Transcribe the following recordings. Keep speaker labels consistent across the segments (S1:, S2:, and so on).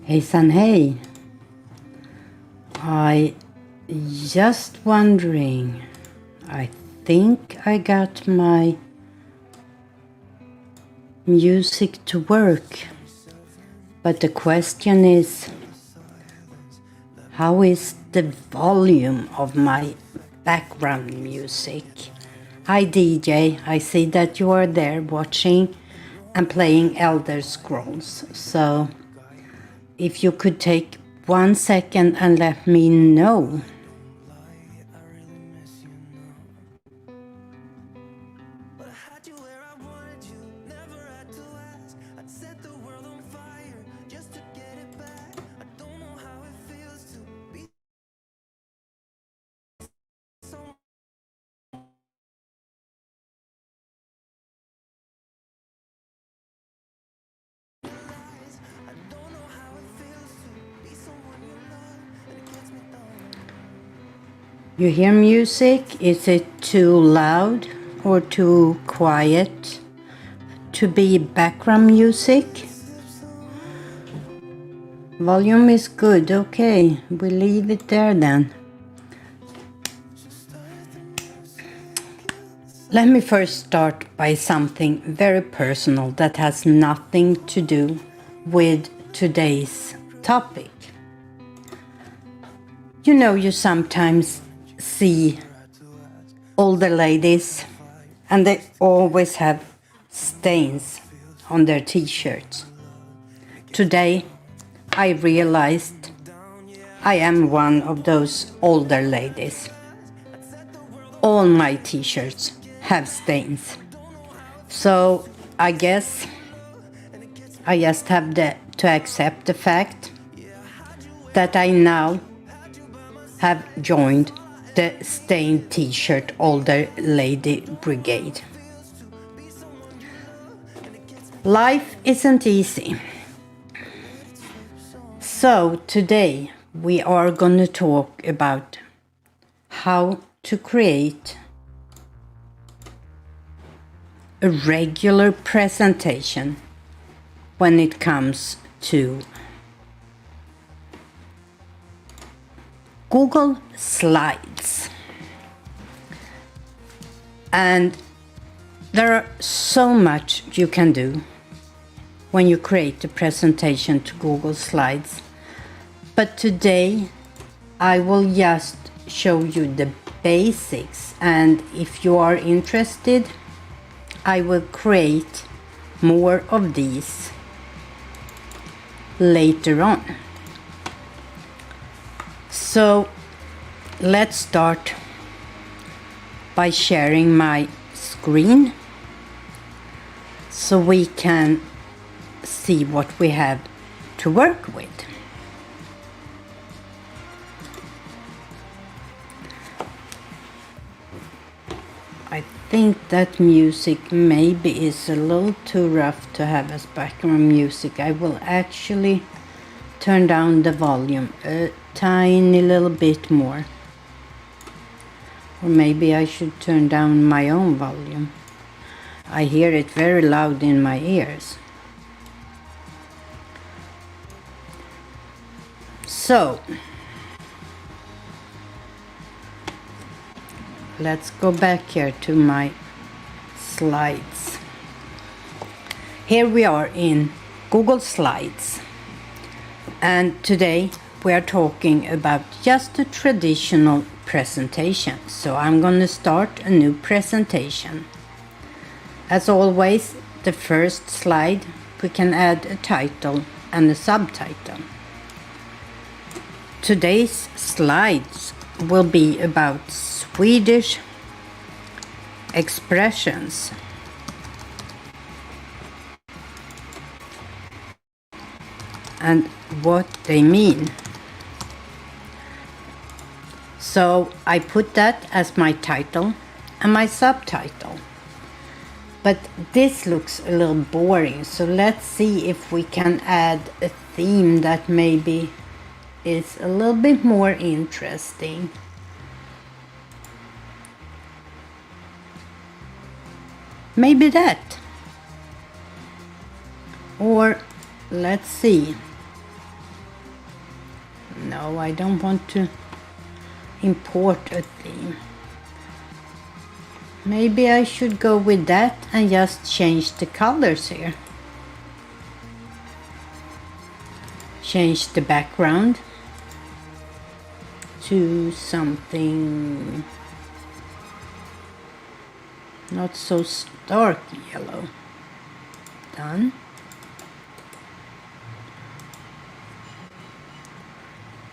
S1: Hejsan hej. I just wondering, I think I got my music to work, but the question is, how is the volume of my background music? Hi DJ, I see that you are there watching and playing Elder Scrolls, so if you could take 1 second and let me know. You hear music? Is it too loud or too quiet to be background music? Volume is good, okay, we leave it there then. Let me first start by something very personal that has nothing to do with today's topic. You know, you sometimes see older ladies and they always have stains on their t-shirts. Today I realized I am one of those older ladies. All my t-shirts have stains. So I guess I just have to accept the fact that I now have joined the stained t-shirt older lady brigade. Life isn't easy. So today we are going to talk about how to create a regular presentation when it comes to Google Slides. And there are so much you can do when you create a presentation to Google Slides. But today I will just show you the basics, and if you are interested, I will create more of these later on. So let's start by sharing my screen so we can see what we have to work with. I think that music maybe is a little too rough to have as background music. I will actually turn down the volume a tiny little bit more. Or maybe I should turn down my own volume. I hear it very loud in my ears. So, let's go back here to my slides. Here we are in Google Slides. And today we are talking about just a traditional presentation. So I'm going to start a new presentation. As always, the first slide we can add a title and a subtitle. Today's slides will be about Swedish expressions. And what they mean. So I put that as my title and my subtitle. But this looks a little boring, so let's see if we can add a theme that maybe is a little bit more interesting. Maybe that. Or let's see. No, I don't want to import a theme. Maybe I should go with that and just change the colors here. Change the background to something not so stark yellow. Done.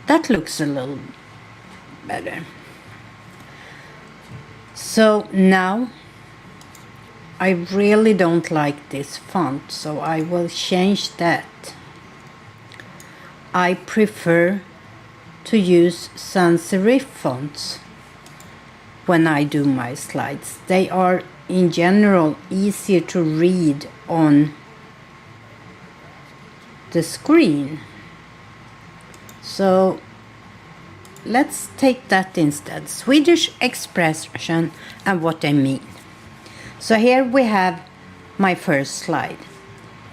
S1: That looks a little better. So now I really don't like this font, so I will change that. I prefer to use sans serif fonts when I do my slides. They are in general easier to read on the screen. So let's take that instead. Swedish expression and what I mean. So here we have my first slide.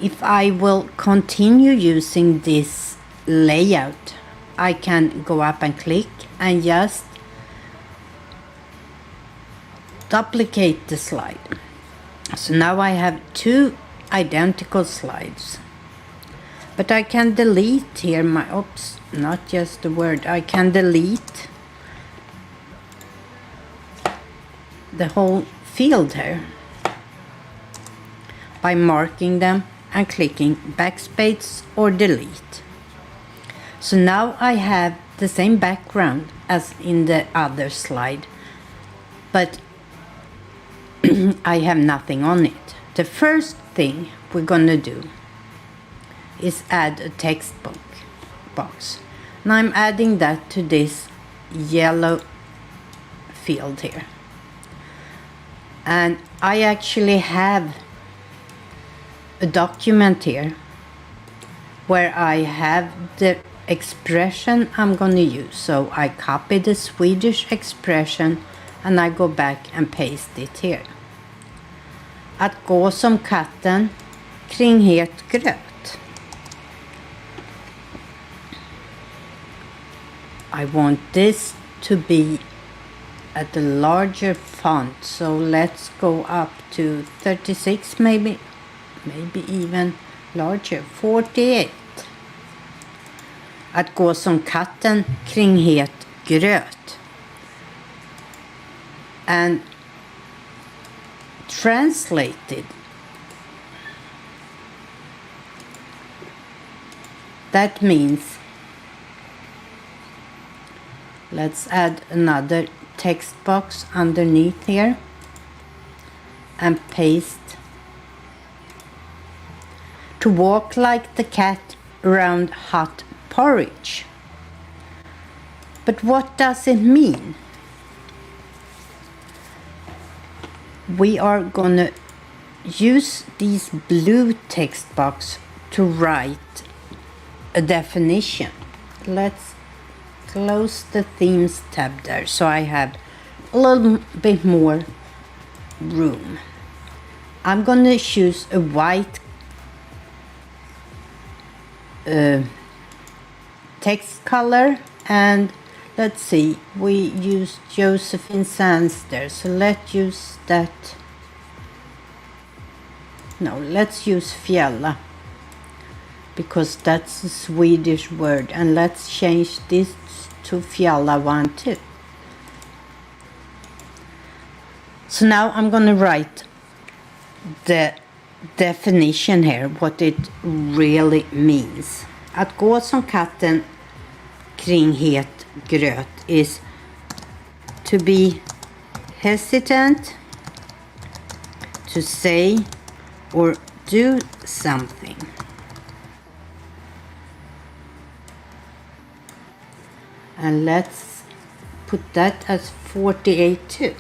S1: If I will continue using this layout, I can go up and click and just duplicate the slide. So now I have two identical slides. But I can delete here my, oops, not just the word, I can delete the whole field here by marking them and clicking backspace or delete. So now I have the same background as in the other slide, but I have nothing on it. The first thing we're gonna do is add a text box. Now I'm adding that to this yellow field here. And I actually have a document here where I have the expression I'm going to use. So I copy the Swedish expression and I go back and paste it here. Att gå som katten kring het gröt. I want this to be at a larger font, so let's go up to 36 maybe even larger, 48. Att gå som katten kring het gröt. And translated, that means, let's add another text box underneath here and paste. To walk like the cat around hot porridge. But what does it mean? We are gonna use these blue text box to write a definition. Let's close the themes tab there so I have a little bit more room. I'm gonna choose a white text color, and let's see, we used Josephine Sands there, so let's use that. No, let's use fjälla because that's a Swedish word, and let's change this to fjälla 1 too. So now I'm gonna write the definition here, what it really means. Att gå som katten kring het gröt is to be hesitant to say or do something. And let's put that as 48 too.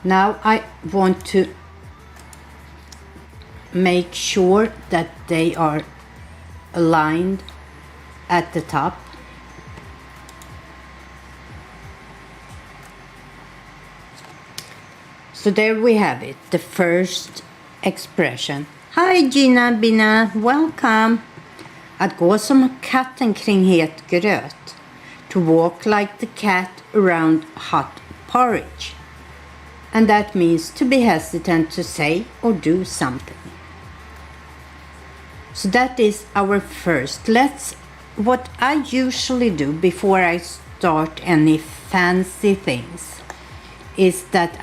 S1: Now I want to make sure that they are aligned at the top. So there we have it, the first expression. Hi Gina Bina, welcome. Att gå som katten kring het gröt. To walk like the cat around hot porridge. And that means to be hesitant to say or do something. So that is our first. What I usually do before I start any fancy things is that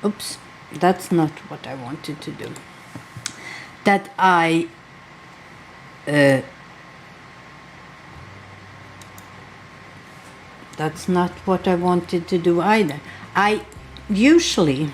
S1: oops, that's not what I wanted to do. That that's not what I wanted to do either. I usually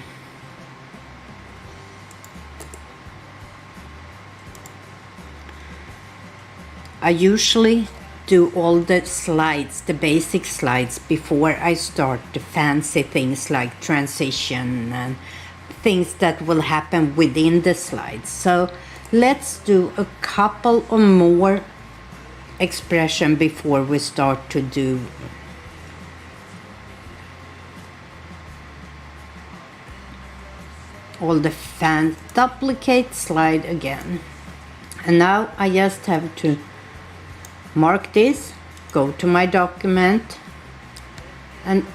S1: do all the slides, the basic slides, before I start the fancy things like transition and things that will happen within the slides. So let's do a couple or more expression before we start to do all the duplicate slide again. And now I just have to mark this, go to my document and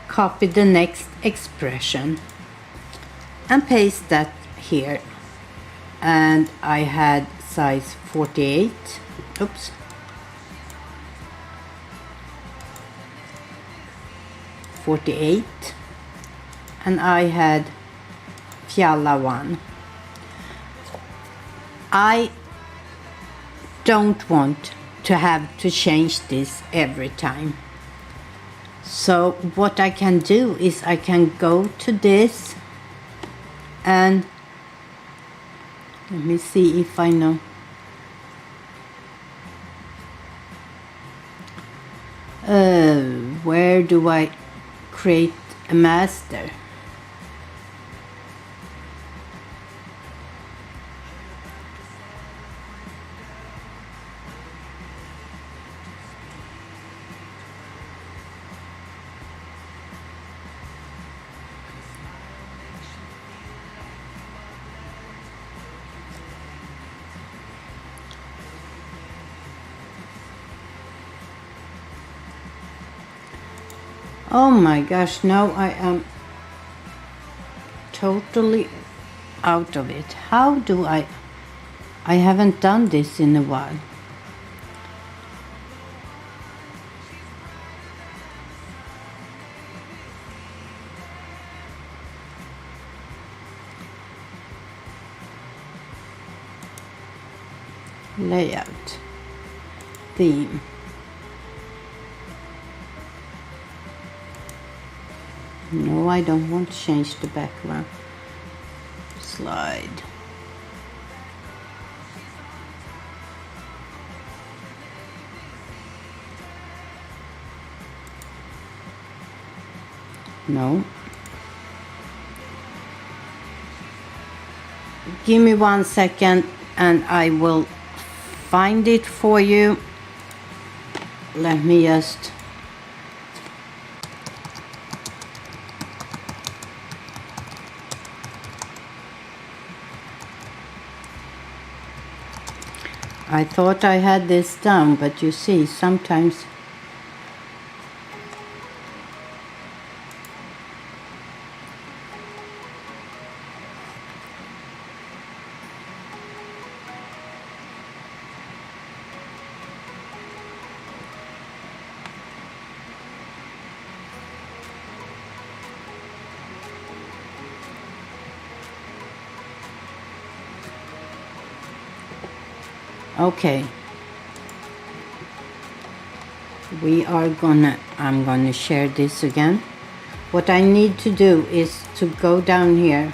S1: copy the next expression and paste that here. And I had size 48, oops, 48, and I had Fjalla 1. I don't want to have to change this every time. So what I can do is I can go to this and let me see if I know. Where do I create a master? Oh my gosh, now I am totally out of it. How do I haven't done this in a while. Layout, theme. No, I don't want to change the background. Slide. No. Give me 1 second and I will find it for you. Let me just I thought I had this down, but you see, sometimes okay. I'm gonna share this again. What I need to do is to go down here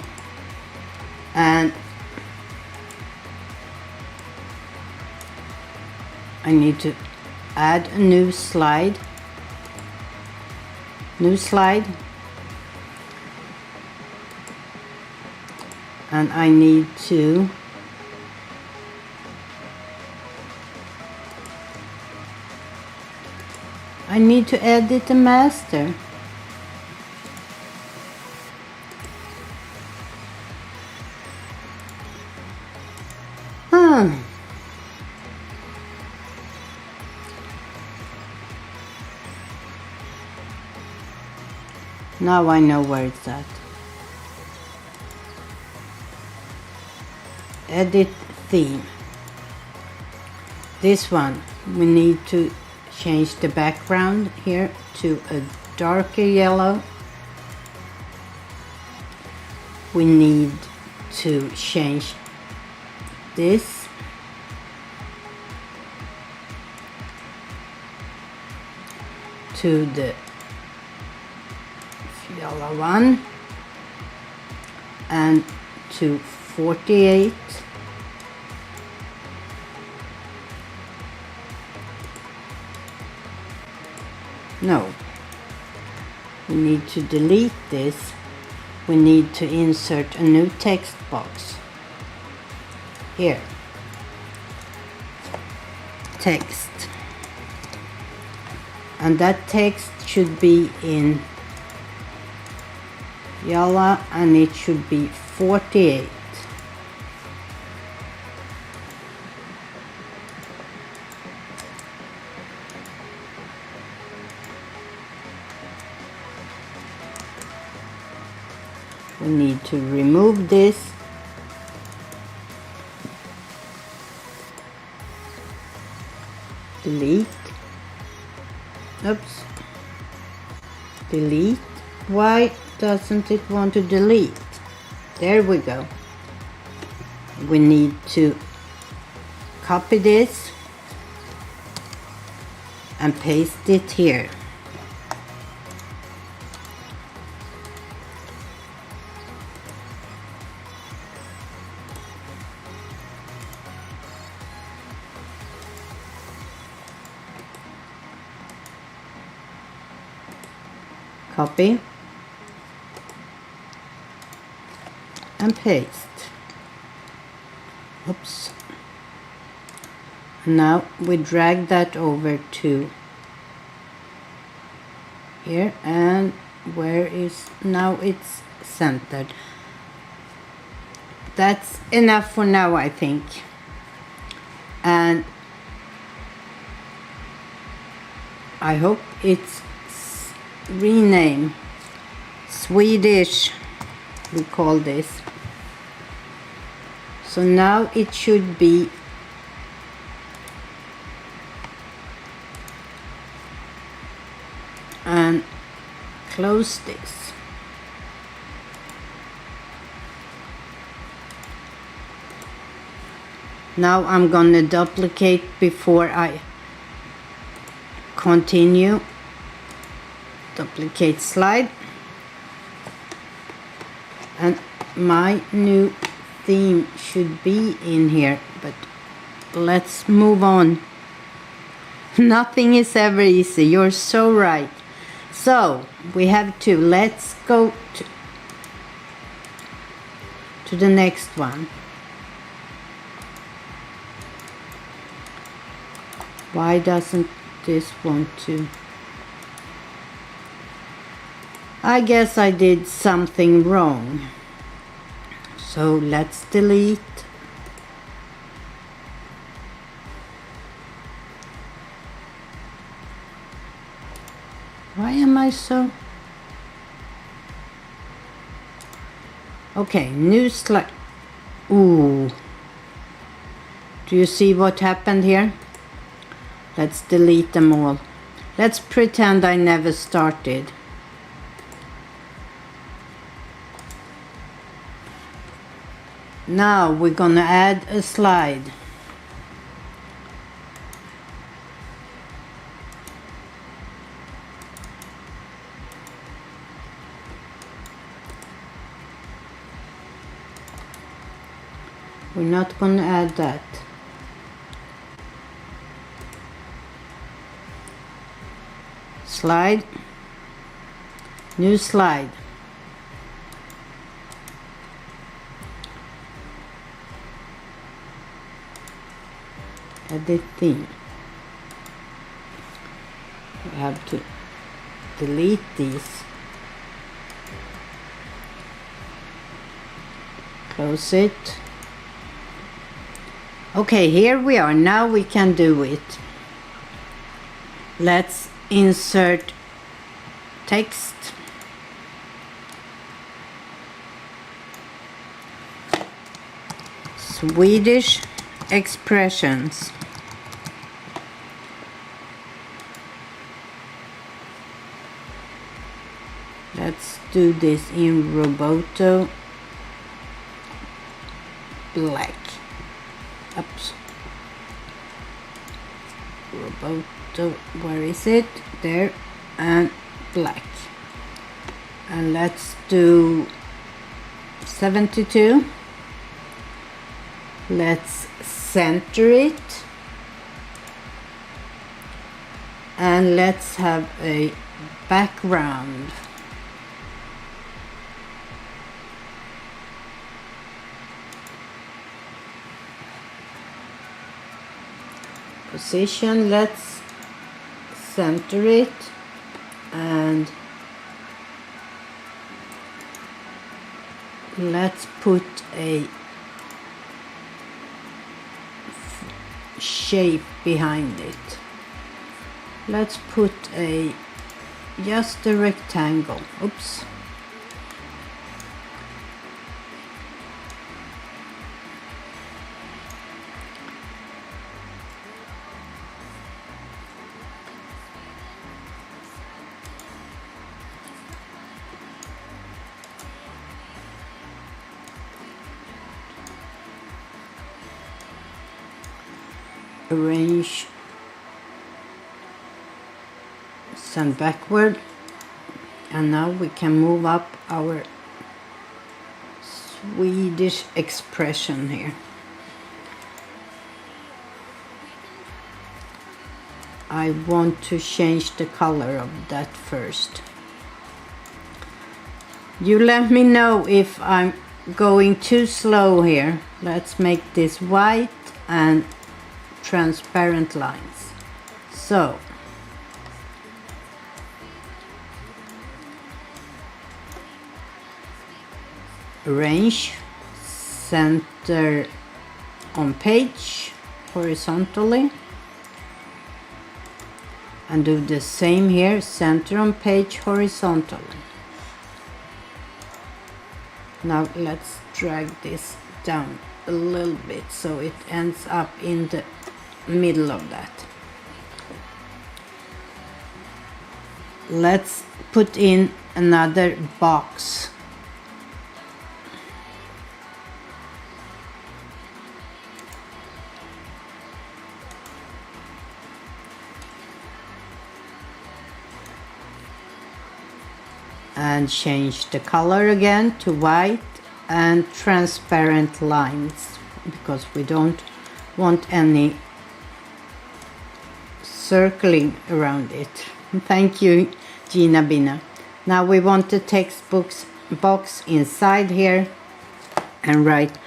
S1: and I need to add a new slide. New slide. And I need to edit the master. Now I know where it's at. Edit theme. This one, we need to change the background here to a darker yellow. We need to change this to the yellow one and to 48. No, we need to delete this. We need to insert a new text box. Here, text, and that text should be in yellow and it should be 48. We need to remove this. Delete. Oops. Delete. Why doesn't it want to delete? There we go. We need to copy this and paste it here. Copy and paste. Oops. Now we drag that over to here, and where is now it's centered. That's enough for now, I think. And I hope it's rename Swedish, we call this. So now it should be and close this. Now I'm gonna duplicate before I continue. Duplicate slide, and my new theme should be in here, but let's move on. Nothing is ever easy, you're so right. So we have to, let's go to the next one. Why doesn't this want to? I guess I did something wrong. So let's delete. Why am I so? Okay, new slide. Ooh. Do you see what happened here? Let's delete them all. Let's pretend I never started. Now we're gonna add a slide. We're not gonna add that. Slide, new slide. Edit theme. We have to delete these. Close it. Okay, here we are. Now we can do it. Let's insert text. Swedish expressions. Let's do this in Roboto black. Oops. Roboto, where is it? There, and black. And let's do 72. Let's center it. And let's have a background. Position, let's center it, and let's put a shape behind it. Let's put just a rectangle. Oops. Arrange, send backward, and now we can move up our Swedish expression here. I want to change the color of that first. You let me know if I'm going too slow here. Let's make this white and transparent lines. So arrange, center on page horizontally, and do the same here, center on page horizontally. Now let's drag this down a little bit so it ends up in the middle of that. Let's put in another box. And change the color again to white and transparent lines, because we don't want any circling around it. Thank you, Gina Bina. Now we want the text box inside here and write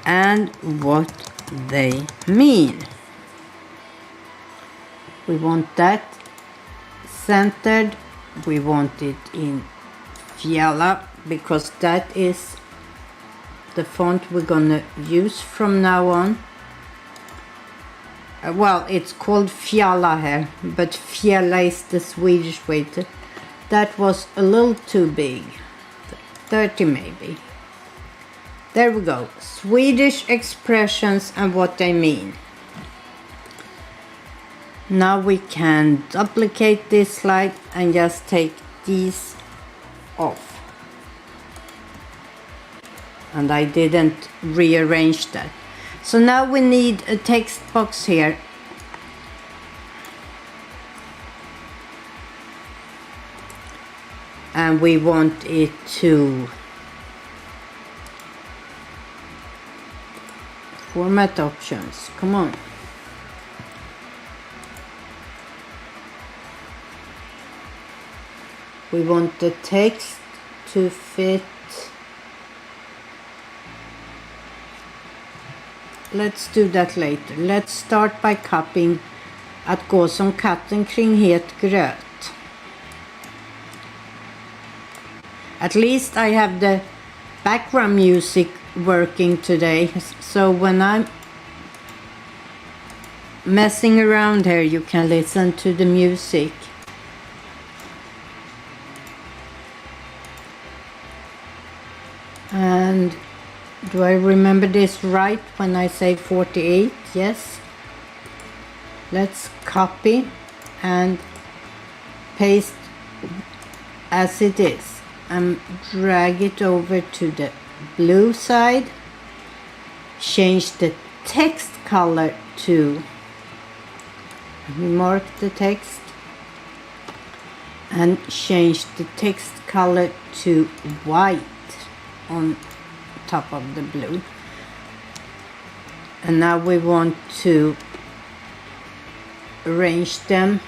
S1: and what they mean. We want that centered. We want it in Fjalla because that is the font we're gonna use from now on. Well, it's called Fjalla here, but Fjalla is the Swedish way to. That was a little too big, 30 maybe. There we go, Swedish expressions and what they mean. Now we can duplicate this slide and just take these off. And I didn't rearrange that. So now we need a text box here. And we want it to format options. Come on. We want the text to fit. Let's do that later. Let's start by copying att gå som katten kring het gröt. At least I have the background music working today, so when I'm messing around here, you can listen to the music. And do I remember this right when I say 48? Yes. Let's copy and paste as it is and drag it over to the blue side. Change the text color to, mark the text and change the text color to white on top of the blue. And now we want to arrange them.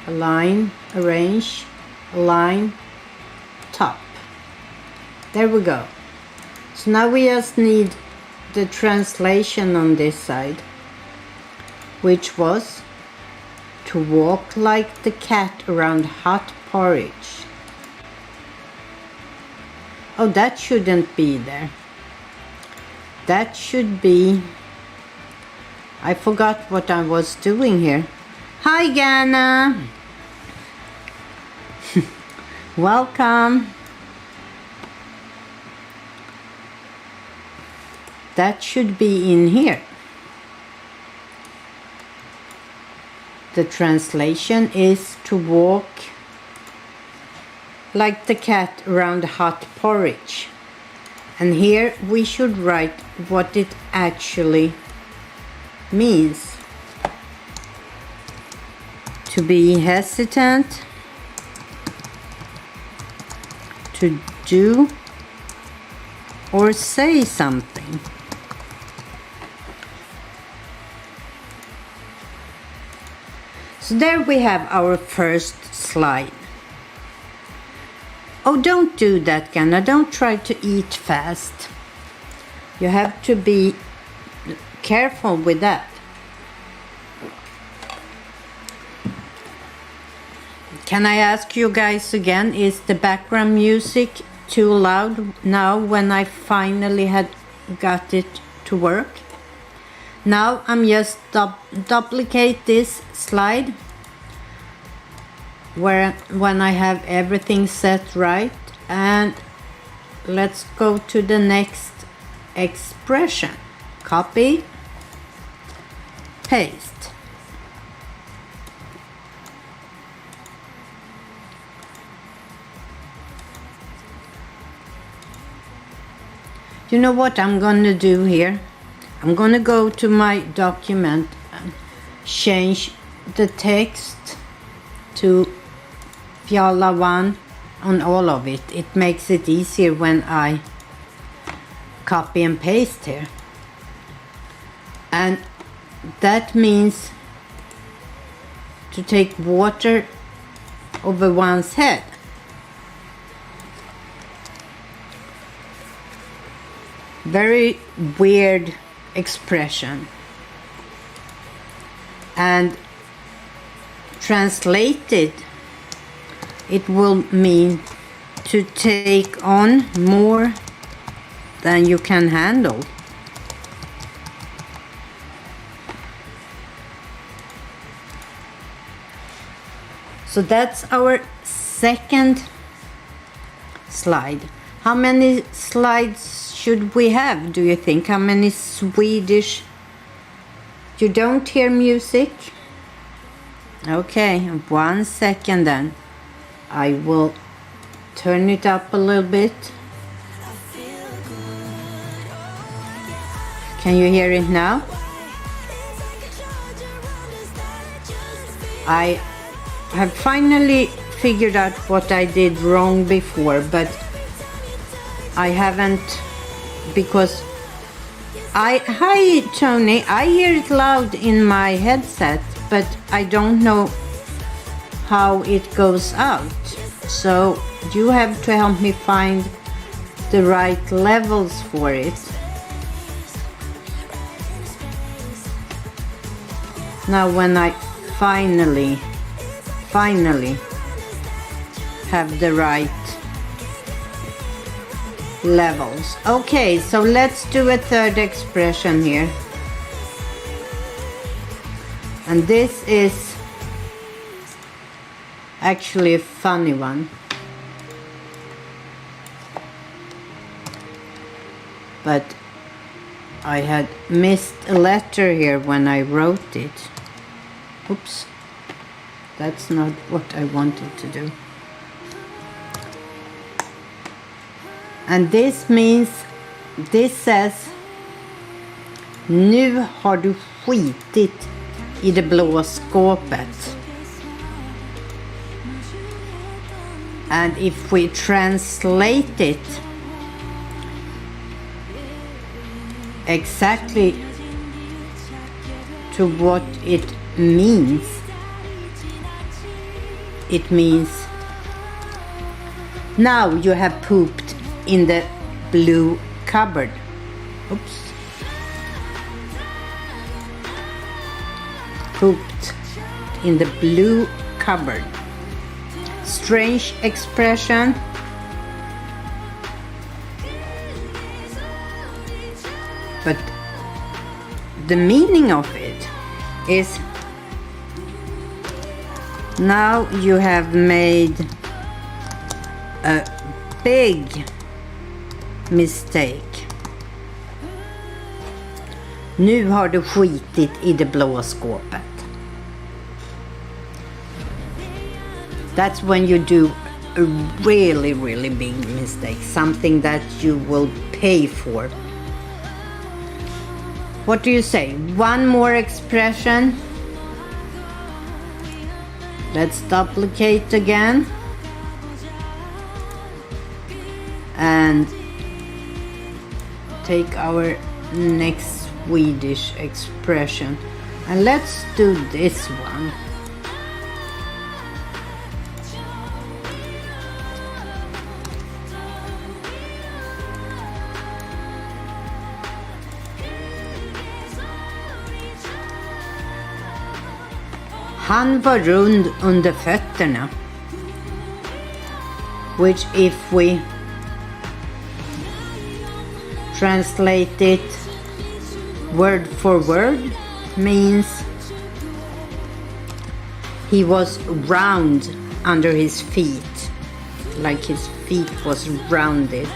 S1: Align, arrange, align, top. There we go. So now we just need the translation on this side, which was to walk like the cat around hot porridge. Oh, that shouldn't be there. That should be... I forgot what I was doing here. Hi, Ghana. Welcome. That should be in here. The translation is to walk like the cat around hot porridge. And here we should write what it actually means. To be hesitant, to do or say something. So there we have our first slide. Oh, don't do that, Ganna. Don't try to eat fast. You have to be careful with that. Can I ask you guys again, is the background music too loud now when I finally had got it to work? Now I'm just duplicate this slide when I have everything set right, and let's go to the next expression. Copy, paste. You know what I'm going to do here? I'm going to go to my document and change the text to Fiala 1 on all of it. It makes it easier when I copy and paste here. And that means to take water over one's head. Very weird expression. And translated, it will mean to take on more than you can handle. So that's our second slide. How many slides should we have, do you think? How many Swedish? You don't hear music? Okay, 1 second then. I will turn it up a little bit. Can you hear it now? I have finally figured out what I did wrong before, but I haven't, because hi Tony, I hear it loud in my headset, but I don't know how it goes out. So you have to help me find the right levels for it. Now when I finally have the right levels. Okay, so let's do a third expression here. And this is actually a funny one. But I had missed a letter here when I wrote it. Oops. That's not what I wanted to do. And this means, this says, nu har du skitit i det blå skåpet. And if we translate it exactly to what it means, it means now you have pooped in the blue cupboard. Oops. Pooped in the blue cupboard. Strange expression. But the meaning of it is, now you have made a big mistake. Nu har du skitit i det blå skåpet. That's when you do a really, really big mistake. Something that you will pay for. What do you say? One more expression. Let's duplicate again. And take our next Swedish expression. And let's do this one. Han var rund under fötterna. Which, if we translate it word for word, means he was round under his feet, like his feet was rounded.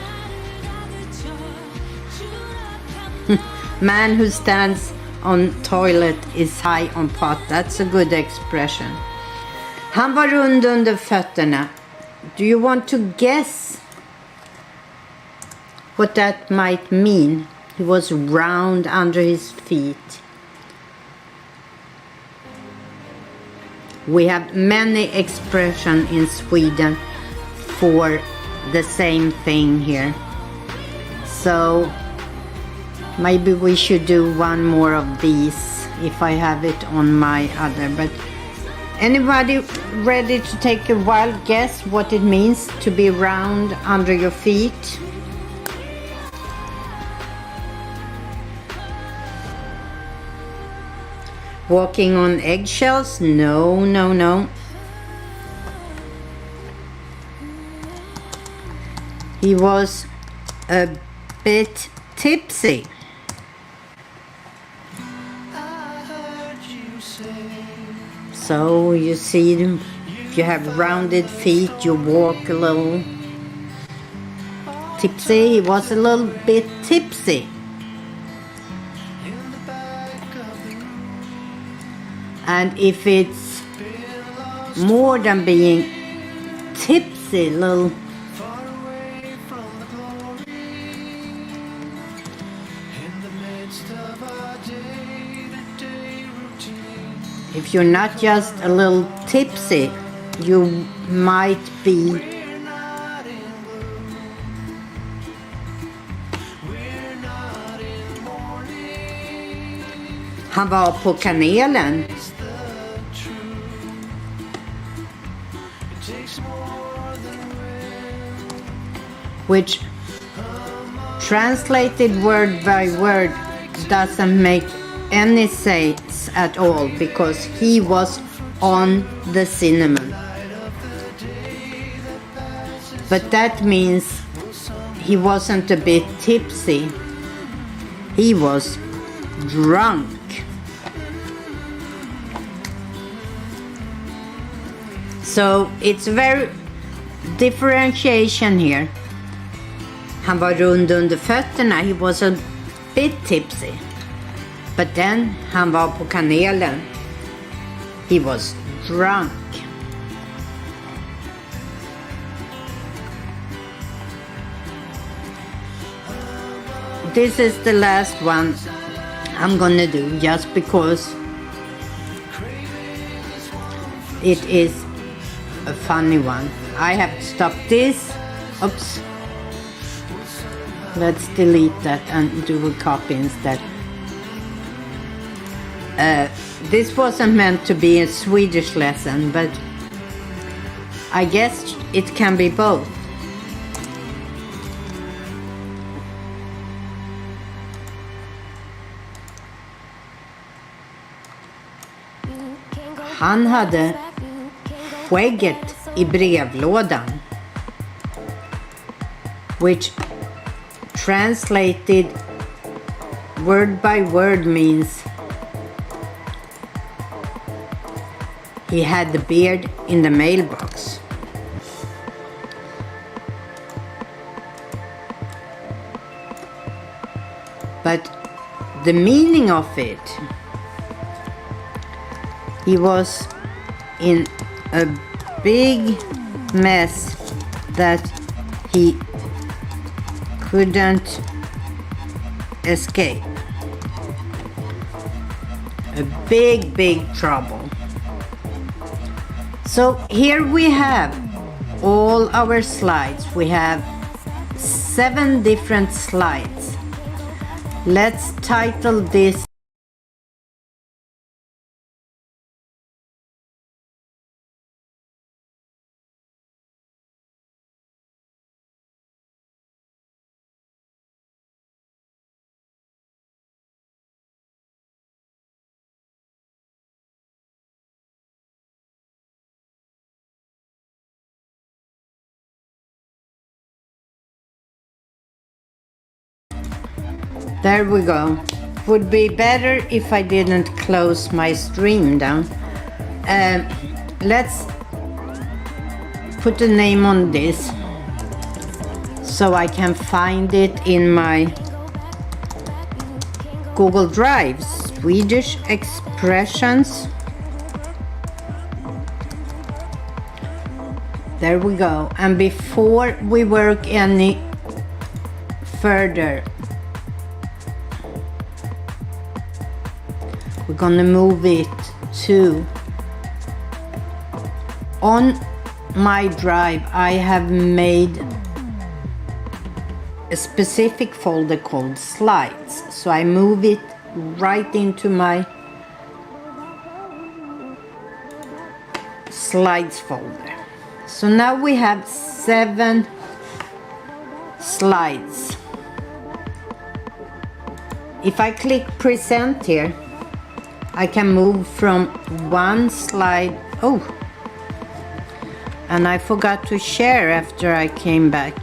S1: Man who stands on toilet is high on pot. That's a good expression. Han var rund under fötterna. Do you want to guess what that might mean? He was round under his feet. We have many expressions in Sweden for the same thing here. So maybe we should do one more of these if I have it on my other. But anybody ready to take a wild guess what it means to be round under your feet? Walking on eggshells? No, no, no. He was a bit tipsy. So you see, if you have rounded feet, you walk a little tipsy. He was a little bit tipsy. And if it's more than being tipsy, little, if you're not just a little tipsy, you might be han var på kanelen. Which translated word by word doesn't make any sense at all, because he was on the cinnamon. But that means he wasn't a bit tipsy. He was drunk. So it's very differentiation here. Han var rund under fötterna. He was a bit tipsy. But then han var på kanelen. He was drunk. This is the last one I'm gonna do just because it is a funny one. I have to stop this. Oops. Let's delete that and do a copy instead. This wasn't meant to be a Swedish lesson, but I guess it can be both. Han hade skägget i brevlådan, which translated word by word means he had the beard in the mailbox. But the meaning of it, he was in a big mess that he couldn't escape. A big trouble. So here we have all our slides. We have 7 different slides. Let's title this There we go. Would be better if I didn't close my stream down. Let's put a name on this so I can find it in my Google Drive. Swedish expressions. There we go. And before we work any further, we're gonna move it to, on my drive I have made a specific folder called slides, so I move it right into my slides folder. So now we have 7 slides. If I click present here, I can move from one slide. Oh, and I forgot to share after I came back.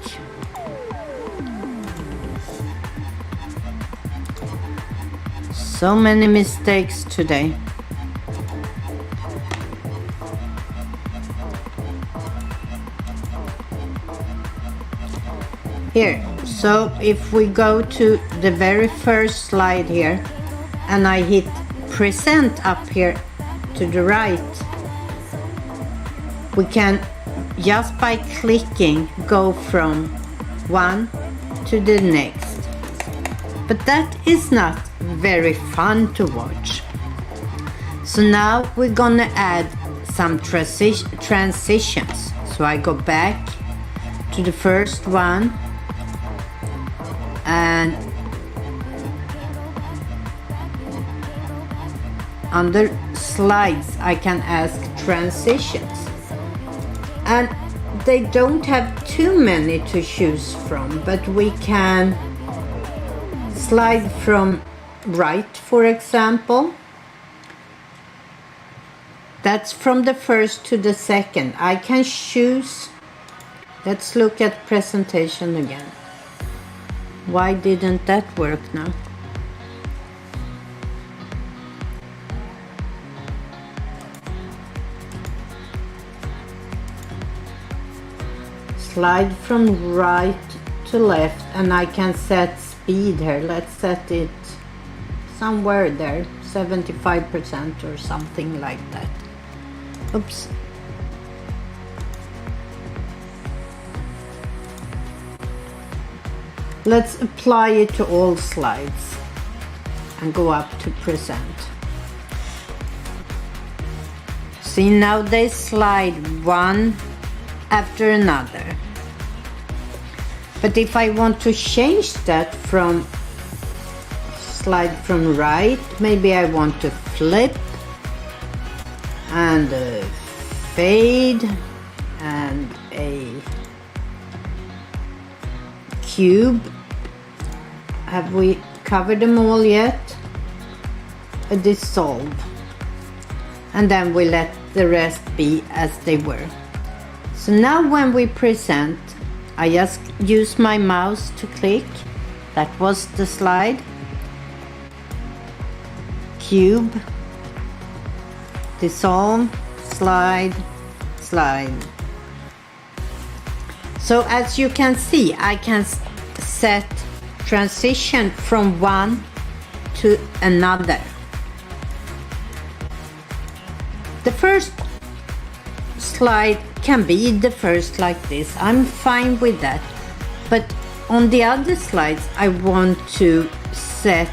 S1: So many mistakes today. Here, so if we go to the very first slide here and I hit present up here to the right, we can just by clicking go from one to the next. But that is not very fun to watch. So now we're gonna add some transitions. So I go back to the first one, and under slides I can ask transitions, and they don't have too many to choose from, but we can slide from right, for example. That's from the first to the second. I can choose. Let's look at presentation again. Why didn't that work now? Slide from right to left, and I can set speed here. Let's set it somewhere there, 75% or something like that. Oops. Let's apply it to all slides and go up to present. See, now they slide one after another. But if I want to change that from slide from right, maybe I want to flip and fade and a cube. Have we covered them all yet? A dissolve. And then we let the rest be as they were. So now when we present, I just use my mouse to click. That was the slide. Cube, dissolve, slide, slide. So as you can see, I can set transition from one to another. The first slide can be the first like this. I'm fine with that. But on the other slides, I want to set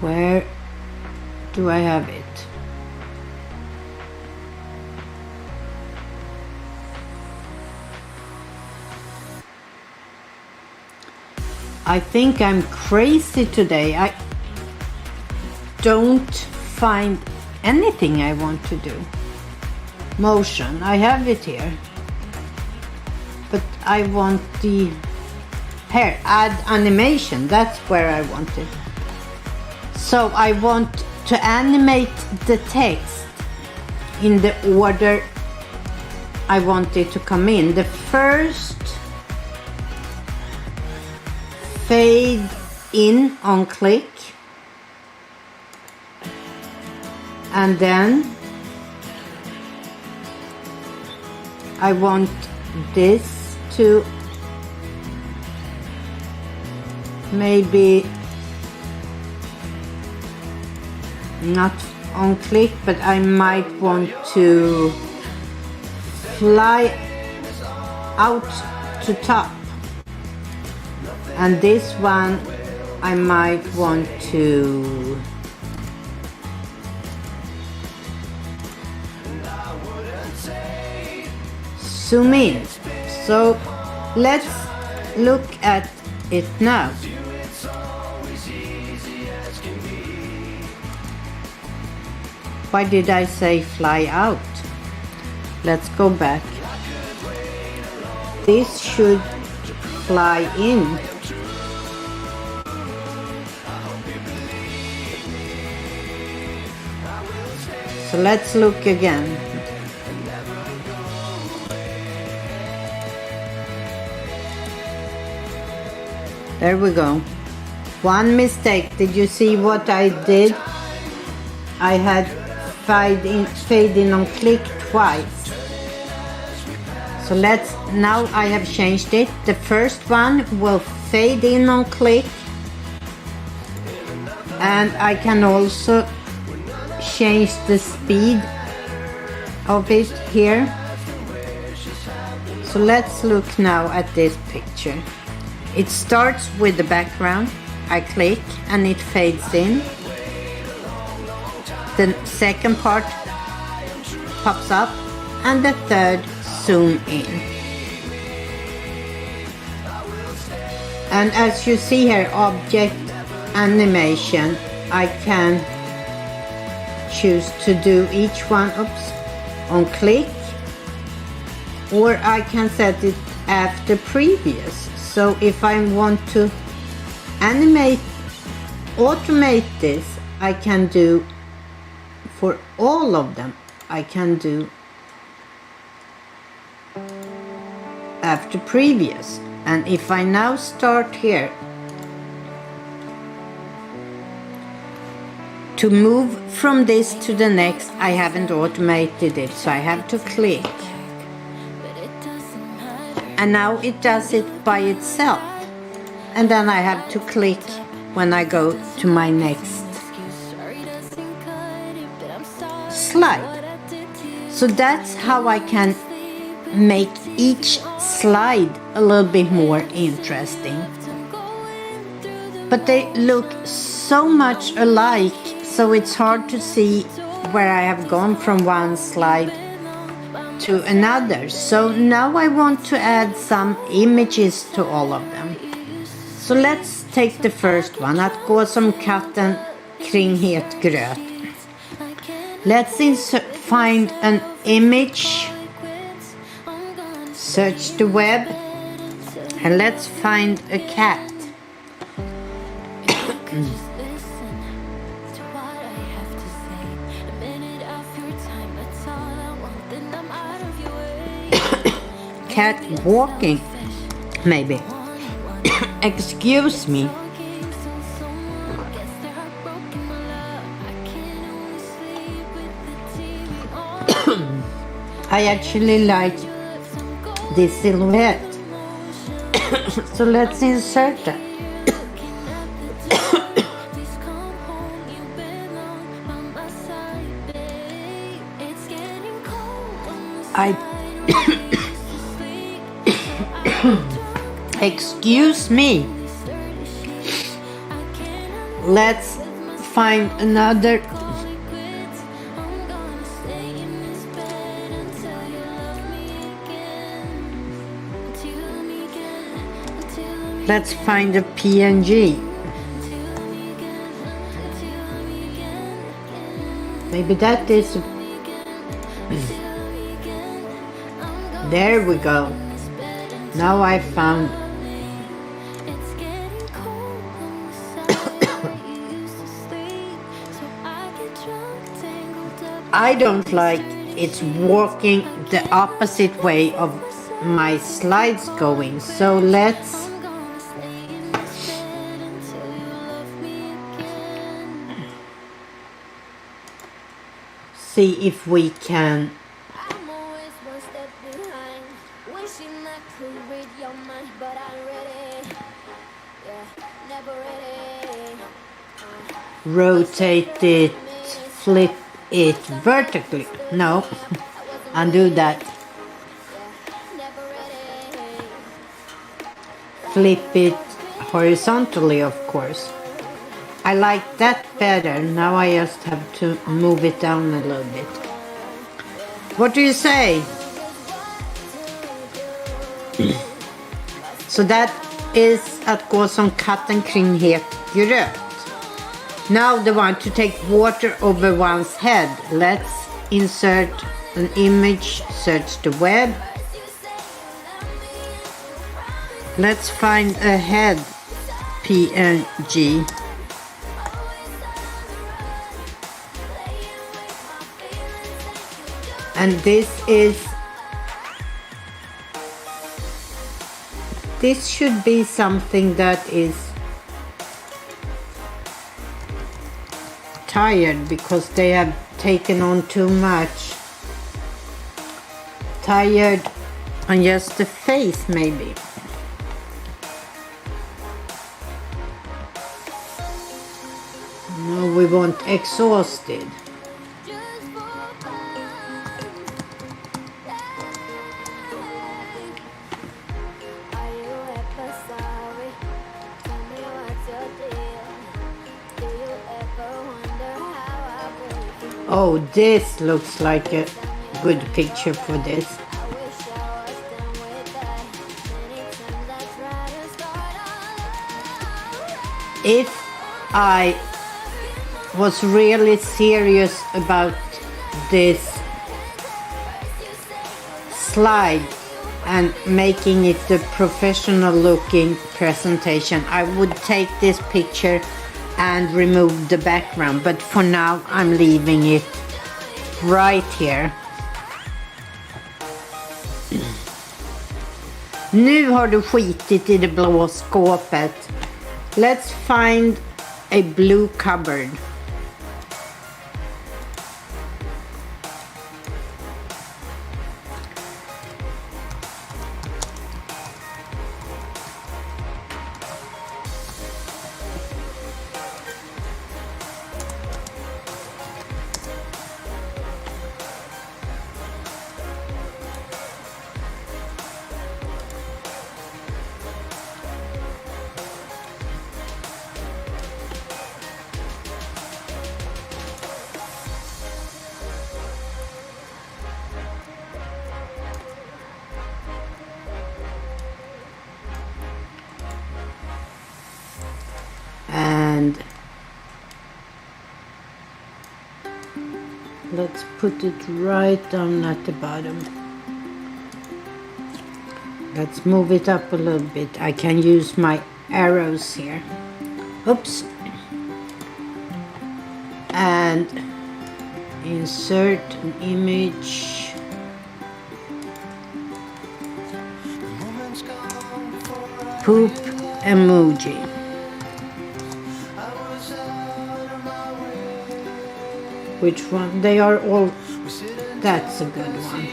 S1: where do I have it? I think I'm crazy today. I don't find anything I want to do. Motion, I have it here. But I want the here, add animation, that's where I want it. So I want to animate the text in the order I want it to come in. The first fade in on click, and then I want this to maybe not on click, but I might want to fly out to top. And this one I might want to zoom in. So let's look at it now. Why did I say fly out? Let's go back. This should fly in. So let's look again. There we go. One mistake. Did you see what I did? I had fade in on click twice. So now I have changed it. The first one will fade in on click, and I can also change the speed of it here. So let's look now at this picture. It starts with the background. I click and it fades in. The second part pops up, and the third zoom in. And as you see here, object animation, I can choose to do each one on click, or I can set it after previous. So if I want to animate automate this, I can do for all of them. I can do after previous. And if I now start here to move from this to the next, I haven't automated it, so I have to click. And now it does it by itself. And then I have to click when I go to my next slide. So that's how I can make each slide a little bit more interesting. But they look so much alike, so it's hard to see where I have gone from one slide to another. So now I want to add some images to all of them. So let's take the first one, att gå som katten kring het gröt. Let's find an image, search the web, and let's find a cat. Cat walking, maybe. Excuse me. I actually like this silhouette. So let's insert that. Excuse me. Let's find another. Let's find a PNG. Maybe that is. There we go. Now I found. I don't like it's walking the opposite way of my slides going. So let's see if we can. Rotate it, flip it vertically. No, undo that. Flip it horizontally, of course. I like that better. Now I just have to move it down a little bit. What do you say? So that is att gå som katten kring het gröt. Now the one to take water over one's head. Let's insert an image, search the web. Let's find a head PNG. And this should be something that is tired because they have taken on too much. Tired on just the face, maybe. No, we want exhausted. Oh, this looks like a good picture for this. If I was really serious about this slide and making it a professional looking presentation, I would take this picture and remove the background, but for now I'm leaving it right here. Nu har du skitit i det blå skåpet. Let's find a blue cupboard. And let's put it right down at the bottom. Let's move it up a little bit. I can use my arrows here. Oops. And insert an image. Poop emoji. Which one? They are all. That's a good one.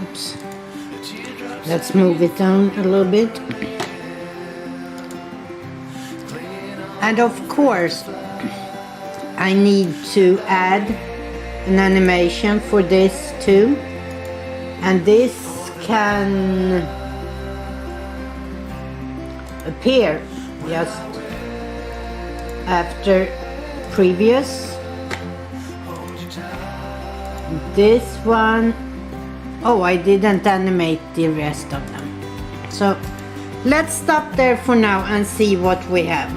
S1: Oops. Let's move it down a little bit. And of course, I need to add an animation for this too. And this can appear just after previous. This one, oh, I didn't animate the rest of them. So let's stop there for now and see what we have.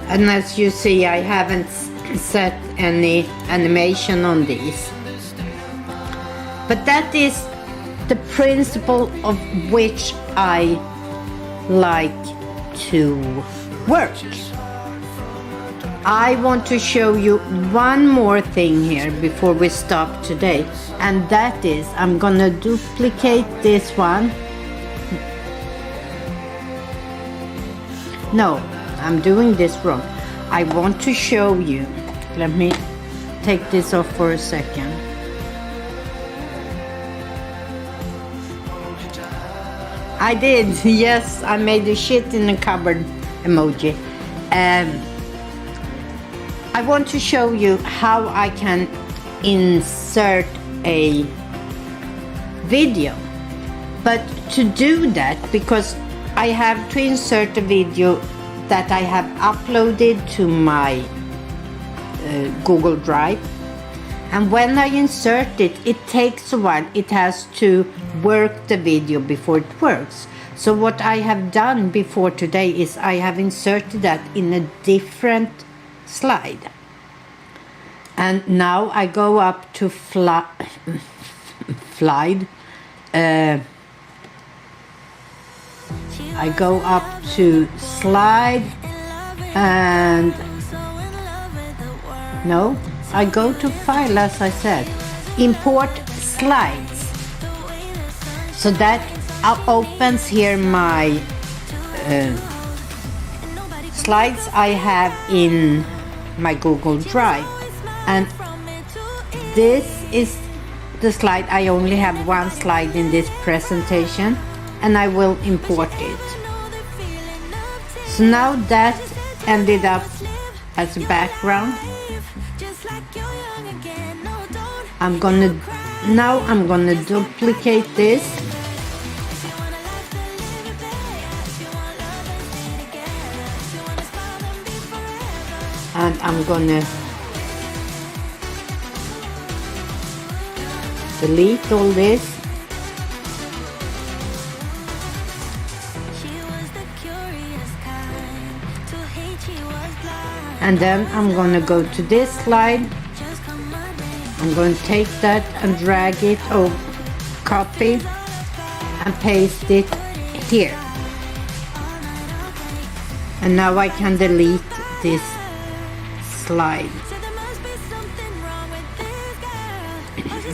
S1: And as you see, I haven't set any animation on these. But that is the principle of which I like to work. I want to show you one more thing here before we stop today. And that is, I'm gonna duplicate this one. No. I'm doing this wrong. I want to show you. Let me take this off for a second. I did, yes, I made a shit in the cupboard emoji. I want to show you how I can insert a video. But to do that, because I have to insert a video that I have uploaded to my Google Drive, and when I insert it, it takes a while. It has to work the video before it works. So what I have done before today is I have inserted that in a different slide, and now I go up to I go up to slide, and no, I go to file, as I said, import slides. So that opens here my slides I have in my Google Drive, and this is the slide. I only have one slide in this presentation, and I will import it. So now that ended up as a background. I'm gonna duplicate this. and I'm gonna delete all this. And then I'm gonna go to this slide. I'm going to take that and drag it or copy and paste it here. And now I can delete this slide.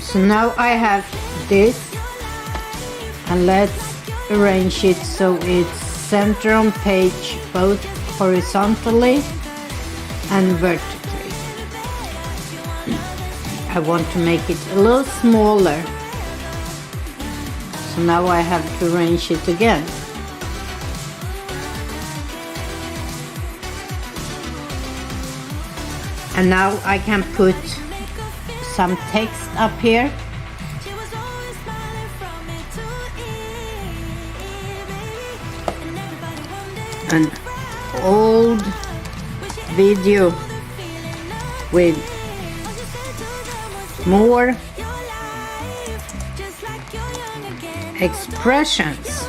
S1: So now I have this, and let's arrange it so it's center on page both horizontally and vertically. I want to make it a little smaller, so now I have to arrange it again. And now I can put some text up here. An old video with more expressions.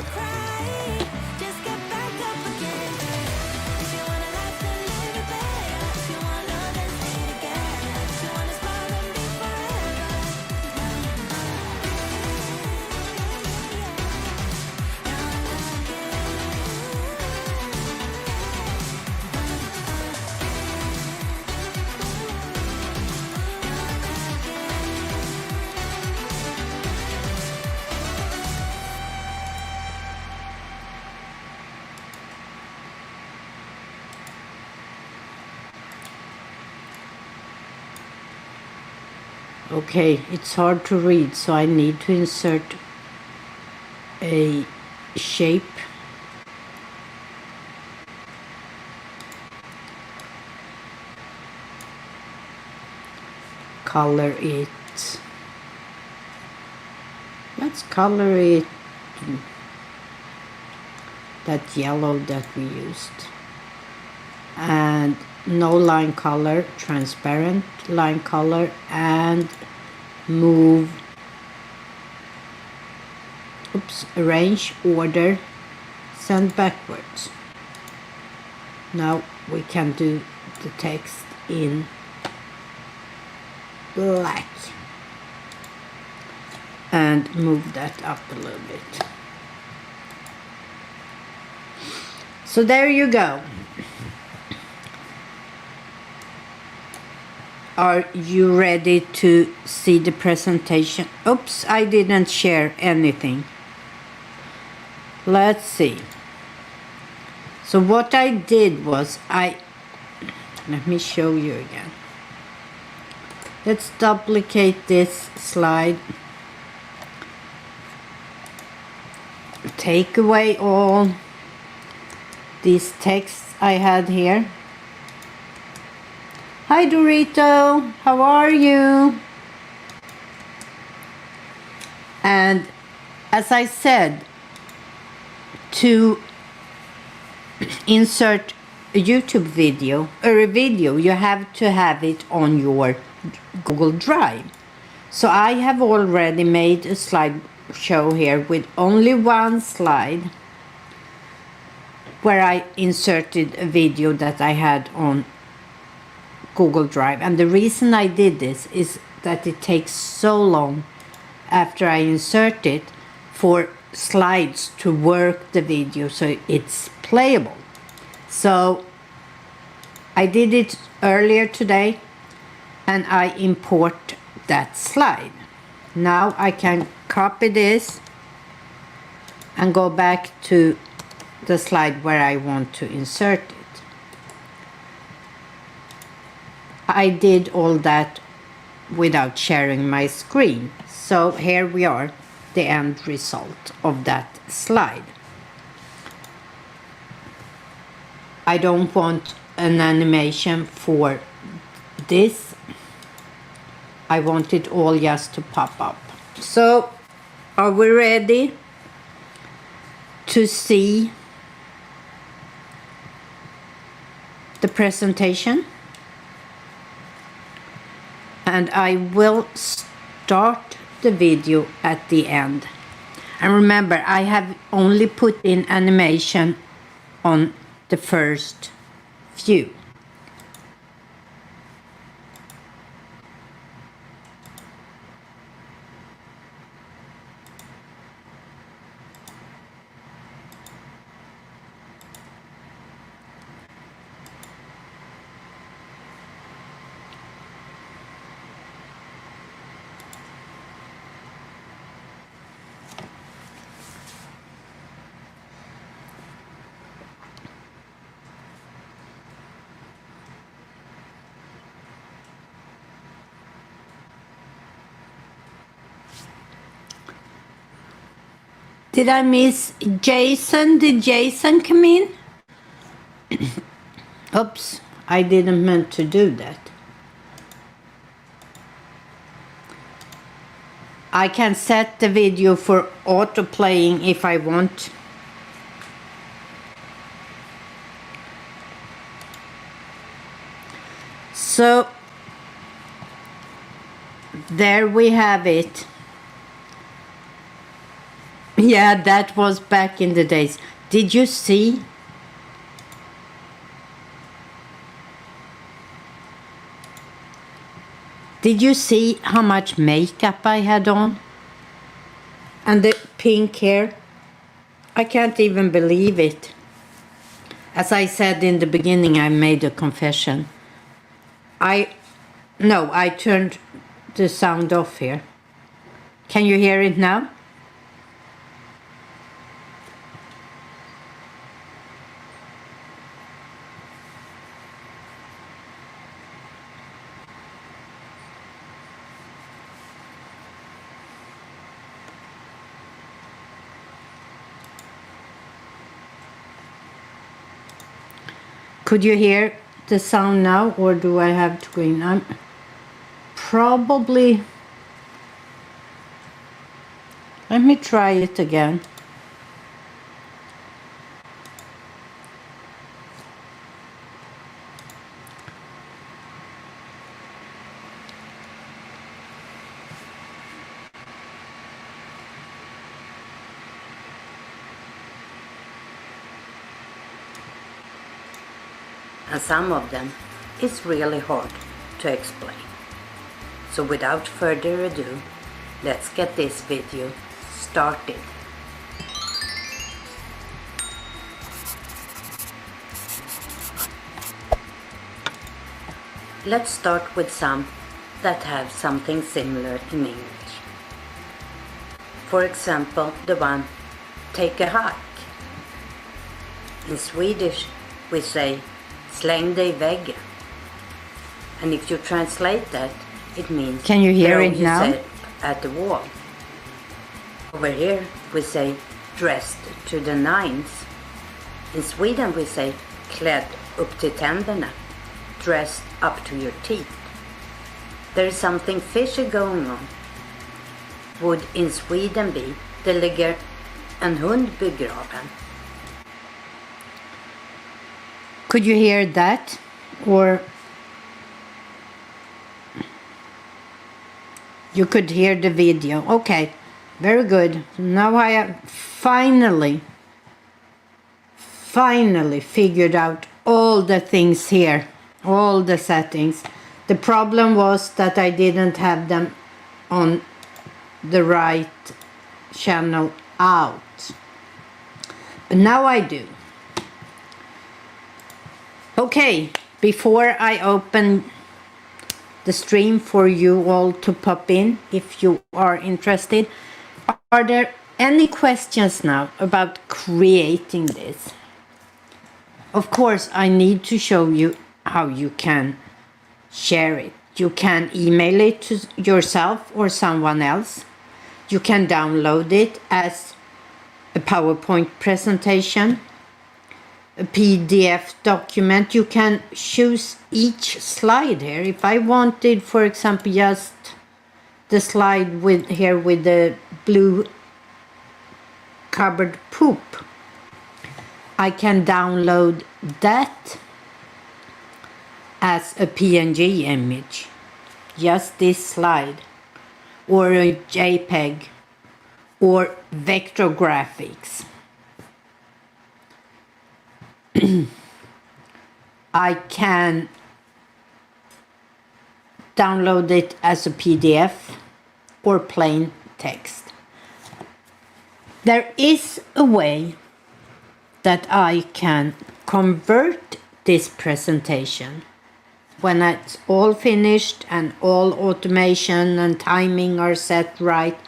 S1: Okay, it's hard to read, so I need to insert a shape. Color it. Let's color it that yellow that we used. And no line color, transparent line color, and move, arrange, order, send backwards. Now we can do the text in black and move that up a little bit. So there you go. Are you ready to see the presentation? Oops, I didn't share anything. Let's see. So what I did was let me show you again. Let's duplicate this slide. Take away all these texts I had here. Hi Dorito, how are you? And as I said, to insert a YouTube video or a video, you have to have it on your Google Drive. So I have already made a slideshow here with only one slide where I inserted a video that I had on Google Drive. And the reason I did this is that it takes so long after I insert it for slides to work the video so it's playable. So I did it earlier today and I import that slide. Now I can copy this and go back to the slide where I want to insert it. I did all that without sharing my screen. So here we are, the end result of that slide. I don't want an animation for this. I want it all just to pop up. So are we ready to see the presentation? and I will start the video at the end. And remember, I have only put in animation on the first few. Did I miss Jason? Did Jason come in? Oops, I didn't meant to do that. I can set the video for auto playing if I want. So there we have it. Yeah, that was back in the days. Did you see? Did you see how much makeup I had on? And the pink hair? I can't even believe it. As I said in the beginning, I made a confession. I turned the sound off here. Can you hear it now? Could you hear the sound now, or do I have to go in? I'm probably... Let me try it again. And some of them is really hard to explain. So without further ado, let's get this video started. Let's start with some that have something similar in English. For example, the one, take a hike. In Swedish we say, släng dig i väggen. And if you translate that, it means... Can you hear it now? At the wall. Over here we say dressed to the nines. In Sweden we say klädd upp till tänderna, dressed up to your teeth. There is something fishy going on. Would in Sweden be det ligger en hund begraven. Could you hear that? Or you could hear the video. Okay, very good. Now I have finally figured out all the things here, all the settings. The problem was that I didn't have them on the right channel out. But now I do. Okay, before I open the stream for you all to pop in, if you are interested, are there any questions now about creating this? Of course, I need to show you how you can share it. You can email it to yourself or someone else. You can download it as a PowerPoint presentation, a PDF document. You can choose each slide here. If I wanted, for example, just the slide with here with the blue cupboard poop, I can download that as a PNG image. just this slide, or a JPEG, or vector graphics. I can download it as a PDF or plain text. There is a way that I can convert this presentation when it's all finished and all automation and timing are set right.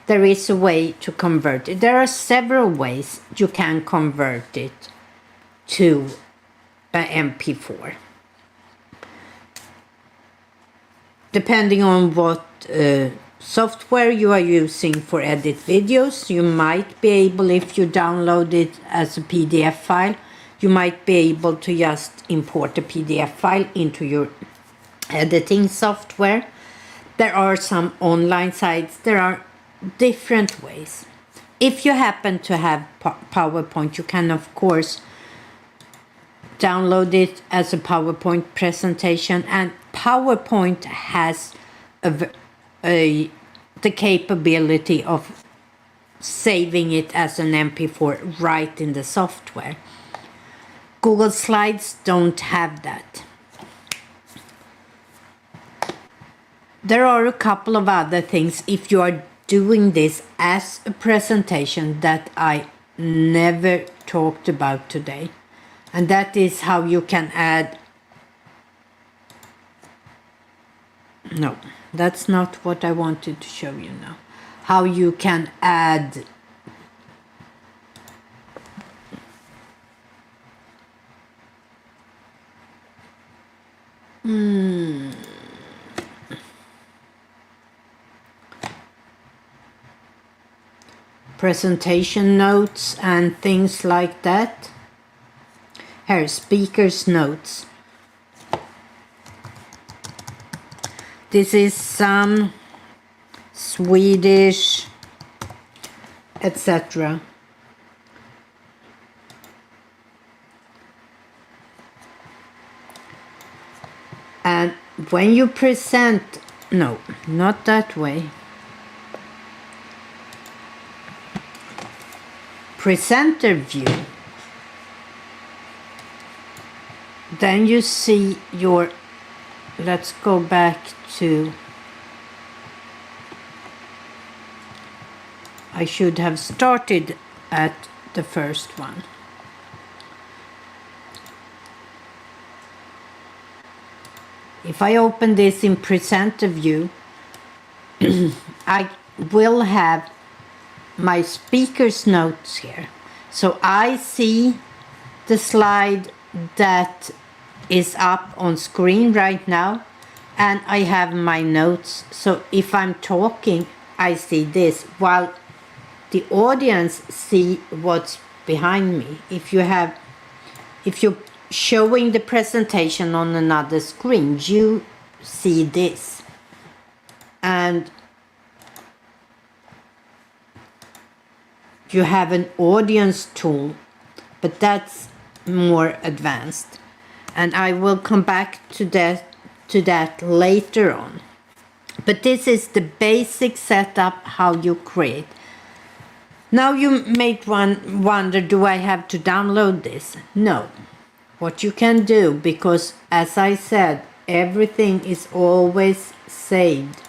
S1: There is a way to convert it. There are several ways you can convert it to an MP4. Depending on what software you are using for edit videos, you might be able, if you download it as a PDF file, you might be able to just import a PDF file into your editing software. There are some online sites. There are different ways. If you happen to have PowerPoint, you can of course download it as a PowerPoint presentation, and PowerPoint has the capability of saving it as an MP4 right in the software. Google Slides don't have that. There are a couple of other things if you are doing this as a presentation that I never talked about today. And that is how you can add... No, that's not what I wanted to show you now. How you can add presentation notes and things like that. Here, speaker's notes. This is some Swedish, etc. And when you present, no, not that way. Presenter view. Then you see your, let's go back to, I should have started at the first one. If I open this in presenter view, I will have my speaker's notes here. So I see the slide that is up on screen right now, and I have my notes. So if I'm talking, I see this, while the audience see what's behind me. If you're showing the presentation on another screen, you see this. And you have an audience tool, but that's more advanced. And I will come back to that later on. But this is the basic setup, how you create. Now you may wonder, do I have to download this? No. What you can do, because as I said, everything is always saved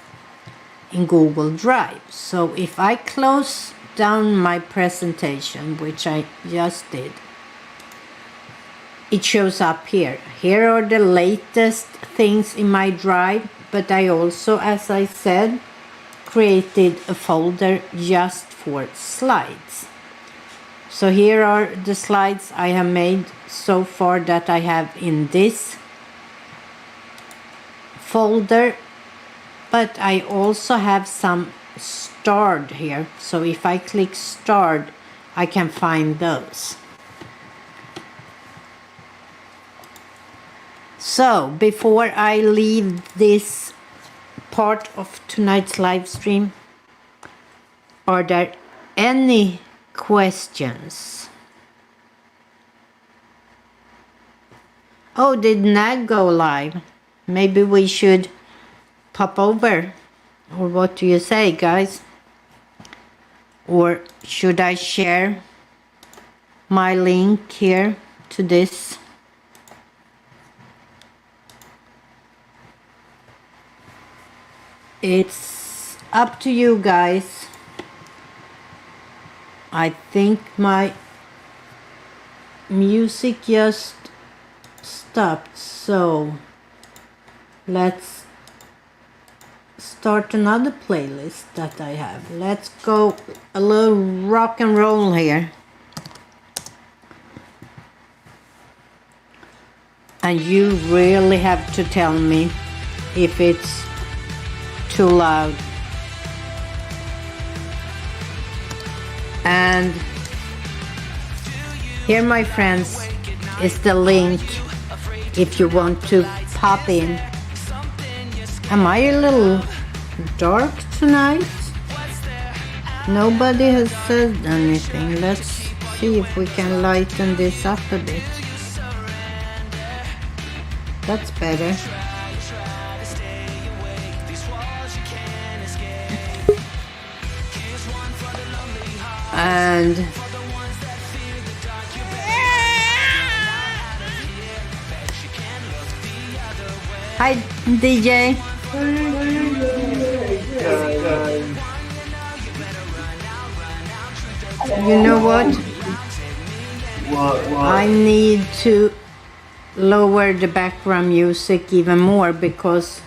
S1: in Google Drive. So if I close down my presentation, which I just did, it shows up here. Here are the latest things in my drive, but I also, as I said, created a folder just for slides. So here are the slides I have made so far that I have in this folder, but I also have some starred here. So if I click starred, I can find those. So before I leave this part of tonight's live stream, are there any questions? Oh, did Nag go live? Maybe we should hop over? Or what do you say, guys? Or should I share my link here to this? It's up to you guys. I think my music just stopped, so let's start another playlist that I have. Let's go a little rock and roll here. And you really have to tell me if it's too loud. And here, my friends, is the link if you want to pop in. Am I a little dark tonight? Nobody has said anything. Let's see if we can lighten this up a bit. That's better. And hi, DJ. You know what? I need to lower the background music even more because...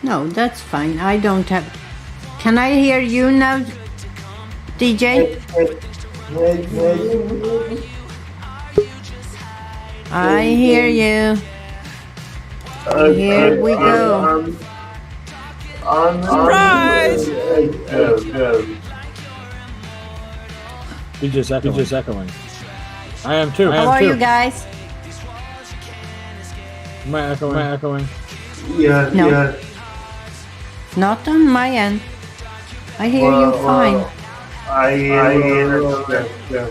S1: No, that's fine. I don't have... Can I hear you now, DJ? I hear you. Here we go.
S2: Surprise! You're just echoing. I am too.
S1: How are you guys?
S2: Am I echoing?
S3: Yeah,
S1: No.
S3: yeah.
S1: Not on my end. I hear you fine.
S3: I hear you.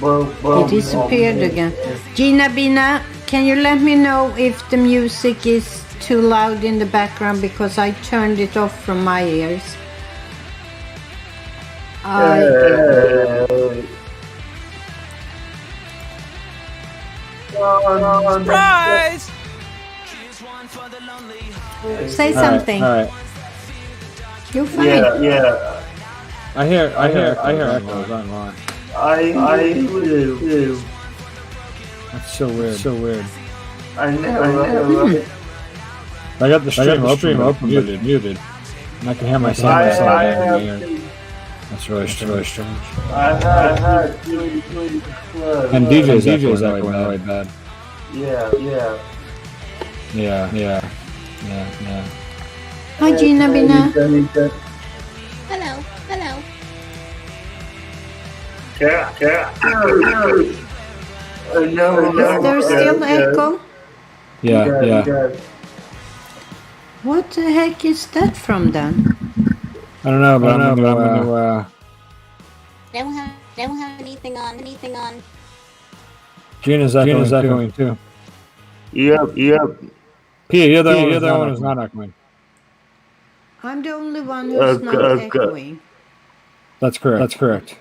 S1: It disappeared again. Gina Bina, can you let me know if the music is too loud in the background because I turned it off from my ears.
S2: Surprise!
S1: Say something.
S2: All right.
S1: You're fine.
S3: Yeah.
S2: I hear echoes online.
S3: I do.
S2: That's so weird.
S3: I know.
S2: I got the stream open, but it's muted. And I can hear myself in here. That's really strange.
S3: I had really close.
S2: And DJ's echoing really bad.
S3: Yeah.
S2: Yeah.
S1: Hi, Gina Bina.
S4: Hello.
S3: Yeah. No.
S1: Is there still echo?
S2: Yeah.
S1: What the heck is that from then?
S2: I don't know, but I'm gonna
S4: Don't have anything on.
S2: Gina's echoing too.
S3: Yep.
S2: P, you're the one who's not echoing.
S1: I'm the only one who's not echoing.
S2: That's correct.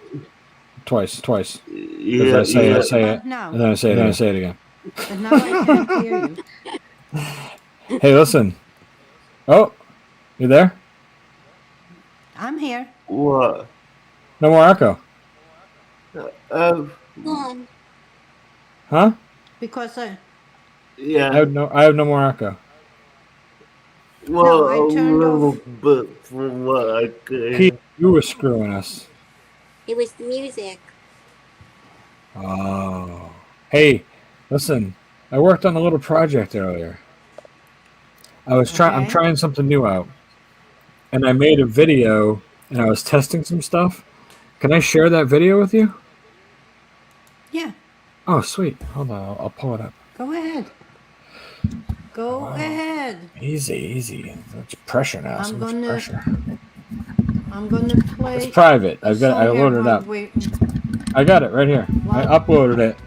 S2: Twice.
S3: Yeah.
S2: I say it,
S1: No.
S2: and then I say it again.
S1: But now I can't hear you.
S2: Hey, listen. Oh, you there?
S1: I'm here.
S3: What?
S2: No more echo.
S4: Go on.
S2: Huh?
S1: Because
S3: Yeah.
S2: I have no more echo.
S3: Well,
S1: No, I
S3: a
S1: turned
S3: little
S1: off.
S3: bit from what I could.
S2: Pete, you were screwing us.
S4: It was the music.
S2: Oh. Hey, listen. I worked on a little project earlier. I'm
S1: Okay.
S2: trying something new out. And I made a video and I was testing some stuff. Can I share that video with you?
S1: Yeah,
S2: Oh, sweet. Hold on. I'll pull it up.
S1: go ahead. Go ahead.
S2: Easy. That's pressure now.
S1: I'm
S2: So much
S1: gonna-
S2: pressure.
S1: I'm gonna play.
S2: It's private. I
S1: song
S2: loaded it
S1: here
S2: up.
S1: while we-
S2: I got it right here. I
S1: Wow.
S2: uploaded it.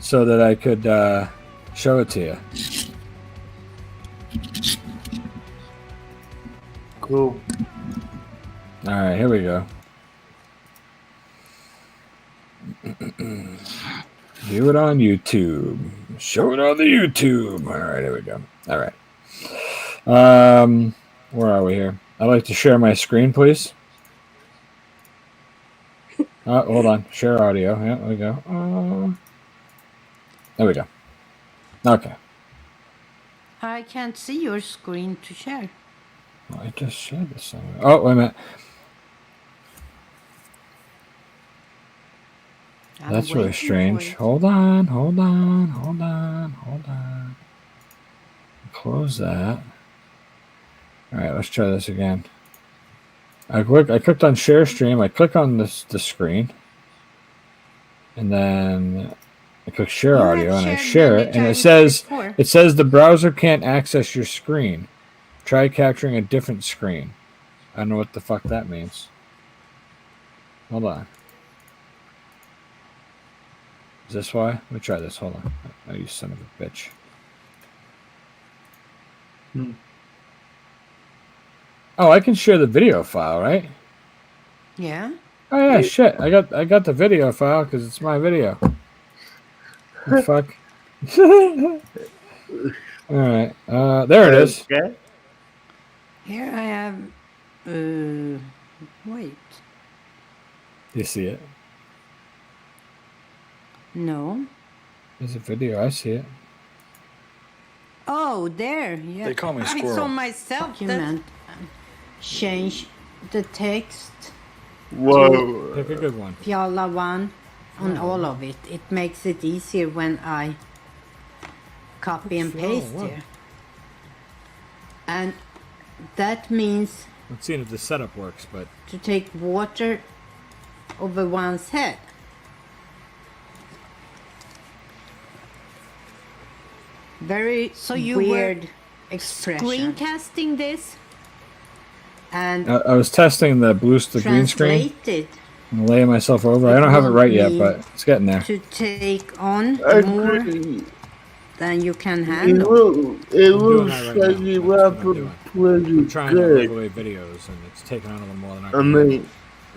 S2: so that I could show it to you.
S3: Cool.
S2: All right, here we go. View it on YouTube. Show it on the YouTube. All right, here we go. All right. Where are we here? I'd like to share my screen, please. Hold on. Share audio. Yeah, there we go. There we go. Okay.
S1: I can't see your screen to share.
S2: Well, I just shared this somewhere. Oh, wait a minute.
S1: I'm
S2: That's really
S1: waiting
S2: strange.
S1: for it.
S2: Hold on. Close that. All right, let's try this again. I clicked on share stream. I click on the screen, and then I click share
S1: You
S2: audio,
S1: have
S2: and I
S1: shared
S2: share
S1: many
S2: it, and
S1: times before.
S2: it says the browser can't access your screen. Try capturing a different screen. I don't know what the fuck that means. Hold on. Is this why? Let me try this. Hold on. Oh, you son of a bitch. Oh, I can share the video file, right?
S1: Yeah.
S2: Oh yeah, shit. I got the video file because it's my video. Fuck. All right. There it is.
S3: Okay.
S1: Here I have. Wait.
S2: You see it?
S1: No.
S2: There's a video. I see it.
S1: Oh, there. Yeah.
S2: They call me
S1: I saw
S2: Squirrel.
S1: myself. Document. Change the text.
S3: Whoa.
S2: Pick a good one.
S1: Fiala 1 on all of it. It makes it easier when I copy and paste
S2: Fiala 1.
S1: here. And that means
S2: Let's see if the setup works, but
S1: to take water over one's head. Very weird expression. Screencasting this and
S2: I was testing the the green screen.
S1: translate it
S2: I'm laying myself over. I don't have it right yet, but it's getting there.
S1: to take on
S3: I
S1: more
S3: agree.
S1: than you can
S3: It
S1: handle.
S3: looks
S2: that right
S3: like
S2: now.
S3: you
S2: That's what I'm
S3: have
S2: doing.
S3: pretty
S2: I'm trying to
S3: good.
S2: regulate videos, and it's taking on a little more than I
S3: I
S2: can.
S3: mean,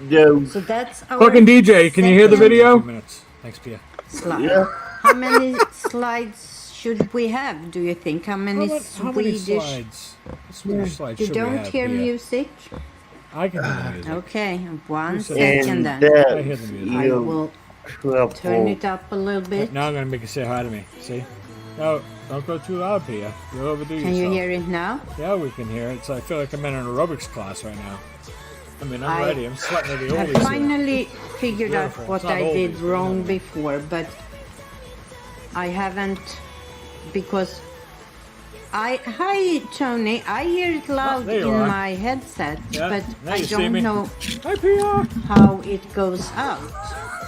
S3: yeah,
S1: So that's our
S2: Fucking DJ, can you hear the
S1: second
S2: video? 2 minutes. Thanks, Pia.
S1: slide.
S3: yeah.
S1: How many slides should we have, do you think? How many
S2: How many
S1: Swedish?
S2: slides? Swedish slides
S1: You
S2: should we
S1: don't
S2: have,
S1: hear
S2: Pia?
S1: music?
S2: I can hear the music.
S1: Okay, one
S2: said
S1: second
S3: And
S1: then.
S2: I hear the music.
S1: I will turn
S3: trouble.
S1: it up a little bit.
S2: Now I'm going to make you say hi to me. See? No, don't go too loud, Pia. You'll overdo yourself.
S1: Can you hear it now?
S2: Yeah, we can hear it. So I feel like I'm in an aerobics class right now. I mean, I'm
S1: I
S2: ready. I'm sweating at the
S1: I
S2: oldies.
S1: finally figured out
S2: Beautiful.
S1: what
S2: It's not
S1: I did
S2: oldies,
S1: wrong
S2: but-
S1: before, but I haven't, because hi Tony, I hear it loud
S2: there you
S1: in
S2: are.
S1: my headset,
S2: Yeah,
S1: but
S2: now
S1: I
S2: you see me.
S1: don't know
S2: Hi, Pia.
S1: how it goes out.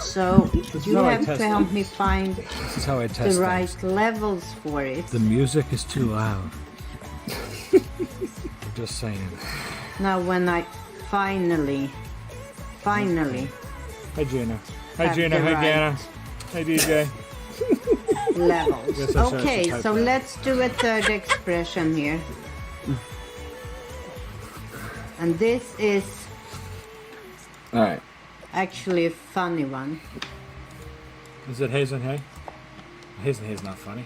S1: So
S2: is
S1: you
S2: how I
S1: have
S2: test
S1: to
S2: it.
S1: help me find
S2: This is how I
S1: the
S2: test
S1: right
S2: things.
S1: levels for it.
S2: The music is too loud. I'm just saying.
S1: Now when I finally
S2: Hi, Gina. Hi,
S1: have
S2: Gina.
S1: the
S2: Hi,
S1: right
S2: Gana. Hi, DJ.
S1: levels.
S2: Yes, I should
S1: Okay,
S2: type
S1: so
S2: that.
S1: let's do a third expression here. And this is
S2: All right.
S1: actually a funny one,
S2: Is it Hazen Hay? Hazen Hay's not funny.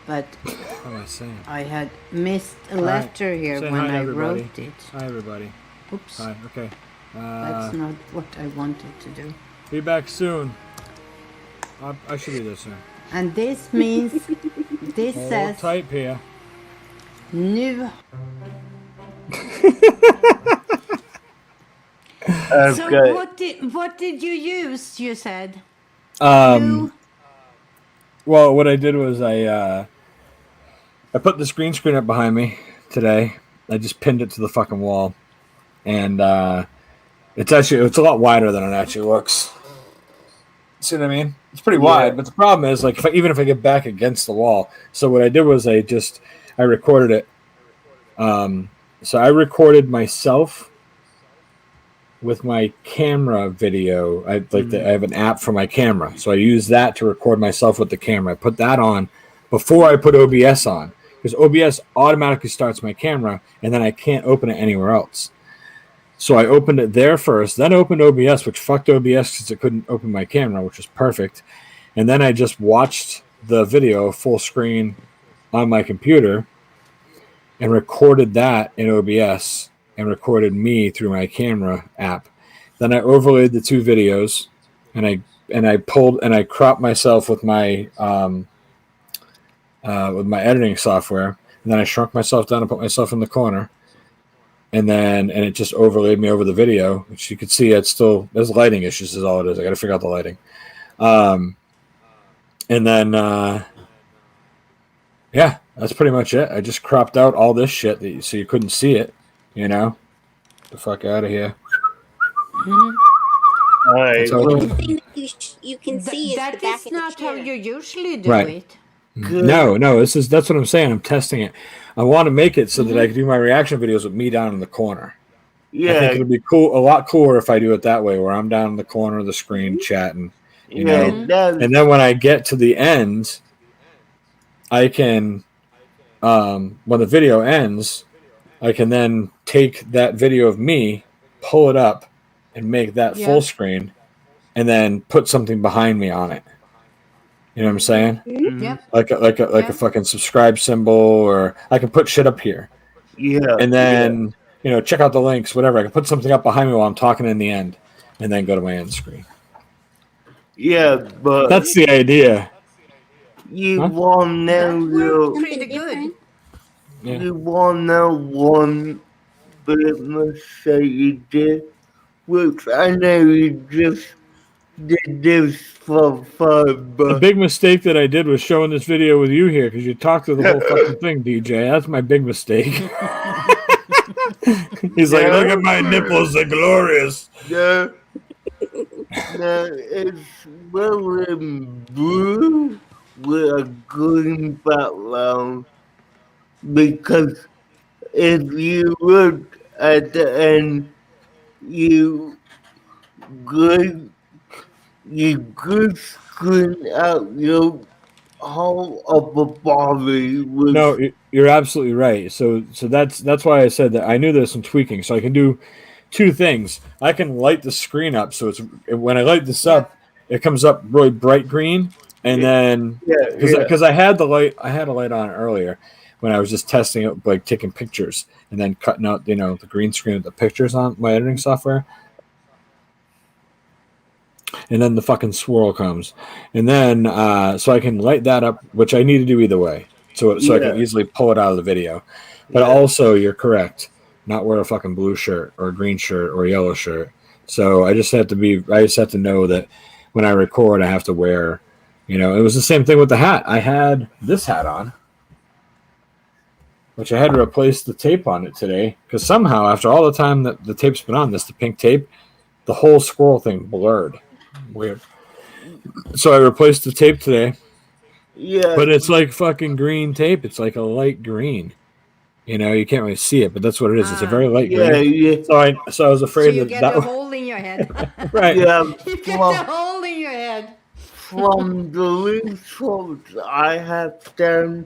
S1: but
S2: What am I saying?
S1: I had missed a
S2: right,
S1: letter here
S2: say
S1: when
S2: hi to
S1: I
S2: everybody.
S1: wrote it.
S2: Hi, everybody.
S1: Oops,
S2: Hi. Okay.
S1: that's not what I wanted to do.
S2: Be back soon. I should be there soon.
S1: And this means, this
S2: Hold
S1: says,
S2: tight, Pia.
S1: nu. So
S3: Okay.
S1: what did you use, you said?
S2: Well, what I did was I put this green screen up behind me today. I just pinned it to the fucking wall, and it's a lot wider than it actually looks. See what I mean? It's pretty wide, but the problem is like even if I get back against the wall. So what I did was I recorded it. So I recorded myself with my camera video. I have an app for my camera, so I use that to record myself with the camera. I put that on before I put OBS on, because OBS automatically starts my camera, and then I can't open it anywhere else. So I opened it there first, then opened OBS, which fucked OBS because it couldn't open my camera, which was perfect. And then I just watched the video full screen on my computer and recorded that in OBS and recorded me through my camera app. Then I overlaid the two videos, and I cropped myself with my editing software, and then I shrunk myself down and put myself in the corner. And it just overlaid me over the video, which you could see there's lighting issues is all it is. I got to figure out the lighting. Yeah, that's pretty much it. I just cropped out all this shit so you couldn't see it, The fuck out of here.
S3: Alright.
S4: The thing that you can see is
S1: That
S4: the back
S1: is
S4: of the
S1: not how
S4: chair.
S1: you usually do
S2: Right.
S1: it.
S3: Good.
S2: No, that's what I'm saying. I'm testing it. I want to make it so that I can do my reaction videos with me down in the corner. I think
S3: Yeah.
S2: it'll be a lot cooler if I do it that way, where I'm down in the corner of the screen chatting.
S3: Yeah. That's,
S2: And then when I get to the end, I can, when the video ends, I can then take that video of me, pull it up, and make that full screen, and then put something behind me on it. You know what I'm saying?
S1: Yep.
S2: Like a fucking subscribe symbol, or I can put shit up here.
S3: yeah.
S2: And then, check out the links, whatever. I can put something up behind me while I'm talking in the end, and then go to my end screen.
S3: Yeah, but
S2: That's the idea.
S3: you
S2: Huh?
S3: want to know
S1: Worked pretty good.
S2: Yeah.
S3: you want to know one big mistake you did, which I know you just did this for fun,
S2: The
S3: but
S2: big mistake that I did was showing this video with you here, because you talked through the whole fucking thing, DJ. That's my big mistake. He's like, look at my nipples, they're glorious.
S3: no, it's wearing blue with a green background, because if you look at the end, you could screen out your whole upper body with
S2: No, you're absolutely right. So that's why I said that I knew there's some tweaking. So I can do two things. I can light the screen up, so when I light this up, it comes up really bright green, and then because I had a light on earlier when I was just testing it, like taking pictures and then cutting out the green screen of the pictures on my editing software. And then the fucking swirl comes, and then so I can light that up, which I need to do either way, so I can easily pull it out of the video. But also, you're correct, not wear a fucking blue shirt or a green shirt or a yellow shirt. So I just have to know that when I record, I have to wear, it was the same thing with the hat. I had this hat on, which I had to replace the tape on it today, because somehow after all the time that the tape's been on the pink tape, the whole squirrel thing blurred. Weird. So I replaced the tape today.
S3: Yeah.
S2: But it's like fucking green tape. It's like a light green. You can't really see it, but that's what it is. It's a very light green.
S3: Yeah.
S2: So I was afraid
S1: So you
S2: that
S1: get a hole in your head.
S2: right.
S3: Yeah.
S1: You get a hole in your head.
S3: From the research I have done,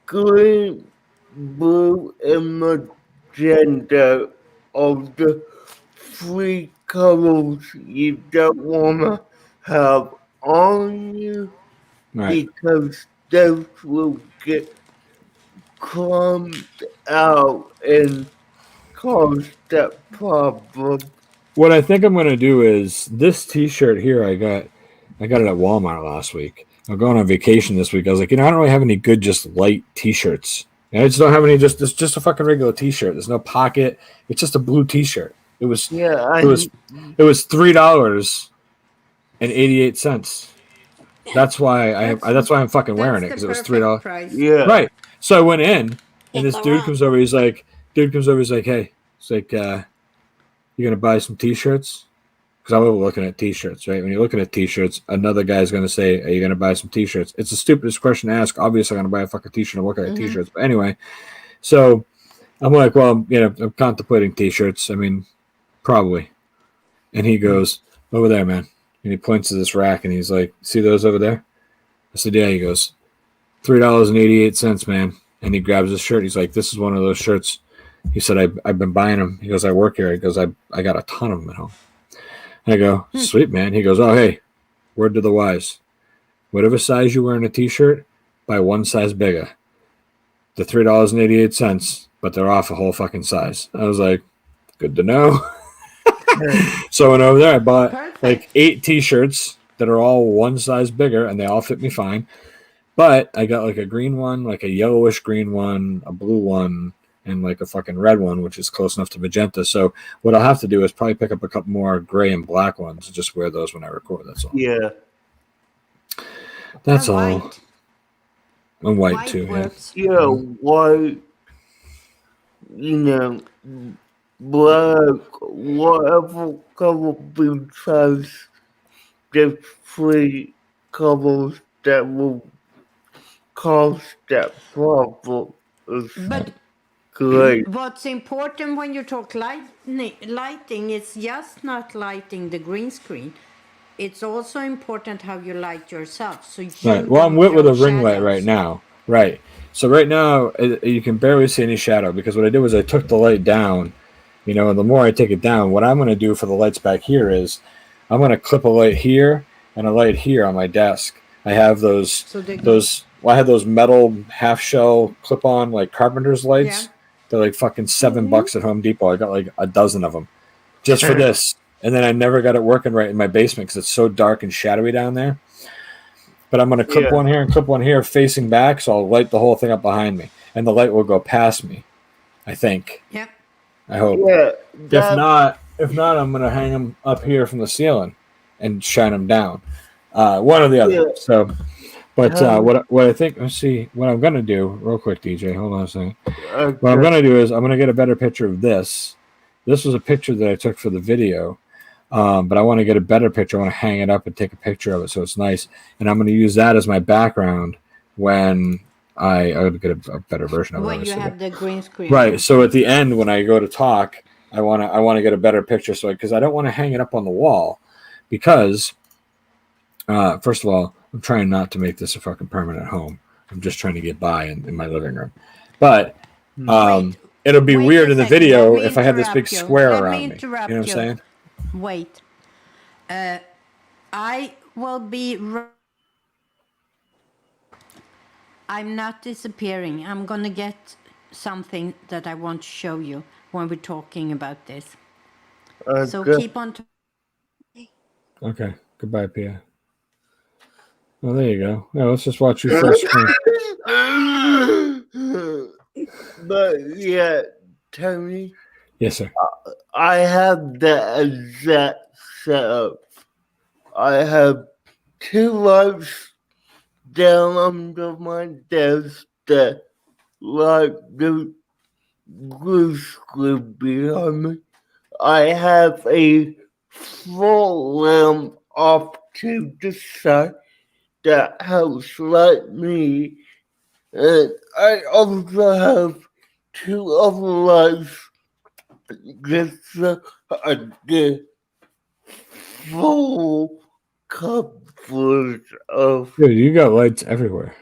S3: green, blue, and magenta of the three colors you don't want to have on you,
S2: Right.
S3: because those will get clumped out and cause that problem.
S2: What I think I'm going to do is this T-shirt here. I got it at Walmart last week. I'm going on vacation this week. I was like, I don't really have any good just light T-shirts. I just don't have any. It's just a fucking regular T-shirt. There's no pocket. It's just a blue T-shirt. It was $3.88. That's why I'm fucking wearing it, because it was $3.
S3: Yeah.
S2: Right. So I went in, and this
S4: Can't go
S2: dude
S4: wrong.
S2: comes over. He's like, hey, it's like, you gonna buy some T-shirts? Because I was looking at T-shirts, right? When you're looking at T-shirts, another guy's gonna say, are you gonna buy some T-shirts? It's the stupidest question to ask. Obviously, I'm gonna buy a fucking T-shirt. I'm looking at T-shirts, but anyway. So I'm like, well, I'm contemplating T-shirts. I mean, probably. And he goes, over there, man. And he points to this rack, and he's like, see those over there? I said, yeah. He goes, $3.88, man. And he grabs his shirt. He's like, this is one of those shirts. He said, I've been buying them. He goes, I work here. He goes, I got a ton of them at home. And I go, sweet, man. He goes, oh, hey, word to the wise. Whatever size you wear in a T-shirt, buy one size bigger. The $3.88, but they're off a whole fucking size. I was like, good to know. So I went over there. I bought like 8 T-shirts that are all one size bigger, and they all fit me fine. But I got like a green one, like a yellowish green one, a blue one, and like a fucking red one, which is close enough to magenta. So what I'll have to do is probably pick up a couple more gray and black ones and just wear those when I record. That's all.
S3: Yeah.
S2: That's all. White. And white too.
S1: Works.
S3: Yeah, white, black, whatever color besides the 3 colors that will cause that problem is great.
S1: What's important when you talk lighting is just not lighting the green screen. It's also important how you light yourself. So
S2: right. Well, I'm with a ring light right now. Right. So right now you can barely see any shadow because what I did was I took the light down. And the more I take it down, what I'm going to do for the lights back here is I'm going to clip a light here and a light here on my desk. I have I have those metal half shell clip on like carpenter's lights. Yeah. They're like fucking $7 at Home Depot. I got like a dozen of them just for this. And then I never got it working right in my basement because it's so dark and shadowy down there. But I'm going to clip one here and clip one here facing back, so I'll light the whole thing up behind me. And the light will go past me, I think.
S1: Yep.
S2: I hope. Yeah, if not, I'm going to hang them up here from the ceiling and shine them down. One or the other. Yeah. So, but what I think, let's see, what I'm going to do, real quick, DJ, hold on a second. Okay. What I'm going to do is I'm going to get a better picture of this. This was a picture that I took for the video. But I want to get a better picture. I want to hang it up and take a picture of it so it's nice. And I'm going to use that as my background when I would get a better version of it.
S1: When you have the green screen.
S2: Right. So at the end, when I go to talk, I want to get a better picture. So because I don't want to hang it up on the wall because, first of all, I'm trying not to make this a fucking permanent home. I'm just trying to get by in my living room. But it'll be weird in the video if I have this big square around me. You know what I'm saying?
S1: Wait. I will be... I'm not disappearing. I'm going to get something that I want to show you when we're talking about this. So keep on...
S2: Okay. Goodbye, Pia. Well, there you go. Yeah, let's just watch your first screen.
S3: But, yeah, Tony...
S2: Yes, sir.
S3: I have the exact setup. I have 2 lights down under my desk that light the blue screen behind me. I have a full lamp off to the side that helps light me. And I also have 2 other lights just the full coverage of...
S2: Dude, you got lights everywhere.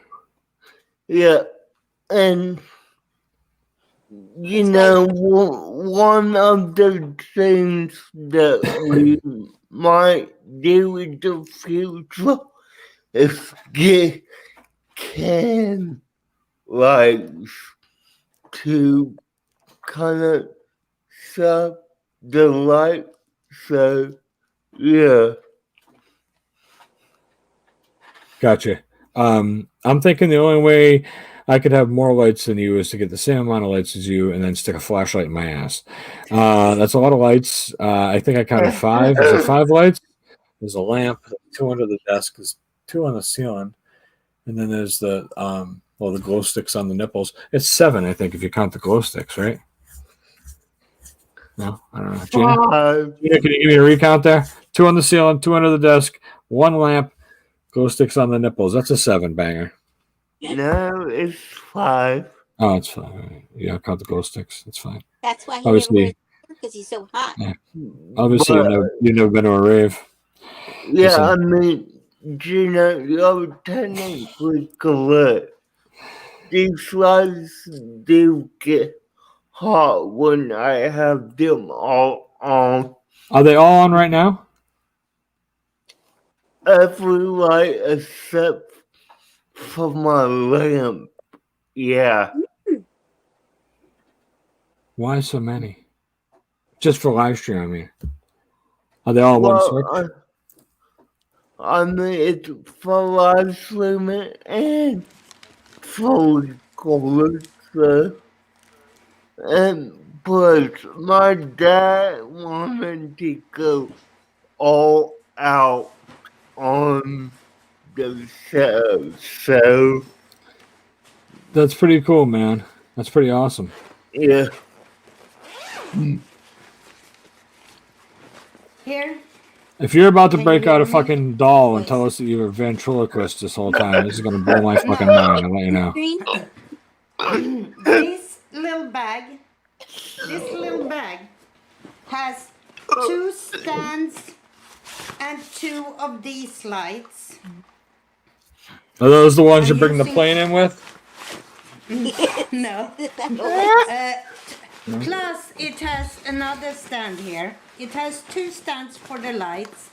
S3: Yeah, and one of the things that we might do in the future is get can lights to kind of the light, so yeah.
S2: Gotcha. I'm thinking the only way I could have more lights than you is to get the same amount of lights as you and then stick a flashlight in my ass. That's a lot of lights. I think I counted 5. There's 5 lights. There's a lamp, 2 under the desk, there's 2 on the ceiling, and then there's the the glow sticks on the nipples. It's 7, I think, if you count the glow sticks, right? No, I don't know. Gina, can you give me a recount there? 2 on the ceiling, 2 under the desk, 1 lamp, glow sticks on the nipples. That's a 7 banger.
S3: No, it's 5.
S2: Oh, it's fine. Yeah, I caught the glow sticks. It's fine.
S4: That's why he never wears
S2: Obviously,
S4: because he's so hot.
S2: yeah. Obviously,
S3: But
S2: you've never been to a rave.
S3: yeah, I
S2: Listen,
S3: mean, Gina, you're technically correct. These lights do get hot when I have them all on.
S2: are they all on right now?
S3: Every light except for my lamp. Yeah.
S2: Why so many? Just for live stream, I mean. Are they all one switch?
S3: Well, I mean, it's for live streaming and for recording. So, and plus, my dad wanted to go all out on the show. So,
S2: That's pretty cool, man. That's pretty awesome.
S3: yeah.
S1: Here.
S2: If you're about to
S1: Can
S2: break
S1: you
S2: out a
S1: hear me?
S2: fucking doll and
S1: Yes.
S2: tell us that you were ventriloquist this whole time, this is gonna blow my fucking mind. I'll let you know.
S4: Green?
S1: This little bag has 2 stands and 2 of these lights.
S2: Are those the ones
S1: I'm
S2: you're bringing the
S1: using-
S2: plane in with?
S1: No. Plus, it has another stand here. It has 2 stands for the lights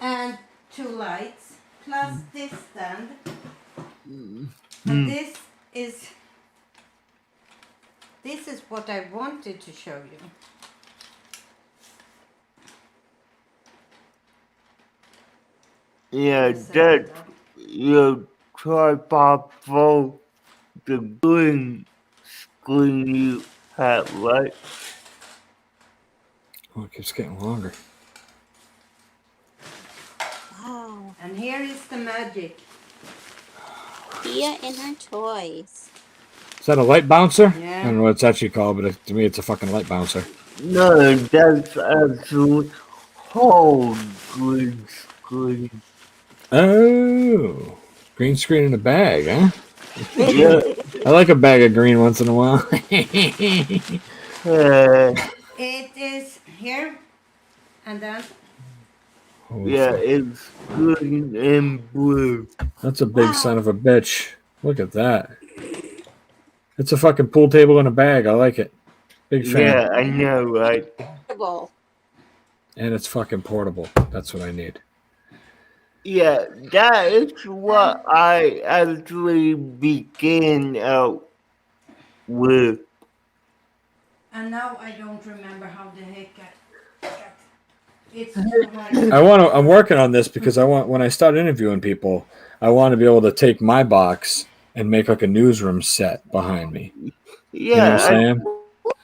S1: and 2 lights, plus this stand. And this is what I wanted to show you.
S3: Yeah, that's your tripod for the green screen you have, right?
S2: Oh, it keeps getting longer.
S4: Wow.
S1: And here is the magic.
S4: Pia and her toys.
S2: Is that a light bouncer?
S1: Yeah.
S2: I don't know what it's actually called, but to me, it's a fucking light bouncer.
S3: No, that's actually whole green screen.
S2: Oh, green screen in a bag, huh?
S3: Yeah.
S2: I like a bag of green once in a while.
S1: It is here, and then
S2: Holy
S3: Yeah,
S2: fuck.
S3: it's green and blue.
S2: That's a big son of a bitch. Look at that. It's a fucking pool table in a bag. I like it. Big fan.
S3: Yeah, I know, right?
S4: Portable.
S2: And it's fucking portable. That's what I need.
S3: Yeah, that is what I actually began out with.
S1: and now I don't remember how the heck it's too hard.
S2: I'm working on this because I want, when I start interviewing people, I want to be able to take my box and make like a newsroom set behind me. You know
S3: Yeah,
S2: what I'm saying?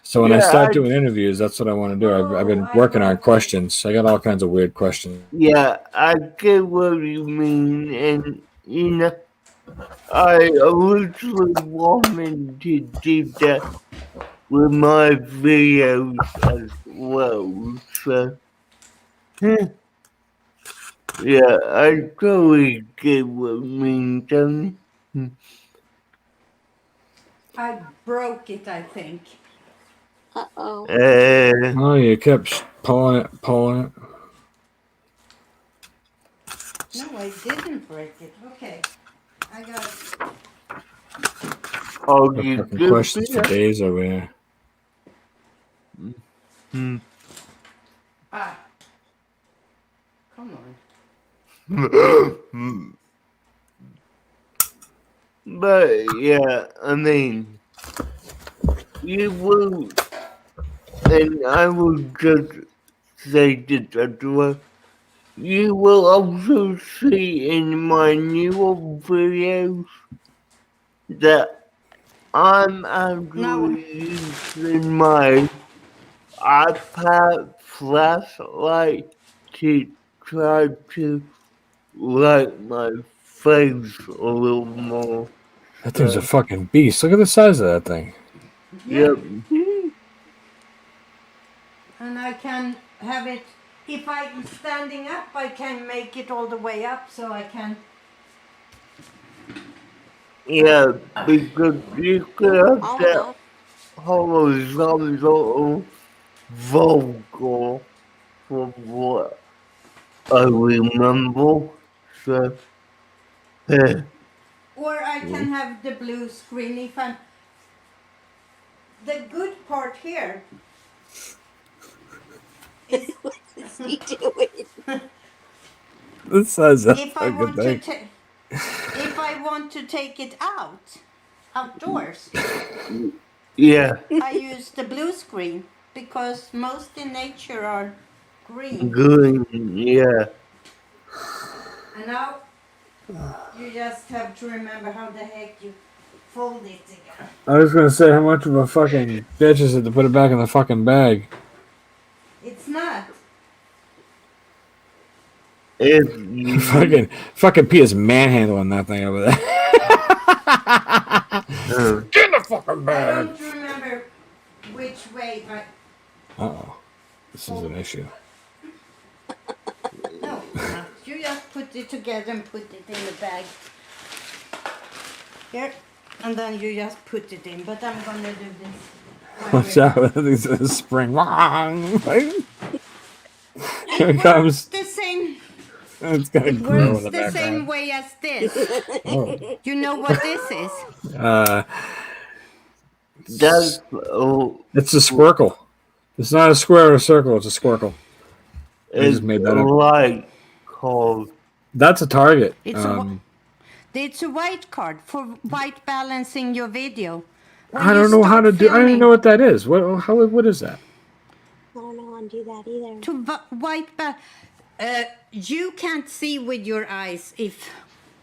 S2: So when I start doing interviews, that's what I want to do. I've been working on questions. I got all kinds of weird questions.
S3: yeah, I get what you mean, and you know, I originally wanted to do that with my videos as well. So, yeah, I totally get what you mean, Tony.
S1: I broke it, I think.
S4: Uh-oh.
S2: Oh, you kept pulling it.
S1: No, I didn't break it. Okay, I got it.
S3: Oh,
S2: Got
S3: you
S2: fucking
S3: good
S2: questions for
S3: there?
S2: days over here.
S1: Ah, come on.
S3: But yeah, I mean, you will, and I will just say this as well. You will also see in my newer videos that I'm actually using my iPad flashlight to try to light my face a little more.
S2: That thing's a fucking beast. Look at the size of that thing.
S3: Yep.
S1: And I can have it, if I'm standing up, I can make it all the way up so I can.
S3: Yeah, because you could have
S4: Oh
S3: that
S4: no.
S3: horizontal vocal from what I remember. So,
S1: Or I can have the blue screen if I'm. The good part here is
S4: What is he doing?
S2: This says a
S1: if I
S2: fucking
S1: want to
S2: thing.
S1: if I want to take it outdoors,
S3: yeah,
S1: I use the blue screen because most in nature are green.
S3: green, yeah.
S1: And now you just have to remember how the heck you fold it again.
S2: I was gonna say how much of a fucking bitch is it to put it back in the fucking bag.
S1: It's not.
S3: If you,
S2: fucking P is manhandling that thing over there. Get in the fucking
S1: I
S2: bag.
S1: don't remember which way I.
S2: Uh-oh. This is an issue.
S1: No, it's not. You just put it together and put it in the bag. Here, and then you just put it in. But I'm gonna do this.
S2: Watch out. This is a spring. Here it comes.
S1: The same.
S2: It's gonna
S1: It
S2: grow
S1: works
S2: in the
S1: the same
S2: background.
S1: way as this.
S2: Oh.
S1: You know what this is?
S3: that's
S2: It's a squircle. It's not a square or a circle. It's a squircle. I just
S3: it's
S2: made that up.
S3: like called.
S2: That's a target.
S1: It's a white card for white balancing your video. When
S2: I
S1: you
S2: don't know how
S1: start
S2: to do. I don't even
S1: filming,
S2: know what that is. What is that?
S4: I don't know how to do that either.
S1: to white you can't see with your eyes if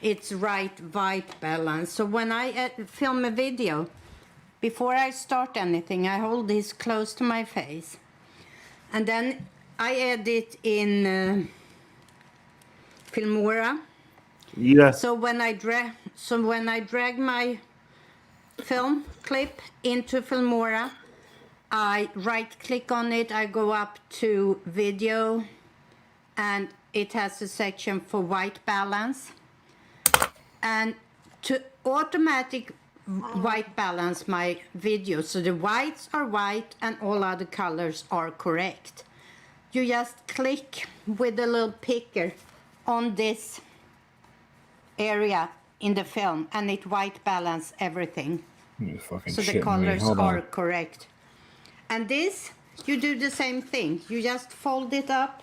S1: it's right white balance. So when I film a video, before I start anything, I hold this close to my face, and then I edit in Filmora.
S3: Yeah,
S1: So when I drag my film clip into Filmora, I right click on it, I go up to video, and it has a section for white balance. And to automatic white balance my video, so the whites are white and all other colors are correct. You just click with the little picker on this area in the film and it white balance everything.
S2: You fucking
S1: So the
S2: shitting me.
S1: colors
S2: Hold
S1: are
S2: on.
S1: correct. And this, you do the same thing. You just fold it up.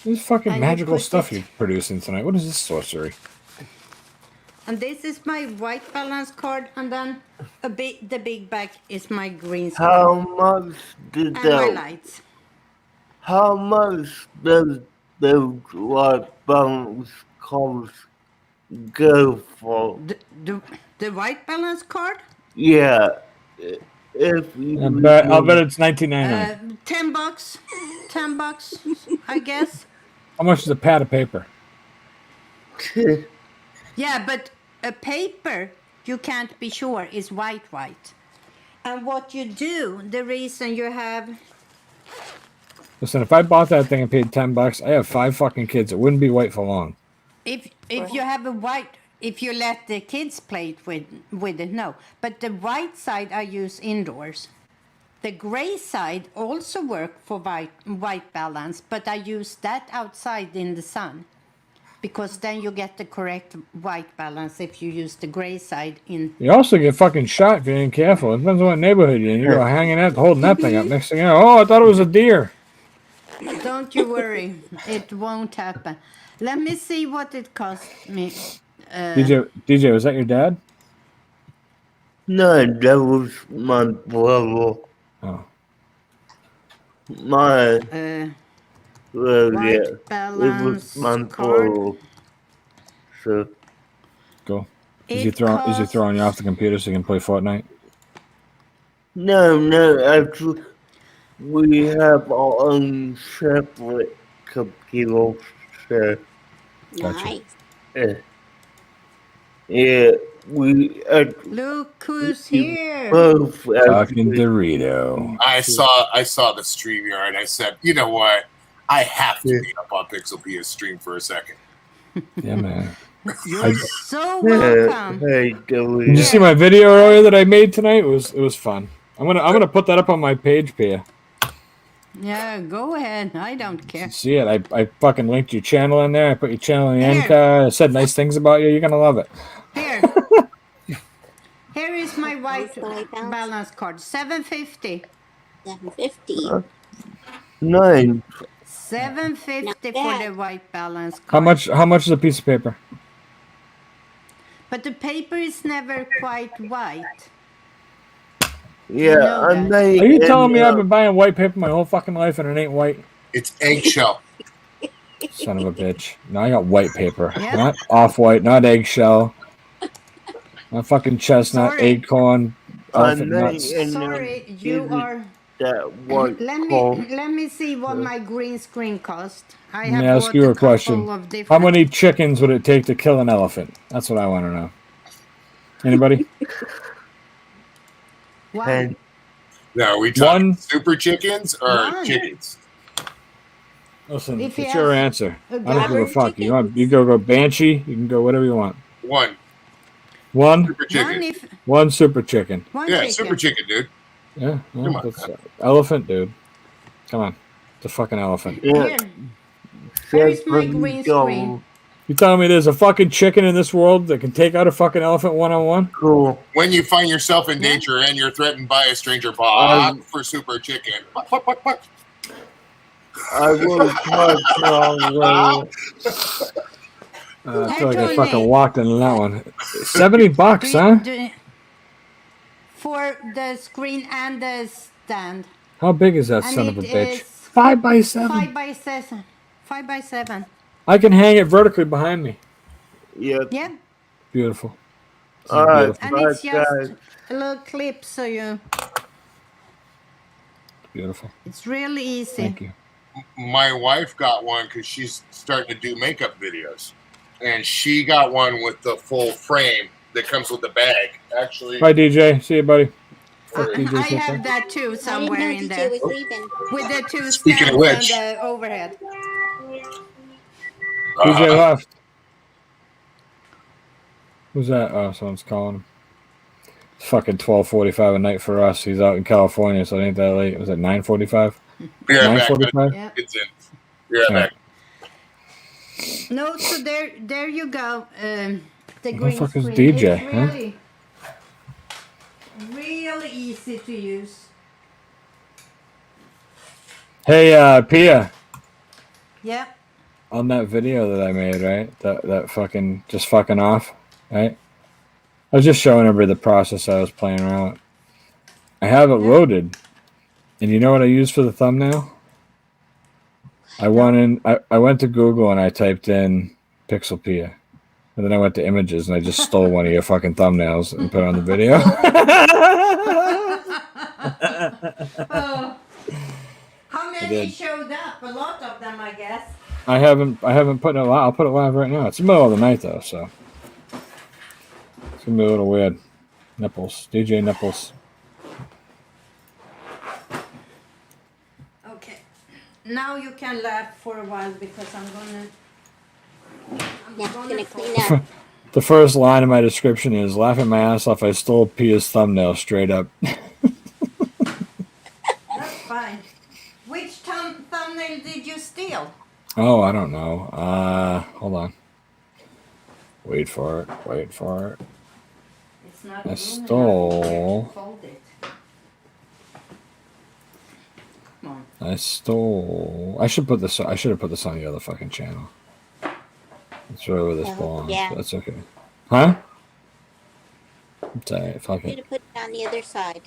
S2: This fucking
S1: And you
S2: magical
S1: put
S2: stuff
S1: it-
S2: you're producing tonight. What is this sorcery?
S1: And this is my white balance card, and then the big bag is my green screen
S3: how much did
S1: and my
S3: that?
S1: lights.
S3: How much does those white balance cost go for?
S1: The white balance card,
S3: Yeah, if you
S2: I'll bet it's $19.99.
S1: $10, $10, I guess.
S2: How much is a pad of paper?
S1: Yeah, but a paper you can't be sure is white. And what you do, the reason you have.
S2: Listen, if I bought that thing and paid $10, I have 5 fucking kids. It wouldn't be white for long.
S1: If you have a white, if you let the kids play it with it, no. But the white side I use indoors. The gray side also work for white balance, but I use that outside in the sun, because then you get the correct white balance if you use the gray side in.
S2: You also get fucking shot if you ain't careful. It depends on what neighborhood you're in. You go holding that thing up. Next thing you know, oh, I thought it was a deer.
S1: Don't you worry, it won't happen. Let me see what it cost me.
S2: DJ, was that your dad?
S3: No, that was my brother.
S2: Oh.
S3: My well,
S1: White
S3: yeah, it
S1: balance
S3: was my
S1: card.
S3: brother. So
S2: Cool. Is he
S1: It
S2: throwing you off the computer so you can play Fortnite?
S3: no, actually, we have our own separate computers. So
S2: Gotcha.
S4: Nice.
S3: yeah, we
S1: Look who's here.
S3: both
S2: Fucking
S3: actually.
S2: Dorito.
S5: I saw the StreamYard. I said, you know what? I have to be up on Pixelpia's stream for a second.
S2: Yeah, man.
S1: You're so welcome.
S3: Hey,
S2: Did you see my video earlier that I made tonight? It was fun. I'm gonna put that up on my page, Pia.
S1: Yeah, go ahead. I don't care.
S2: See it? I fucking linked your channel in there. I put your channel in the
S1: Here.
S2: end card. I said nice things about you. You're gonna love it.
S1: Here. Here is my white balance card. 750.
S4: 750.
S3: No.
S1: 750 for the white balance card.
S2: How much is a piece of paper?
S1: But the paper is never quite white.
S3: Yeah,
S1: know
S3: I
S1: that.
S3: may.
S2: Are you telling me I've been buying white paper my whole fucking life and it ain't white?
S5: It's eggshell.
S2: Son of a bitch. No, I got white paper.
S1: Yep.
S2: Not off-white, not eggshell. Not fucking chestnut,
S1: Sorry.
S2: acorn, elephant
S3: I
S2: nuts.
S3: may-
S1: Sorry, you are.
S3: That white
S1: Let me see what my green screen cost. I
S2: Let me
S1: have
S2: ask
S1: bought
S2: you a
S1: couple
S2: question.
S1: of different.
S2: How many chickens would it take to kill an elephant? That's what I want to know. Anybody?
S1: One.
S3: And
S5: No, we talking
S2: One.
S5: super chickens or
S1: One.
S5: chickens?
S2: Listen,
S1: If
S2: it's
S1: you
S2: your
S1: have
S2: answer.
S1: a
S2: I don't give a
S4: Governed
S2: fuck. You want
S4: chickens.
S2: you go banshee. You can go whatever you want.
S5: One
S2: One
S5: super chicken.
S2: one super chicken.
S1: One
S5: Yeah,
S1: chicken.
S5: super chicken, dude.
S2: Yeah,
S5: Come on.
S2: that's elephant, dude. Come on, it's a fucking elephant.
S3: yeah,
S1: Here is my green screen.
S2: You telling me there's a fucking chicken in this world that can take out a fucking elephant one-on-one?
S3: Cool.
S5: When you find yourself in danger and you're threatened by a stranger, bog for super chicken. Buck, buck, buck, buck.
S3: I will touch on
S2: I feel like I
S1: Tony.
S2: fucking walked into that one. $70, huh?
S1: For the screen and the stand.
S2: How big is that
S1: And
S2: son of a
S1: it
S2: bitch?
S1: is
S2: 5x7.
S1: 5x7. 5x7.
S2: I can hang it vertically behind me.
S3: Yeah.
S1: Yeah.
S2: Beautiful. This is
S3: All right.
S2: beautiful.
S1: And it's just
S3: guys.
S1: a little clip, so you.
S2: Beautiful.
S1: It's really easy.
S2: Thank you.
S5: My wife got one because she's starting to do makeup videos, and she got one with the full frame that comes with the bag. Actually,
S2: Bye, DJ. See you, buddy. Fuck
S1: I
S2: DJ. so
S1: have
S2: far.
S1: that too
S4: I didn't
S1: somewhere
S4: know
S1: in
S4: DJ
S1: there.
S4: was leaving.
S1: With the two
S5: Speaking of
S1: stands
S5: which.
S1: and the overhead.
S2: DJ left. Who's that? Oh, someone's calling him. It's fucking 12:45 at night for us. He's out in California, so it ain't that late. Was it 9:45?
S5: be right back.
S2: 9:45?
S1: Yeah.
S5: It's in. Be right
S2: Yeah.
S5: back.
S1: No, so there you go. The
S2: the
S1: green
S2: fuck is
S1: screen.
S2: DJ,
S1: It's
S2: huh?
S1: really easy to use.
S2: Hey, Pia.
S1: Yeah.
S2: On that video that I made, right? That fucking just fucking off, right? I was just showing everybody the process I was playing around with. I have it loaded, and you know what I used for the thumbnail? I went to Google and I typed in Pixelpia, and then I went to images and I just stole one of your fucking thumbnails and put it on the video.
S1: Oh. How many
S2: did.
S1: showed up? A lot of them, I guess.
S2: I haven't put it live. I'll put it live right now. It's the middle of the night though, so it's gonna be a little weird. Nipples, DJ Nipples.
S1: Okay. Now you can laugh for a while because I'm
S4: Gonna clean up.
S2: The first line of my description is laughing my ass off. I stole Pia's thumbnail straight up.
S1: That's fine. Which thumbnail did you steal?
S2: Oh, I don't know. Hold on. Wait for it. Wait for it.
S1: It's not
S2: I
S1: room
S2: stole-
S1: enough to fold it. Come on.
S2: I stole. I should have put this on the other fucking channel. That's right where this
S4: Oh,
S2: belongs.
S4: yeah.
S2: But that's okay. Huh? It's alright. Fuck
S4: Should
S2: it.
S4: have put it on the other side.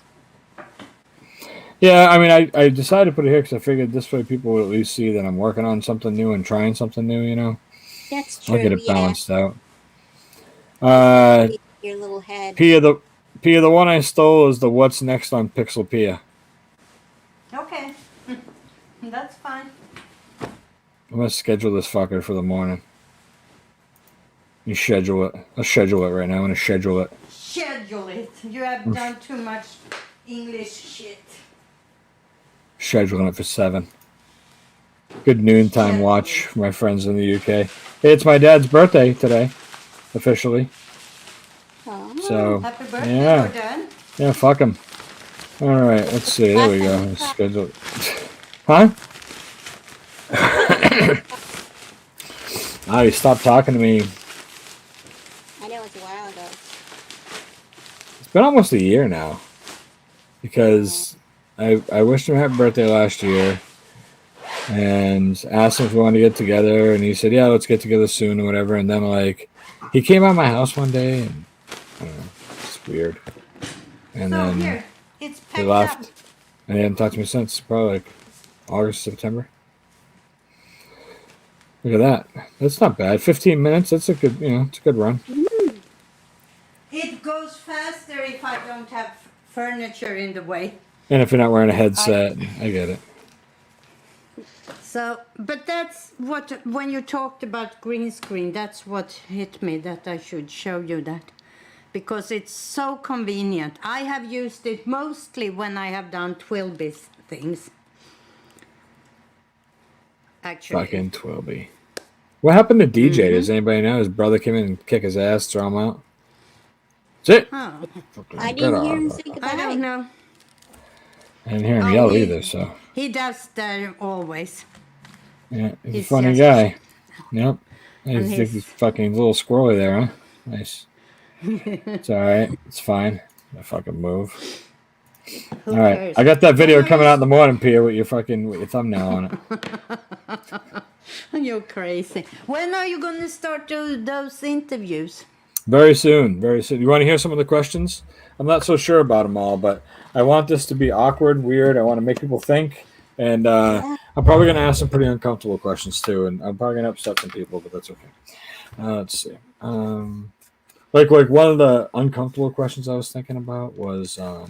S2: Yeah, I mean, I decided to put it here because I figured this way people would at least see that I'm working on something new and trying something new. You know,
S4: That's true.
S2: I'll get it
S4: yeah.
S2: balanced out.
S4: Your little head.
S2: Pia, the one I stole is the what's next on Pixelpia.
S1: Okay. That's fine.
S2: I'm gonna schedule this fucker for the morning. You schedule it. I'll schedule it right now. I'm gonna schedule it.
S1: Schedule it. You have done too much English shit.
S2: Scheduling it for 7. Good noontime watch for my friends in the UK. Hey, it's my dad's birthday today. officially.
S4: Oh.
S2: So
S1: Happy birthday,
S2: yeah,
S1: Dan.
S2: yeah, fuck him. All right, let's see. There we go. Schedule. Huh? Oh, you stopped talking to me.
S4: I know it's a while ago.
S2: It's been almost a year now. Because I wished him happy birthday last year and asked him if we wanted to get together, and he said, yeah, let's get together soon or whatever. And then like he came out of my house one day and I don't know, it's weird. And
S1: So
S2: then
S1: here, it's
S2: he
S1: packed
S2: left
S1: up.
S2: and he hadn't talked to me since, probably like August, September. Look at that. That's not bad. 15 minutes, that's a good, it's a good run.
S1: It goes faster if I don't have furniture in the way.
S2: And if you're not wearing a headset, I get it.
S1: So, but that's what, when you talked about green screen, that's what hit me, that I should show you that. Because it's so convenient. I have used it mostly when I have done Twilby things. Actually.
S2: Fucking Twilby. What happened to DJ? Does anybody know? His brother came in and kick his ass, throw him out. That's it.
S1: Oh,
S4: I didn't hear him say goodbye.
S1: I don't know.
S2: I didn't hear him yell either, so.
S1: He does that always.
S2: Yeah, he's a
S1: He's
S2: funny
S1: just-
S2: guy. Yep.
S1: And
S2: He's fucking little squirrely there, huh? Nice. It's alright. It's fine. I fucking move.
S1: Who
S2: Alright.
S1: cares?
S2: I got that video coming out in the morning, Pia, with your thumbnail on it.
S1: You're crazy. When are you going to start those interviews?
S2: Very soon. Very soon. You want to hear some of the questions? I'm not so sure about them all, but I want this to be awkward, weird. I want to make people think. And I'm probably going to ask some pretty uncomfortable questions, too. And I'm probably going to upset some people, but that's okay. Let's see. Like one of the uncomfortable questions I was thinking about was like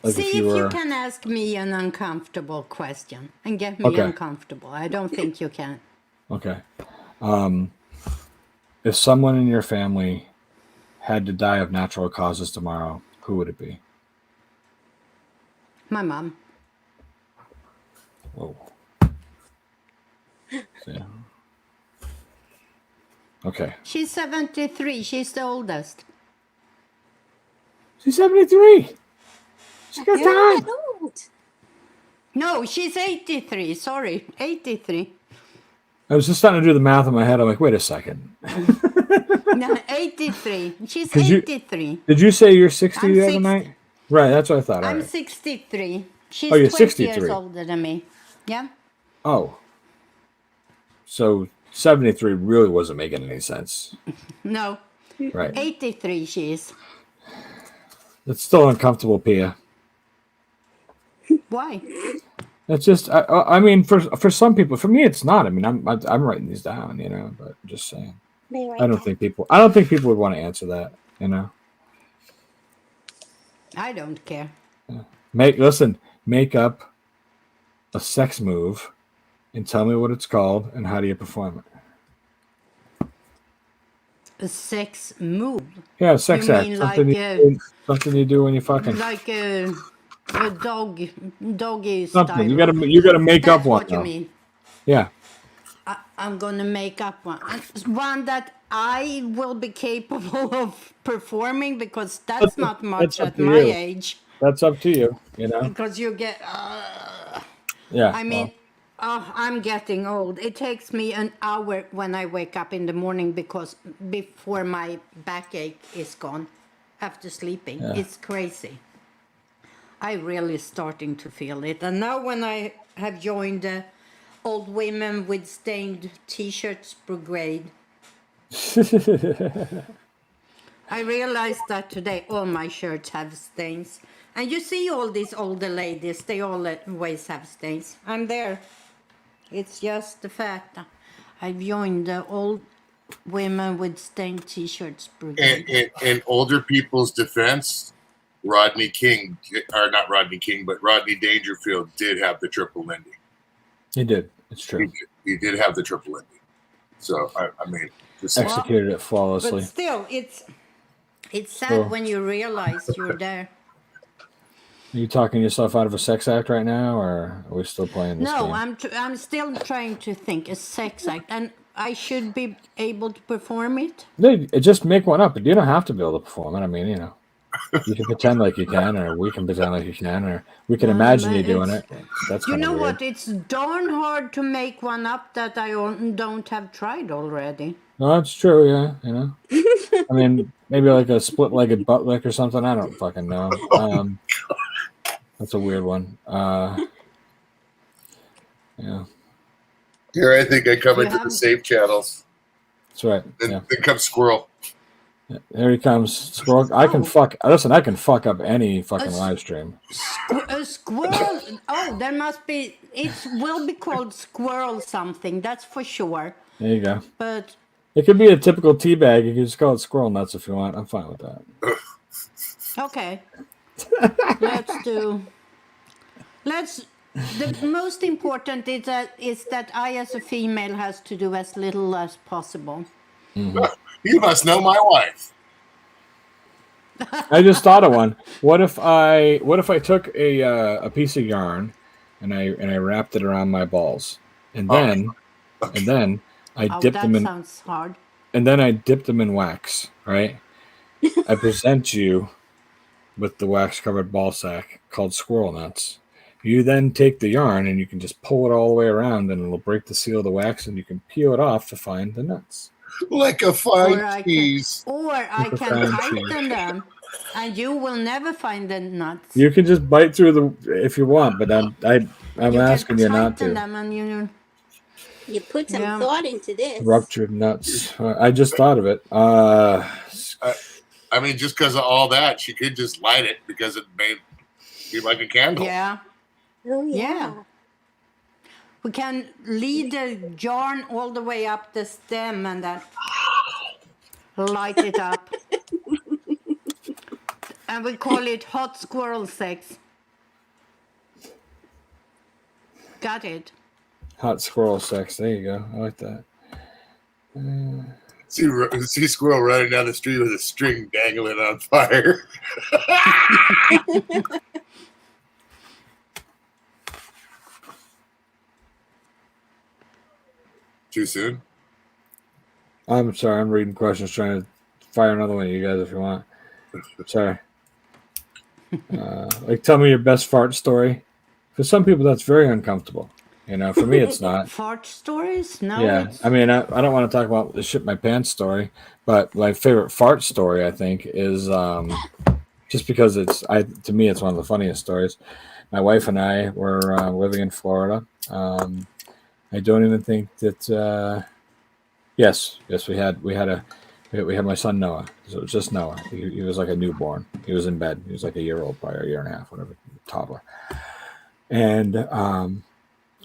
S1: See if you can ask me an uncomfortable question and get me uncomfortable. I don't think you can.
S2: Okay. If someone in your family had to die of natural causes tomorrow, who would it be?
S1: My mom.
S2: Whoa. Yeah. Okay.
S1: She's 73. She's the oldest.
S2: She's 73. She got
S4: You're
S2: time.
S4: not old.
S1: No, she's 83. Sorry, 83.
S2: I was just starting to do the math in my head. I'm like, wait a second.
S1: No, 83. She's
S2: Did you-
S1: 83.
S2: Did you say you're 60
S1: I'm
S2: the other
S1: 60.
S2: night? Right, that's what I thought.
S1: I'm
S2: All right.
S1: 63. She's
S2: Oh, you're
S1: 20
S2: 63.
S1: years older than me. Yeah.
S2: Oh. So 73 really wasn't making any sense.
S1: No,
S2: Right.
S1: 83 she is.
S2: It's still uncomfortable, Pia.
S1: Why?
S2: It's just, I mean, for some people, for me, it's not. I mean, I'm writing these down, but I'm just saying. I don't think people would want to answer that,
S1: I don't care.
S2: Make up a sex move and tell me what it's called and how do you perform it.
S1: A sex move.
S2: Yeah, sex
S1: You
S2: act.
S1: mean
S2: Something you do when you fucking.
S1: Like a doggy
S2: Something.
S1: style.
S2: You gotta make
S1: That's
S2: up one.
S1: what you
S2: though.
S1: mean.
S2: Yeah.
S1: I'm gonna make up one that I will be capable of performing, because that's not much
S2: up
S1: at
S2: to
S1: my
S2: you.
S1: age.
S2: That's up to you,
S1: Because you get,
S2: Yeah.
S1: I mean, I'm getting old. It takes me an hour when I wake up in the morning, because before my backache is gone after sleeping.
S2: Yeah.
S1: It's crazy. I really starting to feel it. And now when I have joined the Old Women with Stained T-shirts Brigade, I realized that today all my shirts have stains. And you see all these older ladies, they always have stains. I'm there. It's just the fact that I've joined the Old Women with Stained T-shirts Brigade.
S5: In older people's defense, Rodney Dangerfield did have the triple Lindy.
S2: He did. It's true.
S5: He did have the triple Lindy. So I mean, just
S2: Executed it flawlessly.
S1: But still, it's sad
S2: Sure.
S1: when you realize you're there.
S2: Are you talking yourself out of a sex act right now, or are we still playing this
S1: No,
S2: game?
S1: I'm still trying to think a sex act, and I should be able to perform it?
S2: Just make one up, but you don't have to be able to perform it. I mean, you can pretend like you can, or we can pretend like you can, or we can imagine you doing it. That's
S1: You
S2: kind of
S1: know
S2: weird.
S1: what? It's darn hard to make one up that I don't have tried already.
S2: No, that's true. Yeah, I mean, maybe like a split-legged butt lick or something. I don't fucking know. That's a weird one. Yeah.
S5: Here, I think I come
S1: You
S5: into the
S1: have-
S5: safe channels.
S2: That's right.
S5: Then,
S2: Yeah.
S5: then comes Squirrel.
S2: Here he comes. Squirrel. I can fuck. Listen, I can fuck up any fucking live stream.
S1: A squirrel. Oh, there must be. It will be called squirrel something. That's for sure.
S2: There you go.
S1: But
S2: It could be a typical tea bag. You can just call it squirrel nuts if you want. I'm fine with that.
S1: okay, Let's. The most important is that I, as a female, has to do as little as possible.
S5: You must know my wife.
S2: I just thought of one. What if I took a piece of yarn and I wrapped it around my balls, and then I dipped
S1: that
S2: them in,
S1: sounds hard.
S2: and then I dipped them in wax. Right. I present you with the wax covered ball sack called squirrel nuts. You then take the yarn and you can just pull it all the way around, and it'll break the seal of the wax, and you can peel it off to find the nuts.
S5: Like a fine cheese.
S1: I can tighten them, and you will never find the nuts.
S2: You can just bite through if you want, but I'm asking you not to.
S1: Them and
S4: You put some thought into this.
S2: Ruptured nuts. I just thought of it.
S5: I mean, just because of all that, she could just light it because it made be like a candle.
S1: Yeah.
S4: Oh, yeah.
S1: We can lead the yarn all the way up the stem and then light it up. And we call it hot squirrel sex. Got it.
S2: Hot squirrel sex. There you go. I like that.
S5: See squirrel running down the street with a string dangling on fire. Too soon?
S2: I'm sorry. I'm reading questions, trying to fire another one at you guys if you want. Sorry. Tell me your best fart story. For some people, that's very uncomfortable. For me, it's not.
S1: Fart stories? No.
S2: Yeah, I mean, I don't want to talk about the shit my pants story, but my favorite fart story, I think, is just because to me, it's one of the funniest stories. My wife and I were living in Florida. I don't even think that. Yes, we had my son Noah. So it was just Noah. He was like a newborn. He was in bed. He was like a year old, probably a year and a half, whatever, toddler. And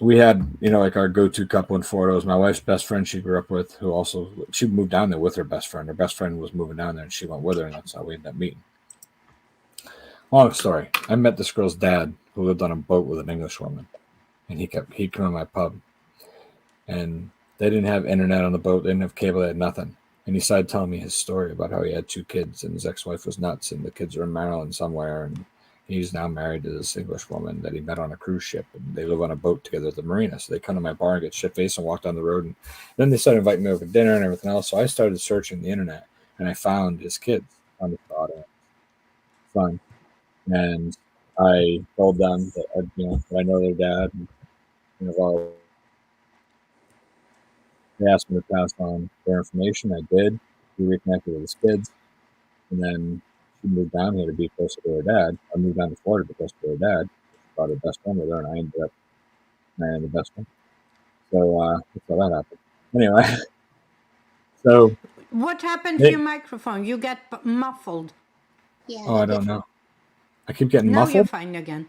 S2: we had, like our go-to couple in Florida was my wife's best friend she grew up with, who also, she moved down there with her best friend. Her best friend was moving down there, and she went with her, and that's how we ended up meeting. Long story. I met this girl's dad, who lived on a boat with an English woman, and he'd come to my pub, and they didn't have internet on the boat. They didn't have cable. They had nothing. And he started telling me his story about how he had 2 kids, and his ex-wife was nuts, and the kids are in Maryland somewhere, and he's now married to this English woman that he met on a cruise ship, and they live on a boat together at the marina. So they come to my bar and get shit-faced and walk down the road, and then they started inviting me over for dinner and everything else. So I started searching the internet, and I found his kids on his daughter, son, and I told them that I know their dad. And, they asked me to pass on their information. I did. We reconnected with his kids, and then she moved down here to be closer to her dad. I moved down to Florida to be closer to her dad. She brought her best friend with her, and I ended up marrying the best friend. So that's how that happened. Anyway, so
S1: what happened to your microphone? You get muffled.
S4: Yeah.
S2: I don't know. I keep getting
S1: now
S2: muffled.
S1: You're fine again.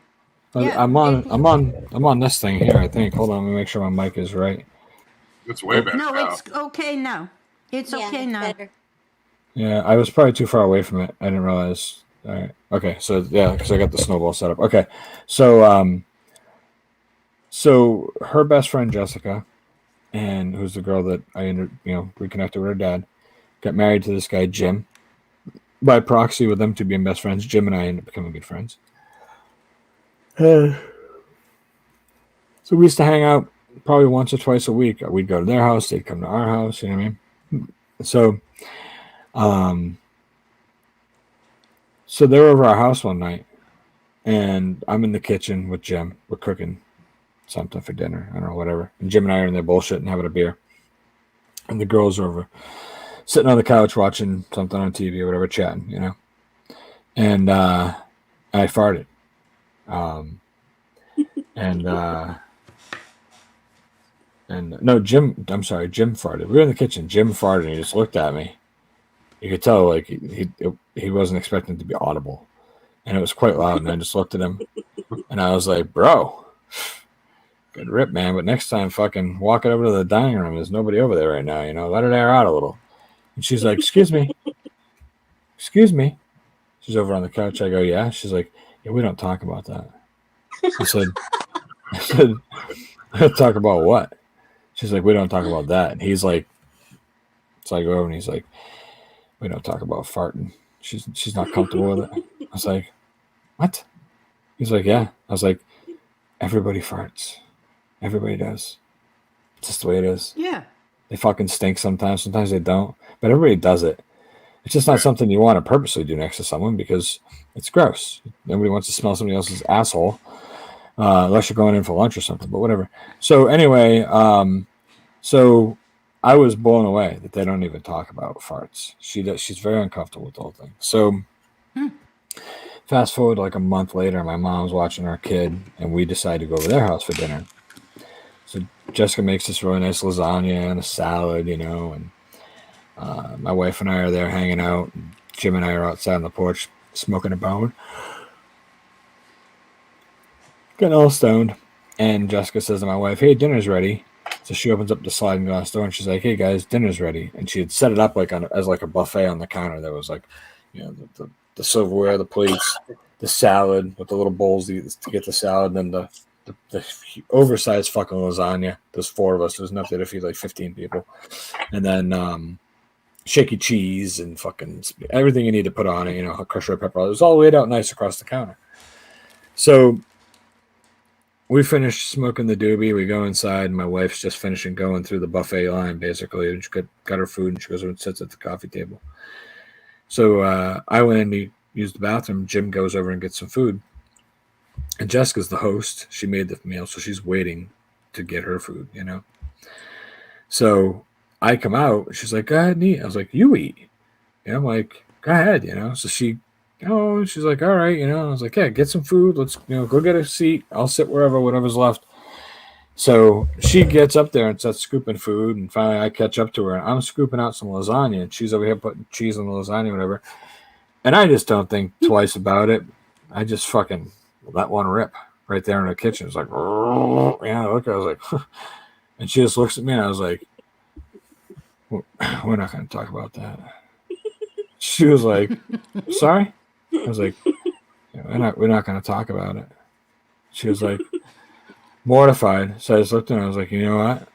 S1: Yeah,
S2: I'm on this thing here, I think. Hold on, let me make sure my mic is right.
S5: It's way better.
S1: No,
S5: now.
S1: it's okay now. It's okay now.
S4: Better.
S2: Yeah, I was probably too far away from it. I didn't realize. All right. Okay. So yeah, because I got the snowball set up. Okay. So so her best friend Jessica, and who's the girl that I reconnected with her dad, got married to this guy Jim. By proxy, with them two being best friends, Jim and I ended up becoming good friends. So we used to hang out probably once or twice a week. We'd go to their house, they'd come to our house, you know what I mean? So they're over our house one night, and I'm in the kitchen with Jim. We're cooking something for dinner, I don't know, whatever. And Jim and I are in there bullshitting, having a beer. And the girls are over sitting on the couch watching something on TV or whatever, chatting, you know. And I farted. And no, Jim farted. We were in the kitchen. Jim farted, and he just looked at me. You could tell, like, he wasn't expecting it to be audible. And it was quite loud, and I just looked at him. And I was like, bro, good rip, man. But next time, fucking walk it over to the dining room. There's nobody over there right now, you know. Let it air out a little. And she's like, excuse me. Excuse me. She's over on the couch. I go, yeah. She's like, yeah, we don't talk about that. I said, talk about what? She's like, we don't talk about that. And he's like, so I go over and he's like, we don't talk about farting. She's not comfortable with it. I was like, what? He's like, yeah. I was like, everybody farts. Everybody does. It's just the way it is.
S1: Yeah.
S2: They fucking stink sometimes. Sometimes they don't. But everybody does it. It's just not something you want to purposely do next to someone because it's gross. Nobody wants to smell somebody else's asshole. Unless you're going in for lunch or something, but whatever. So anyway, so I was blown away that they don't even talk about farts. She's very uncomfortable with the whole thing. So fast forward like a month later, my mom's watching our kid, and we decide to go over their house for dinner. So Jessica makes this really nice lasagna and a salad, you know, and my wife and I are there hanging out. And Jim and I are outside on the porch smoking a bone. Getting all stoned, and Jessica says to my wife, hey, dinner's ready. So she opens up the sliding glass door, and she's like, hey, guys, dinner's ready. And she had set it up like as like a buffet on the counter. There was like, you know, the silverware, the plates, the salad with the little bowls to get the salad, and then the oversized fucking lasagna. There's 4 of us. There's enough there to feed like 15 people. And then shaky cheese and fucking everything you need to put on it, you know, crushed red pepper. It was all laid out nice across the counter. So we finished smoking the doobie. We go inside, and my wife's just finishing going through the buffet line, basically. And she got her food, and she goes over and sits at the coffee table. So I went in to use the bathroom. Jim goes over and gets some food. And Jessica's the host. She made the meal, so she's waiting to get her food, you know. So I come out. She's like, go ahead and eat. I was like, you eat. And I'm like, go ahead, you know. So she's like, all right, you know. I was like, yeah, get some food. Let's, you know, go get a seat. I'll sit whatever's left. So she gets up there and starts scooping food, and finally I catch up to her, and I'm scooping out some lasagna, and she's over here putting cheese on the lasagna, whatever. And I just don't think twice about it. I just fucking let one rip right there in the kitchen. It's like, yeah, look, I was like, and she just looks at me, and I was like, we're not going to talk about that. She was like, sorry? I was like, yeah, we're not going to talk about it. She was like, mortified. So I just looked at her and I was like, you know what?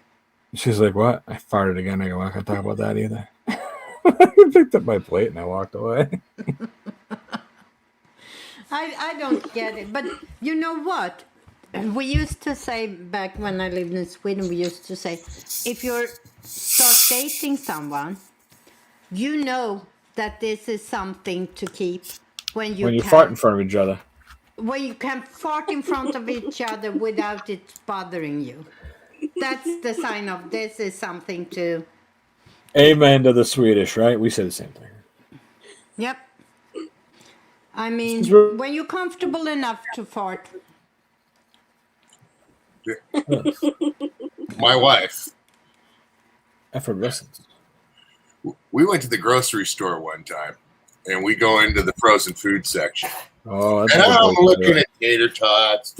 S2: She's like, what? I farted again. I go, we're not going to talk about that either. I picked up my plate and I walked away.
S1: I don't get it. But you know what? We used to say back when I lived in Sweden, we used to say, if you start dating someone, you know that this is something to keep when you
S2: fart in front of each other.
S1: When you can fart in front of each other without it bothering you. That's the sign of this is something to...
S2: Amen to the Swedish, right? We say the same thing.
S1: Yep. I mean, when you're comfortable enough to fart.
S5: My wife.
S2: Effervescence.
S5: We went to the grocery store one time, and we go into the frozen food section.
S2: Oh, that's
S5: and I'm looking at tater tots.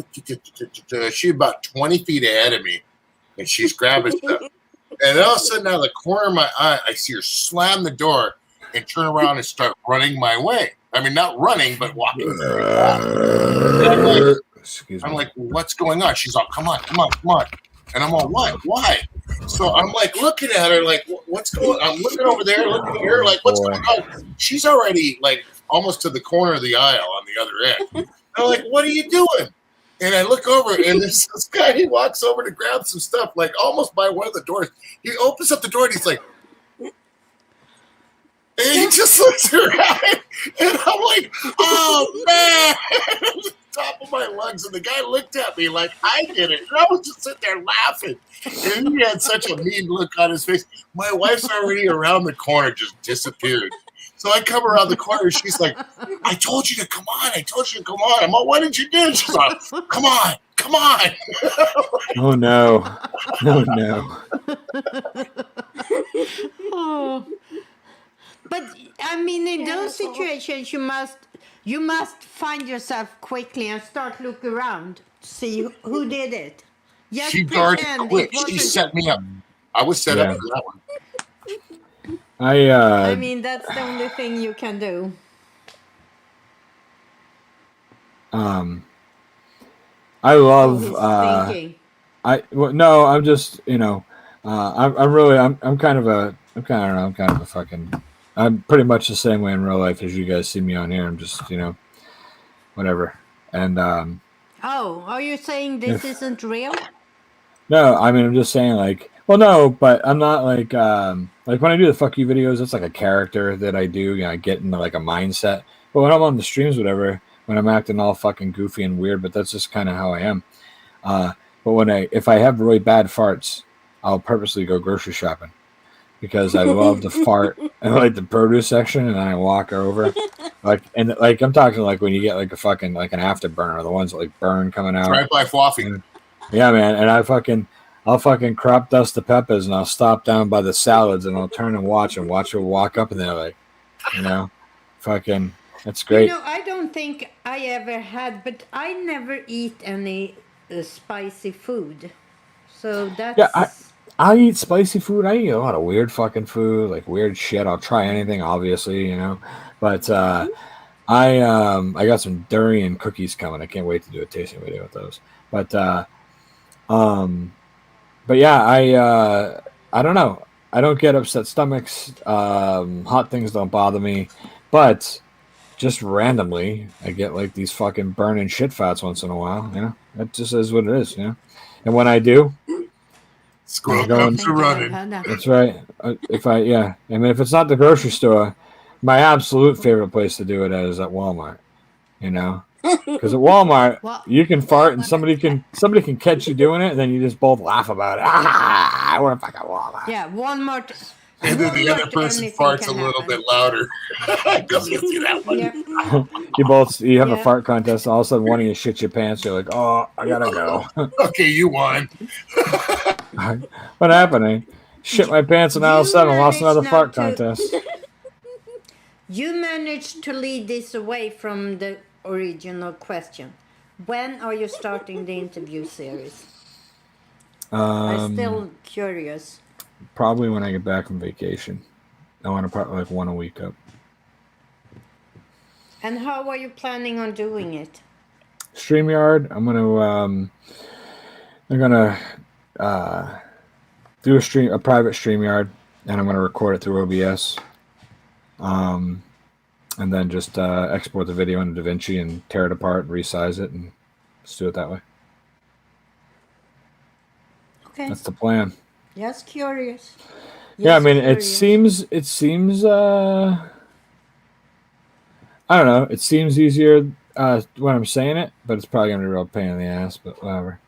S5: She's about 20 feet ahead of me, and she's grabbing stuff. And all of a sudden, out of the corner of my eye, I see her slam the door and turn around and start running my way. I mean, not running, but walking. I'm like, what's going on? She's all, come on. And I'm all, what? Why? So I'm like looking at her, like, what's going on? I'm looking over there, looking here, like, what's going on? She's already, like, almost to the corner of the aisle on the other end. I'm like, what are you doing? And I look over, and this guy, he walks over to grab some stuff, like almost by one of the doors. He opens up the door, and he's like, and he just looks around, and I'm like, oh, man, top of my lungs. And the guy looked at me like I did it. And I was just sitting there laughing. And he had such a mean look on his face. My wife's already around the corner, just disappeared. So I come around the corner, and she's like, I told you to come on. I told you to come on. I'm like, what did you do? She's like, come on. Come on.
S2: Oh, no. Oh, no.
S1: Oh. But I mean, in those situations, you must find yourself quickly and start look around to see who did it. Just
S5: She already
S1: pretend
S5: quit.
S1: it wasn't.
S5: She set me up. I was set up for that one.
S1: I mean, that's the only thing you can do.
S2: I love.
S1: Thinking.
S2: No, I'm just, I'm kind of a fucking. I'm pretty much the same way in real life as you guys see me on here. I'm just, whatever. And
S1: oh, are you saying this isn't real?
S2: No, I mean, I'm just saying, like, well, no, but I'm not like when I do the fuck you videos, it's like a character that I do. I get into like a mindset. But when I'm on the streams, whatever, when I'm acting all fucking goofy and weird, but that's just kind of how I am. But if I have really bad farts, I'll purposely go grocery shopping because I love to fart in like the produce section, and then I walk over, I'm talking like when you get like a fucking like an afterburner, the ones that like burn coming out.
S5: Drive by Fluffy.
S2: Yeah, man, and I'll fucking crop dust the peppers, and I'll stop down by the salads, and I'll turn and watch her walk up, and they're like, fucking, that's great.
S1: I don't think I ever had, but I never eat any spicy food, so that's.
S2: Yeah, I eat spicy food. I eat a lot of weird fucking food, like weird shit. I'll try anything, obviously, but I got some durian cookies coming. I can't wait to do a tasting video with those. But yeah, I don't know. I don't get upset stomachs. Hot things don't bother me, but just randomly, I get like these fucking burning shit fats once in a while. That just is what it is. And when I do,
S5: squirrel comes to running.
S2: That's right. If it's not the grocery store, my absolute favorite place to do it is at Walmart. Because at Walmart, you can fart and somebody can catch you doing it, and then you just both laugh about it. I want to fuck at Walmart.
S1: Yeah, Walmart.
S5: And then the other person farts a little bit louder. Because you see that one.
S1: Yep.
S2: You have a fart contest, and all of a sudden one of you shits your pants. You're like, oh, I gotta go.
S5: Okay, you won.
S2: What happened? I shit my pants, and all of a sudden I lost another fart contest.
S1: You managed to lead this away from the original question. When are you starting the interview series? I'm still curious.
S2: Probably when I get back from vacation. I want to probably like one a week up.
S1: And how are you planning on doing it?
S2: StreamYard. I'm gonna do a private StreamYard, and I'm gonna record it through OBS. And then just export the video into DaVinci and tear it apart and resize it, and just do it that way.
S1: Okay.
S2: That's the plan.
S1: Just curious.
S2: Yeah, I mean, it seems. I don't know. It seems easier when I'm saying it, but it's probably gonna be a real pain in the ass. But whatever.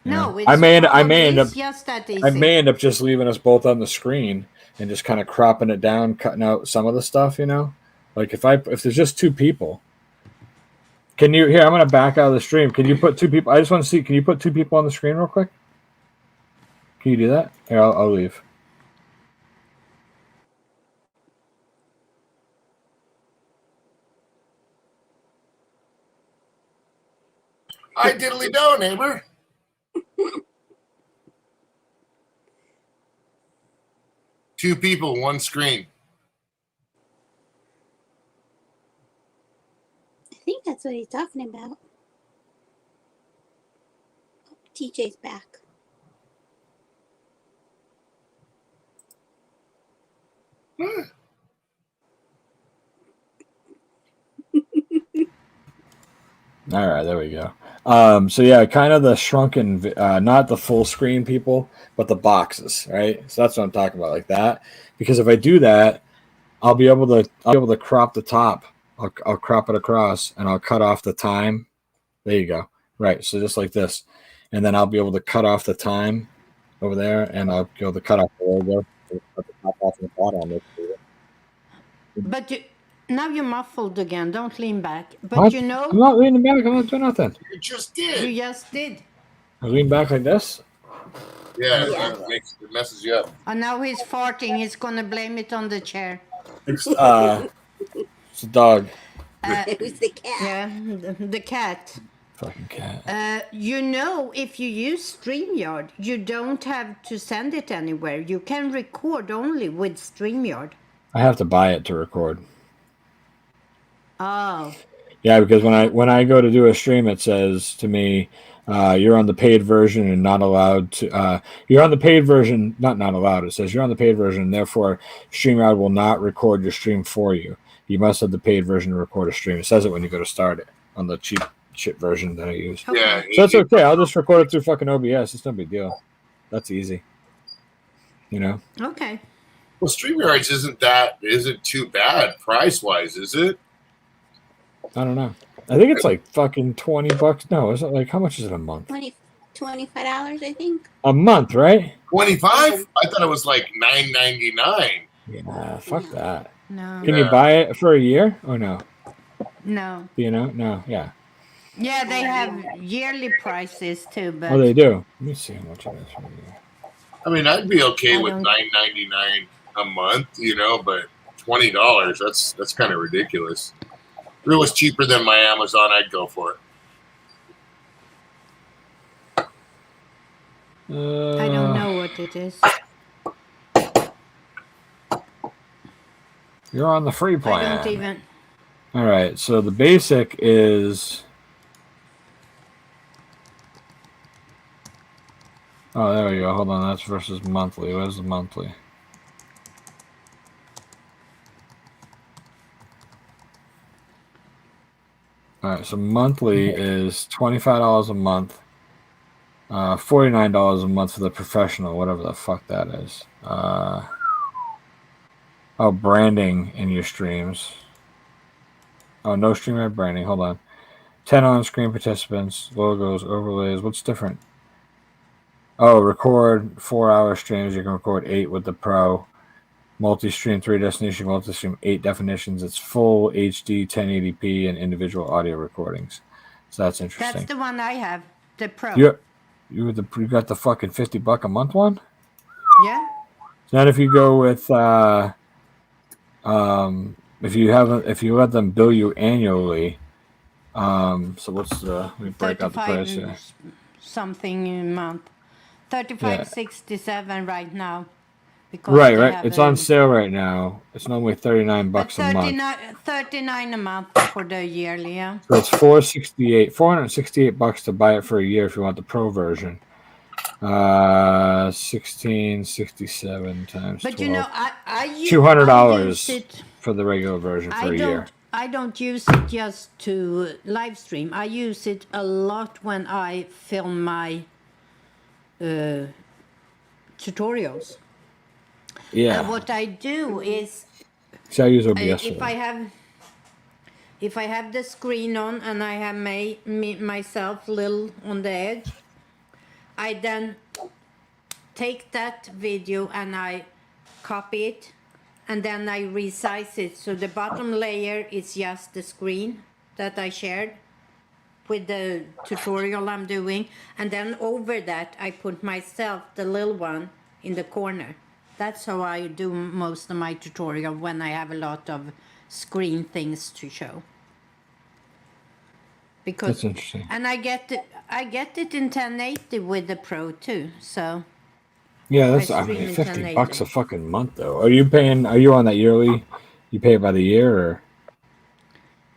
S1: No,
S2: I may end up
S1: just that easy.
S2: I may end up just leaving us both on the screen and just kind of cropping it down, cutting out some of the stuff. Like if there's just two people. I'm gonna back out of the stream. Can you put two people? I just want to see. Can you put two people on the screen real quick? Can you do that? Here, I'll leave.
S5: I diddly do, neighbor. Two people, one screen.
S4: I think that's what he's talking about. Oh, TJ's back.
S2: All right, there we go. So yeah, kind of the shrunken, not the full screen people, but the boxes, right? So that's what I'm talking about, like that. Because if I do that, I'll be able to crop the top. I'll crop it across, and I'll cut off the time. There you go. Right. So just like this, and then I'll be able to cut off the time over there, and I'll be able to cut off the logo, cut the top off and the bottom.
S1: But now you're muffled again. Don't lean back. But
S2: What?
S1: you know,
S2: I'm not leaning back. I'm not doing nothing.
S5: You just
S1: you
S5: did.
S1: just did.
S2: I lean back like this.
S5: Yeah,
S4: Yeah.
S5: it messes you up.
S1: And now he's farting. He's gonna blame it on the chair.
S2: It's it's a dog.
S4: It was the cat.
S1: Yeah, the cat.
S2: Fucking cat.
S1: You know, if you use StreamYard, you don't have to send it anywhere. You can record only with StreamYard.
S2: I have to buy it to record.
S1: Oh.
S2: Yeah, because when I go to do a stream, it says to me, "You're on the paid version and not allowed to." You're on the paid version, not allowed. It says you're on the paid version, and therefore StreamYard will not record your stream for you. You must have the paid version to record a stream. It says it when you go to start it on the cheap shit version that I use.
S1: Okay.
S5: Yeah.
S2: So that's okay. I'll just record it through fucking OBS. It's no big deal. That's easy. You know.
S1: Okay.
S5: Well, StreamYards isn't too bad price wise, is it?
S2: I don't know. I think it's like fucking $20. No, is it like how much is it a month?
S4: $25, I think.
S2: A month, right?
S5: 25? I thought it was like $9.99.
S2: Yeah, fuck that.
S1: No.
S2: Can you buy it for a year or no?
S1: No.
S2: Do you know? No, yeah.
S1: Yeah, they have yearly prices too, but
S2: Oh, they do. Let me see how much it is for a year.
S5: I mean, I'd be okay
S1: I
S5: with
S1: don't-
S5: $9.99 a month, but $20, that's kind of ridiculous. If it was cheaper than my Amazon, I'd go for it.
S1: I don't know what it is.
S2: You're on the free
S1: I
S2: plan.
S1: don't even.
S2: All right, so the basic is. Oh, there we go. Hold on, that's versus monthly. What is the monthly? All right, so monthly is $25 a month, $49 a month for the professional, whatever the fuck that is. Branding in your streams. Oh, no streamer branding. Hold on. 10 on-screen participants, logos, overlays. What's different? Oh, record 4-hour streams. You can record 8 with the Pro. Multi-stream 3 destination, multi-stream 8 definitions. It's full HD 1080p and individual audio recordings. So that's interesting.
S1: That's the one I have, the Pro.
S2: You got the fucking $50 a month one?
S1: Yeah.
S2: Not if you go with if you let them bill you annually. So what's the? Let me break out the price here.
S1: Something a month. 35.67 right now. Because
S2: Right.
S1: they have
S2: It's on sale right now. It's normally $39 a month.
S1: 39 a month for the yearly. Yeah.
S2: So it's $468 to buy it for a year if you want the Pro version. 1667 times 12.
S1: But I use
S2: $200
S1: it.
S2: for the regular version for a year.
S1: I don't use it just to live stream. I use it a lot when I film my tutorials.
S2: Yeah.
S1: And what I do is,
S2: So I use OBS.
S1: if I have the screen on and I have myself little on the edge, I then take that video and I copy it, and then I resize it so the bottom layer is just the screen that I shared with the tutorial I'm doing, and then over that I put myself, the little one, in the corner. That's how I do most of my tutorial when I have a lot of screen things to show. Because
S2: That's interesting.
S1: and I get it in 1080 with the Pro too. So
S2: Yeah, that's
S1: I stream in
S2: $50 a
S1: 1080.
S2: fucking month though. Are you on that yearly? You pay it by the year or?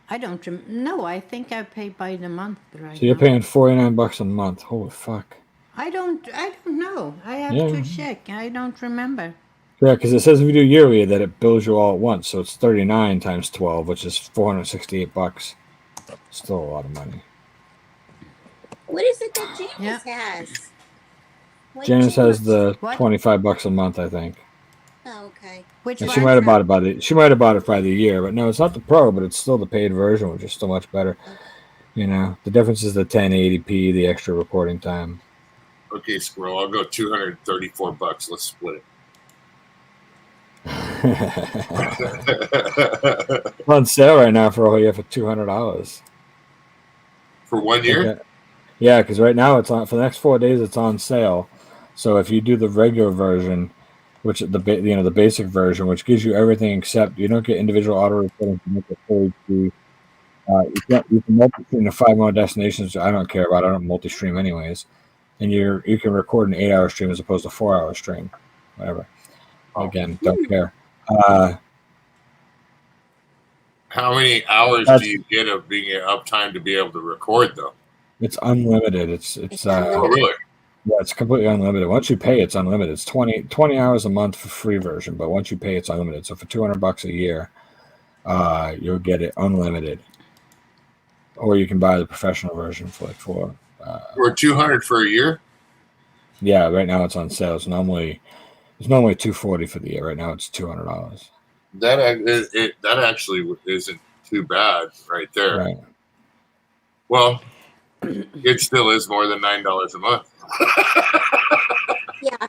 S1: I don't no, I think I pay by the month right
S2: So you're
S1: now.
S2: paying $49 a month. Holy fuck.
S1: I don't know. I have
S2: Yeah.
S1: to check. I don't remember.
S2: Yeah, because it says if you do yearly that it bills you all at once, so it's 39 times 12, which is $468. Still a lot of money.
S4: What is it that
S1: Yeah.
S4: Janice has? What
S2: Janice has
S4: changed?
S2: the
S1: What?
S2: $25 a month, I think.
S4: Oh, okay.
S1: Which
S2: And she
S1: one?
S2: might have bought it by the year, but no, it's not the pro, but it's still the paid version, which is still much better.
S4: Okay.
S2: You know, the difference is the 1080p, the extra recording time.
S5: Okay, Squirrel, I'll go $234. Let's split it.
S2: It's on sale right now for all you have for $200.
S5: For 1 year?
S2: Okay. Yeah, because right now it's on for the next 4 days. It's on sale. So if you do the regular version, which the basic version, which gives you everything except you don't get individual auto recording to make it full HD. You can multi-stream to 5 more destinations. I don't care about. I don't multi-stream anyways, and you can record an 8-hour stream as opposed to 4-hour stream, whatever. Again, don't care.
S5: How many hours do you get of being uptime to be able to record, though?
S2: It's unlimited.
S4: It's
S5: Oh,
S4: unlimited.
S5: really?
S2: Yeah, it's completely unlimited. Once you pay, it's unlimited. It's 20 hours a month for free version, but once you pay, it's unlimited. So for $200 a year, you'll get it unlimited. Or you can buy the professional version for
S5: For $200 for a year?
S2: Yeah, right now it's on sale. It's normally $240 for the year. Right now it's $200.
S5: That actually isn't too bad right there.
S2: Right.
S5: Well, it still is more than $9 a month.
S4: Yeah.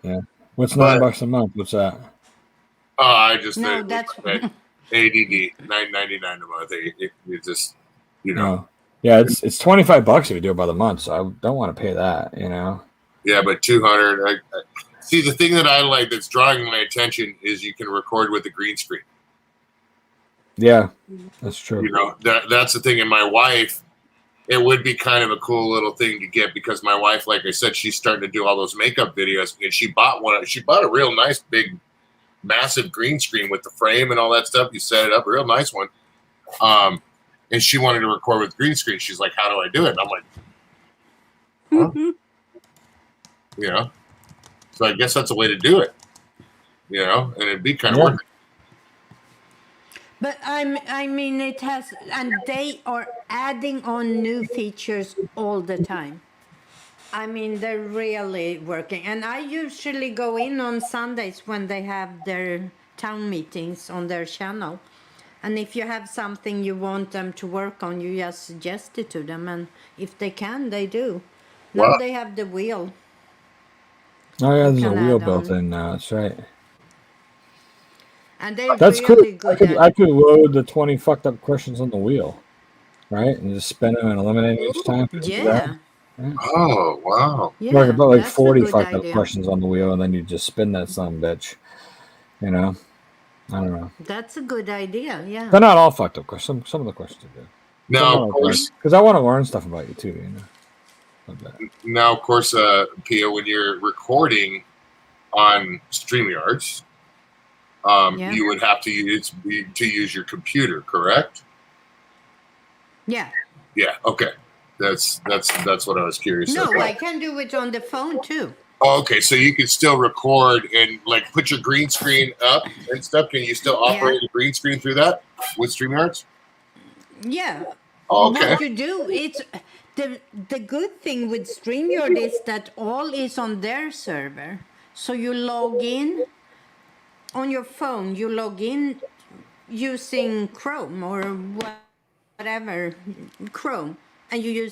S5: Yeah.
S2: What's $9 a month? What's that?
S5: I just
S1: No, that's
S5: ADD $9.99 a month. It just
S2: No. Yeah, it's $25 if you do it by the month. So I don't want to pay that.
S5: Yeah, but 200. See, the thing that I like that's drawing my attention is you can record with the green screen.
S2: Yeah, that's true.
S5: That's the thing. And my wife, it would be kind of a cool little thing to get because my wife, like I said, she's starting to do all those makeup videos, and she bought one. She bought a real nice, big, massive green screen with the frame and all that stuff. You set it up, a real nice one. And she wanted to record with green screen. She's like, "How do I do it?" And I'm like, "Huh?" So I guess that's a way to do it. And it'd be kind of worth it.
S1: But I mean, it has, and they are adding on new features all the time. I mean, they're really working. And I usually go in on Sundays when they have their town meetings on their channel. And if you have something you want them to work on, you just suggest it to them. And if they can, they do. Now
S5: Wow.
S1: they have the wheel.
S2: Oh yeah, there's a
S1: can
S2: wheel
S1: add
S2: built
S1: on.
S2: in now. That's right.
S1: And they're
S2: That's
S1: really
S2: cool.
S1: good
S2: I
S1: at
S2: could load the 20 fucked up questions on the wheel, right, and just spin them and eliminate them each time.
S1: Yeah.
S5: Oh, wow.
S2: Like
S1: Yeah,
S2: about like
S1: that's a
S2: 40
S1: good
S2: fucked up
S1: idea.
S2: questions on the wheel, and then you just spin that son of a bitch. I don't know.
S1: That's a good idea, yeah.
S2: They're not all fucked up questions. Some of the questions are good.
S5: Now, of course,
S2: because I want to learn stuff about you too.
S5: Pia, when you're recording on StreamYards, you would have to use your computer, correct?
S1: Yeah.
S5: Yeah. Okay. That's what I was curious
S1: No,
S5: about.
S1: I can do it on the phone too.
S5: Oh, okay, so you can still record and like put your green screen up and stuff. Can you still operate a green screen through that with StreamYards?
S1: Yeah.
S5: Oh, okay.
S1: What you do, it's the good thing with StreamYard is that all is on their server. So you log in on your phone. You log in using Chrome or whatever, Chrome, and you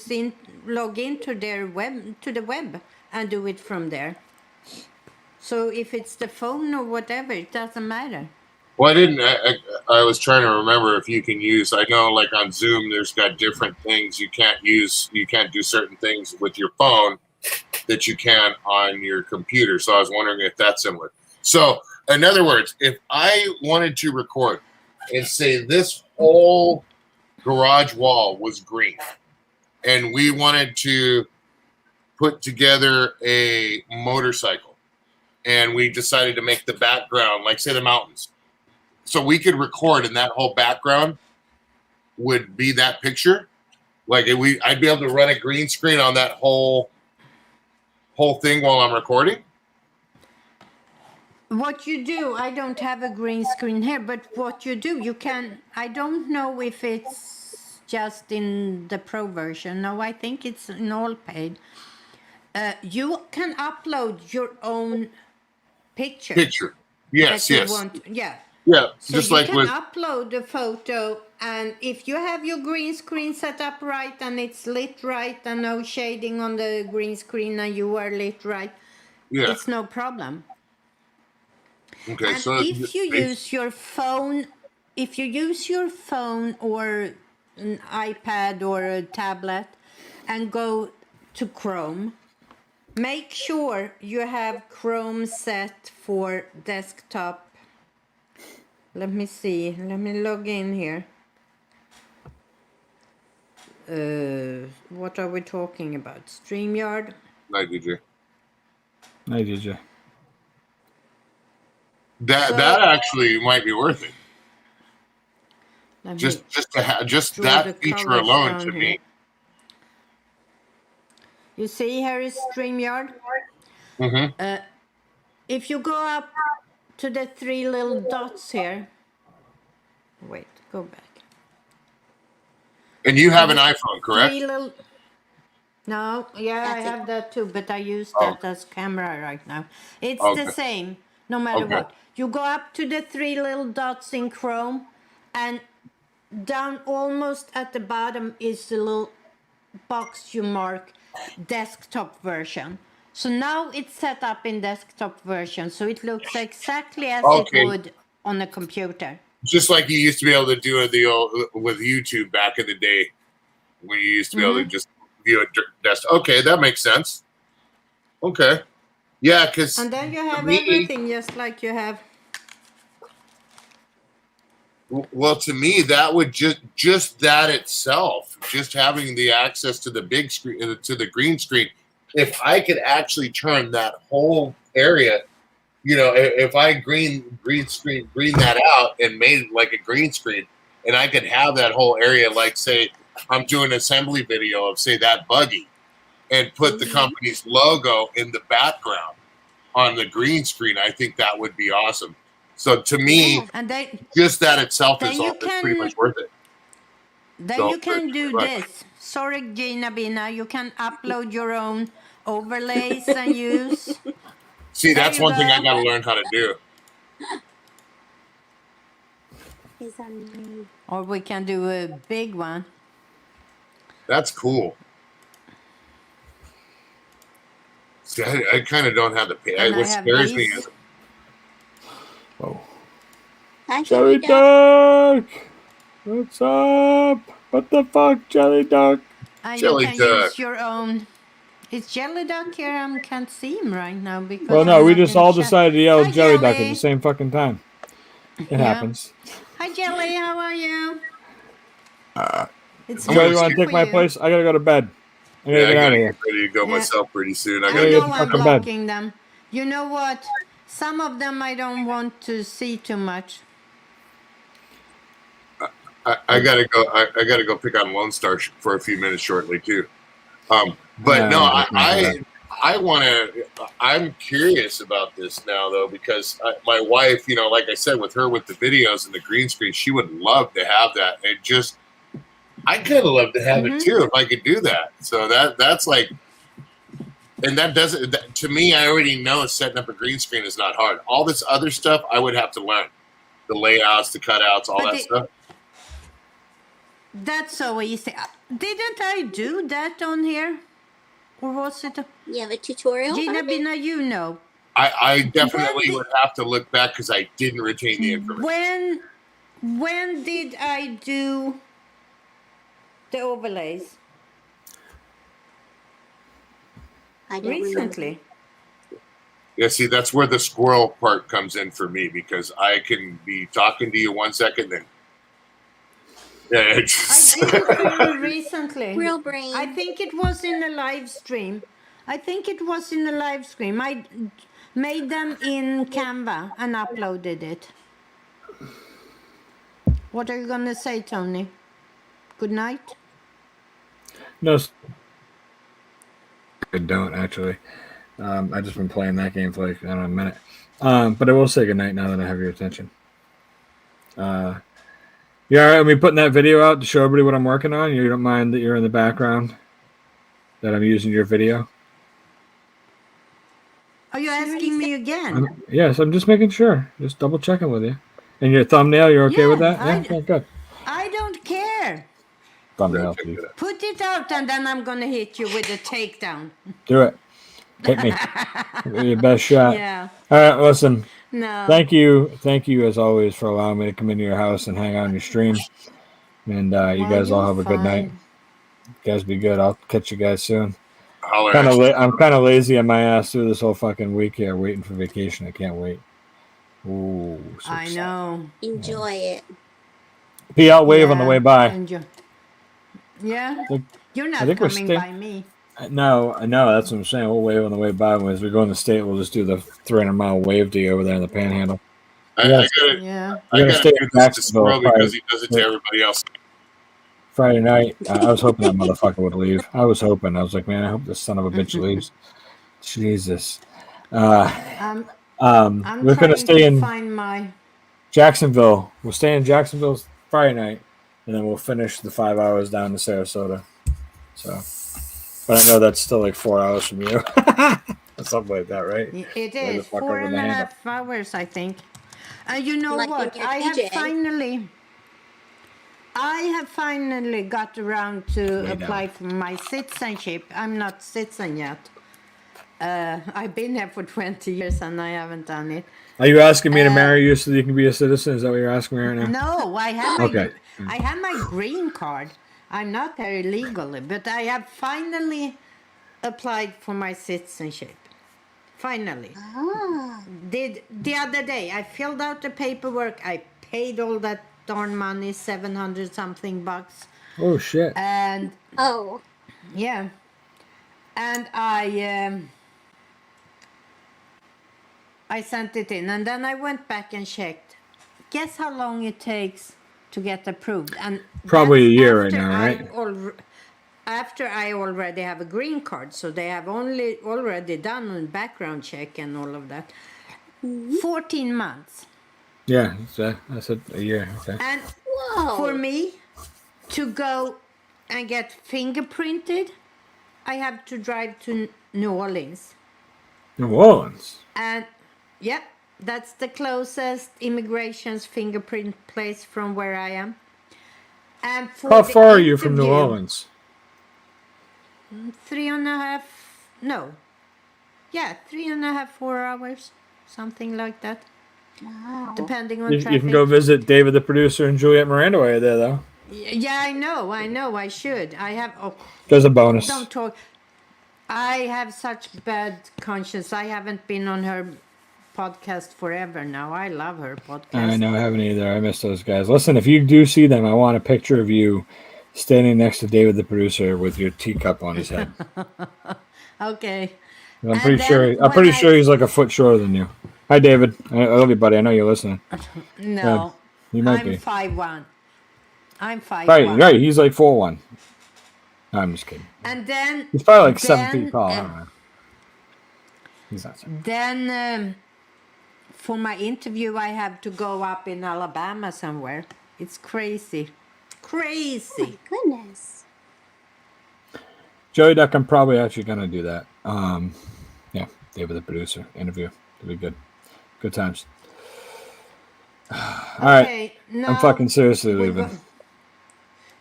S1: log into their the web and do it from there. So if it's the phone or whatever, it doesn't matter.
S5: Well, I was trying to remember if you can use. I know, like on Zoom, there's got different things you can't use. You can't do certain things with your phone that you can on your computer. So I was wondering if that's similar. So, in other words, if I wanted to record and say this whole garage wall was green, and we wanted to put together a motorcycle, and we decided to make the background, like say the mountains. So we could record and that whole background would be that picture. Like I'd be able to run a green screen on that whole thing while I'm recording.
S1: What you do, I don't have a green screen here, but what you do, you can, I don't know if it's just in the pro version. No, I think it's in all paid. You can upload your own picture
S5: Picture. Yes,
S1: that you
S5: yes.
S1: want. Yeah.
S5: Yeah,
S1: So
S5: just
S1: you
S5: like
S1: can
S5: with
S1: upload the photo, and if you have your green screen set up right and it's lit right and no shading on the green screen and you are lit right,
S5: yeah.
S1: it's no problem.
S5: Okay,
S1: And
S5: so
S1: if you use your phone, or an iPad or a tablet and go to Chrome, make sure you have Chrome set for desktop. Let me see. Let me log in here. What are we talking about? StreamYard?
S5: Hi, DJ.
S2: Hi, DJ.
S5: That actually might be worth it.
S1: Let me
S5: Just to have just
S1: draw the
S5: that feature
S1: colors
S5: alone
S1: down
S5: to
S1: here.
S5: me.
S1: You see here is StreamYard.
S5: Mm-hmm.
S1: If you go up to the three little dots here. Wait, go back.
S5: And you have an iPhone, correct?
S1: No, yeah, I
S4: That's it.
S1: have that too, but I use
S5: Oh.
S1: that as camera right now. It's
S5: Okay.
S1: the same, no matter
S5: Okay.
S1: what. You go up to the three little dots in Chrome, and down almost at the bottom is the little box you mark desktop version. So now it's set up in desktop version, so it looks exactly as it
S5: Okay.
S1: would on a computer.
S5: Just like you used to be able to do the old, with YouTube back in the day, when you used to be able to just view a desktop. Okay, that makes sense. Okay, yeah, because
S1: And then you have
S5: me,
S1: everything just like you have.
S5: well, to me, that would just that itself, just having the access to the big screen, to the green screen. If I could actually turn that whole area, you know, if I green that out and made it like a green screen, and I could have that whole area, like say I'm doing an assembly video of say that buggy, and put the company's logo in the background on the green screen, I think that would be awesome. So to me,
S4: Yeah.
S1: And then
S5: just that itself
S1: Then
S5: is
S1: you
S5: all it's pretty
S1: can-
S5: much worth it.
S1: Then you can do
S5: Right.
S1: this. Sorry, Gina Bina, you can upload your own overlays and use.
S5: See,
S1: There
S5: that's
S1: you
S5: one thing I
S1: go.
S5: got to learn how to do.
S4: He's on me.
S1: Or we can do a big one.
S5: That's cool. See, I kind of don't have the pay.
S1: And I
S5: What
S1: have
S5: scares me
S1: these.
S5: is
S2: Whoa.
S4: Hi,
S2: Jelly
S4: Jelly Duck.
S2: Duck! What's up? What the fuck, Jelly Duck?
S1: And
S5: Jelly
S1: you can
S5: Duck.
S1: use your own. Is Jelly Duck here? I can't see him right now because
S2: Well,
S1: I'm
S2: no, we
S1: not
S2: just
S1: in
S2: all
S1: chat.
S2: decided to yell
S1: Hi,
S2: Jelly Duck at
S1: Jelly.
S2: the same fucking time. It
S1: Yeah.
S2: happens.
S1: Hi, Jelly. How are you? It's
S2: Jelly, you
S1: nice
S2: want to take
S1: for
S2: my
S1: you.
S2: place? I gotta go to bed. I gotta
S5: Yeah, I
S2: get out
S5: gotta
S2: of
S5: get
S2: here.
S5: ready to go
S1: Yeah.
S5: myself pretty soon. I
S1: I
S5: gotta
S2: get
S1: know
S2: the
S1: I'm
S2: fucking bed.
S1: blocking them. You know what? Some of them I don't want to see too much.
S5: I gotta go. I gotta go pick on Lone Star for a few minutes shortly too. But no, I want to. I'm curious about this now though because my wife, you know, like I said, with her with the videos and the green screen, she would love to have that. And just, I kind of love to have it too if I could do that. So that's like, and that doesn't to me. I already know setting up a green screen is not hard. All this other stuff I would have to learn, the layouts, the cutouts, all that stuff.
S1: That's so easy. Didn't I do that on here? Or was it?
S4: You have a tutorial?
S1: Gina
S4: on it?
S1: Bina, you know.
S5: I definitely would have to look back because I didn't retain the information.
S1: When did I do the overlays?
S4: I don't remember.
S1: Recently.
S5: Yeah, see, that's where the squirrel part comes in for me because I can be talking to you 1 second, then yeah,
S1: I did it very recently.
S4: Real brain.
S1: I think it was in a live stream. I made them in Canva and uploaded it. What are you going to say, Tony? Good night?
S2: No, I don't actually. I just been playing that game for like, I don't know, a minute. But I will say goodnight now that I have your attention. You all right with me putting that video out to show everybody what I'm working on? You don't mind that you're in the background? That I'm using your video?
S1: Are you asking me again?
S2: Yes, I'm just making sure. Just double checking with you. And your thumbnail, you're okay with that? Yeah, okay, good.
S1: I don't care.
S2: Thumbnail,
S5: Check
S2: please.
S5: it out.
S1: Put it out and then I'm going to hit you with a takedown.
S2: Do it. Hit me. Your best shot.
S1: Yeah.
S2: All right, listen.
S1: No.
S2: Thank you as always for allowing me to come into your house and hang out on your stream. And you guys all have a good night. You guys be good. I'll catch you guys soon.
S5: Holler at you.
S2: I'm kind of lazy on my ass through this whole fucking week here, waiting for vacation. I can't wait. Ooh, so
S1: I
S2: excited.
S1: know.
S4: Enjoy it.
S2: P, I'll wave on the way by.
S1: Enjoy. Yeah.
S2: I
S1: You're not
S2: think we're
S1: coming
S2: staying-
S1: by me.
S2: No, that's what I'm saying. We'll wave on the way by. As we go in the state, we'll just do the 300-mile wave to you over there in the Panhandle.
S5: I gotta
S1: Yeah.
S2: We're gonna stay in
S5: do this to
S2: Jacksonville
S5: Squirrel
S2: Friday,
S5: because he does it to everybody else.
S2: Friday night. I was hoping that motherfucker would leave. I was like, man, I hope this son of a bitch leaves. Jesus.
S1: I'm
S2: We're gonna stay in
S1: find my...
S2: Jacksonville. We'll stay in Jacksonville Friday night, and then we'll finish the 5 hours down to Sarasota. So, but I know that's still like 4 hours from you. Something like that, right?
S1: It
S2: Where the
S1: is
S2: fuck
S1: 4.5 hours, I think. You know
S4: Like
S1: what?
S4: in your
S1: I have
S4: PJ.
S1: finally got around to
S2: Way
S1: apply
S2: down.
S1: for my citizenship. I'm not citizen yet. I've been here for 20 years and I haven't done it.
S2: Are you asking me to marry you so that you can be a citizen? Is that what you're asking me right now?
S1: No, I have my
S2: Okay.
S1: I have my green card. I'm not there illegally, but I have finally applied for my citizenship. Finally.
S4: Ah.
S1: Did the other day. I filled out the paperwork. I paid all that darn money, 700 something bucks.
S2: Oh shit.
S1: And
S4: Oh.
S1: yeah. And I sent it in and then I went back and checked. Guess how long it takes to get approved? And
S2: Probably a
S1: that's
S2: year right
S1: after
S2: now, right?
S1: after I already have a green card, so they have already done a background check and all of that. 14 months.
S2: Yeah, I said a year. Okay.
S1: And
S4: Whoa.
S1: for me to go and get fingerprinted, I have to drive to New Orleans.
S2: New Orleans.
S1: And yeah, that's the closest immigration's fingerprint place from where I am. And for
S2: How
S1: the
S2: far are you from New
S1: interview,
S2: Orleans?
S1: 3.5, no. Yeah, 3.5, 4 hours, something like that.
S4: Wow.
S1: Depending on
S2: You
S1: traffic.
S2: can go visit David the producer and Juliet Miranda while you're there, though.
S1: Yeah, I know, I should. I have,
S2: There's a bonus.
S1: don't talk. I have such bad conscience. I haven't been on her podcast forever now. I love her podcast.
S2: I know, I haven't either. I miss those guys. Listen, if you do see them, I want a picture of you standing next to David the producer with your teacup on his head.
S1: Okay.
S2: I'm
S1: And
S2: pretty
S1: then
S2: sure.
S1: when
S2: He's like a foot shorter than you. Hi, David. I love you, buddy. I know you're listening.
S1: No,
S2: You might
S1: I'm
S2: be.
S1: 5'1". I'm 5'1".
S2: Right. He's like 4'1". No, I'm just kidding.
S1: And then
S2: He's probably like 7
S1: then,
S2: feet tall. I don't know. He's not.
S1: Then for my interview, I have to go up in Alabama somewhere. It's crazy. Crazy.
S4: Goodness.
S2: Joey Duck, I'm probably actually gonna do that. Yeah, David the producer interview. It'll be good. Good times. All right.
S1: Okay, now
S2: I'm fucking seriously
S1: we're
S2: leaving.
S1: go-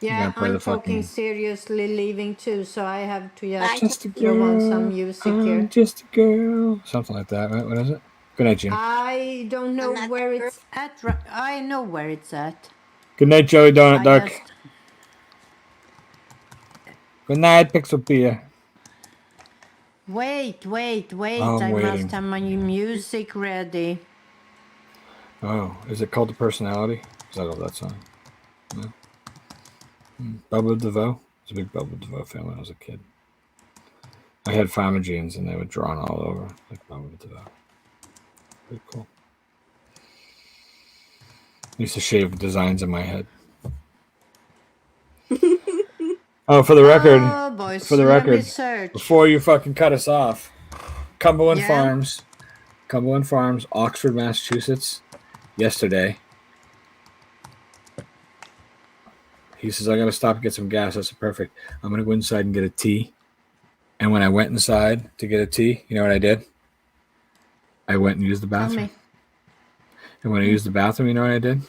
S1: Yeah,
S2: gotta play
S1: I'm
S2: the
S1: talking
S2: fucking-
S1: seriously leaving too, so I have to
S4: Bye.
S2: Just a
S1: throw on
S2: girl.
S1: some music
S2: I'm
S1: here.
S2: just a girl. Something like that, right? What is it? Good night, Gina.
S1: I don't know
S4: Another
S1: where
S4: girl.
S1: it's at. I know where it's at.
S2: Good night, Joey Donut
S1: I
S2: Duck.
S1: just-
S2: Good night, Pixelpia.
S1: Wait.
S2: I'm
S1: I
S2: waiting.
S1: must have my music ready.
S2: Oh, is it called The Personality? Is that all that song? No. Bubba DeVoe. I was a big Bubba DeVoe fan when I was a kid. I had Pharmagenes and they were drawn all over like Bubba DeVoe. Pretty cool. I used to shave designs in my head. Oh, for the record,
S1: Oh, boys,
S2: for the
S1: let me
S2: record,
S1: search.
S2: before you fucking cut us off, Cumberland
S1: Yeah?
S2: Farms, Oxford, Massachusetts, yesterday. He says, I got to stop and get some gas. I said, perfect. I'm going to go inside and get a tea. And when I went inside to get a tea, you know what I did? I went and used the
S1: Tell
S2: bathroom.
S1: me.
S2: And when I used the bathroom, you know what I did?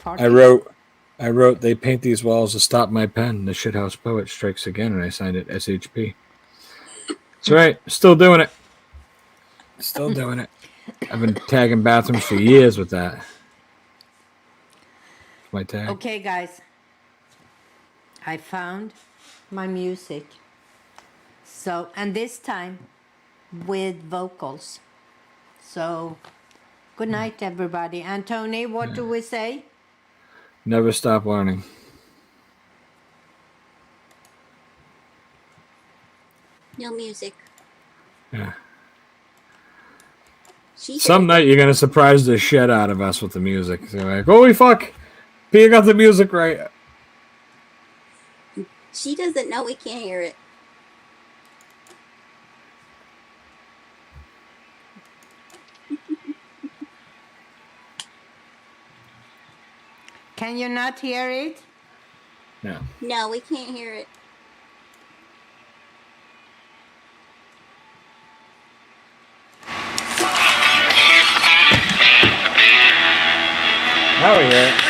S1: Farting?
S2: I wrote, they paint these walls to stop my pen. The shithouse poet strikes again. And I signed it SHP. That's right. Still doing it. Still doing it. I've been tagging bathrooms for years with that. My tag.
S1: Okay, guys. I found my music. So, and this time with vocals. So, good night, everybody. And Tony, what do we say?
S2: Never stop learning.
S4: No music.
S2: Yeah.
S4: She
S2: Some
S4: said,
S2: night you're gonna surprise the shit out of us with the music. So like, holy fuck, Pia got the music right.
S4: she doesn't know we can't hear it.
S1: Can you not hear it?
S2: No.
S4: No, we can't hear it.
S2: Now we hear it.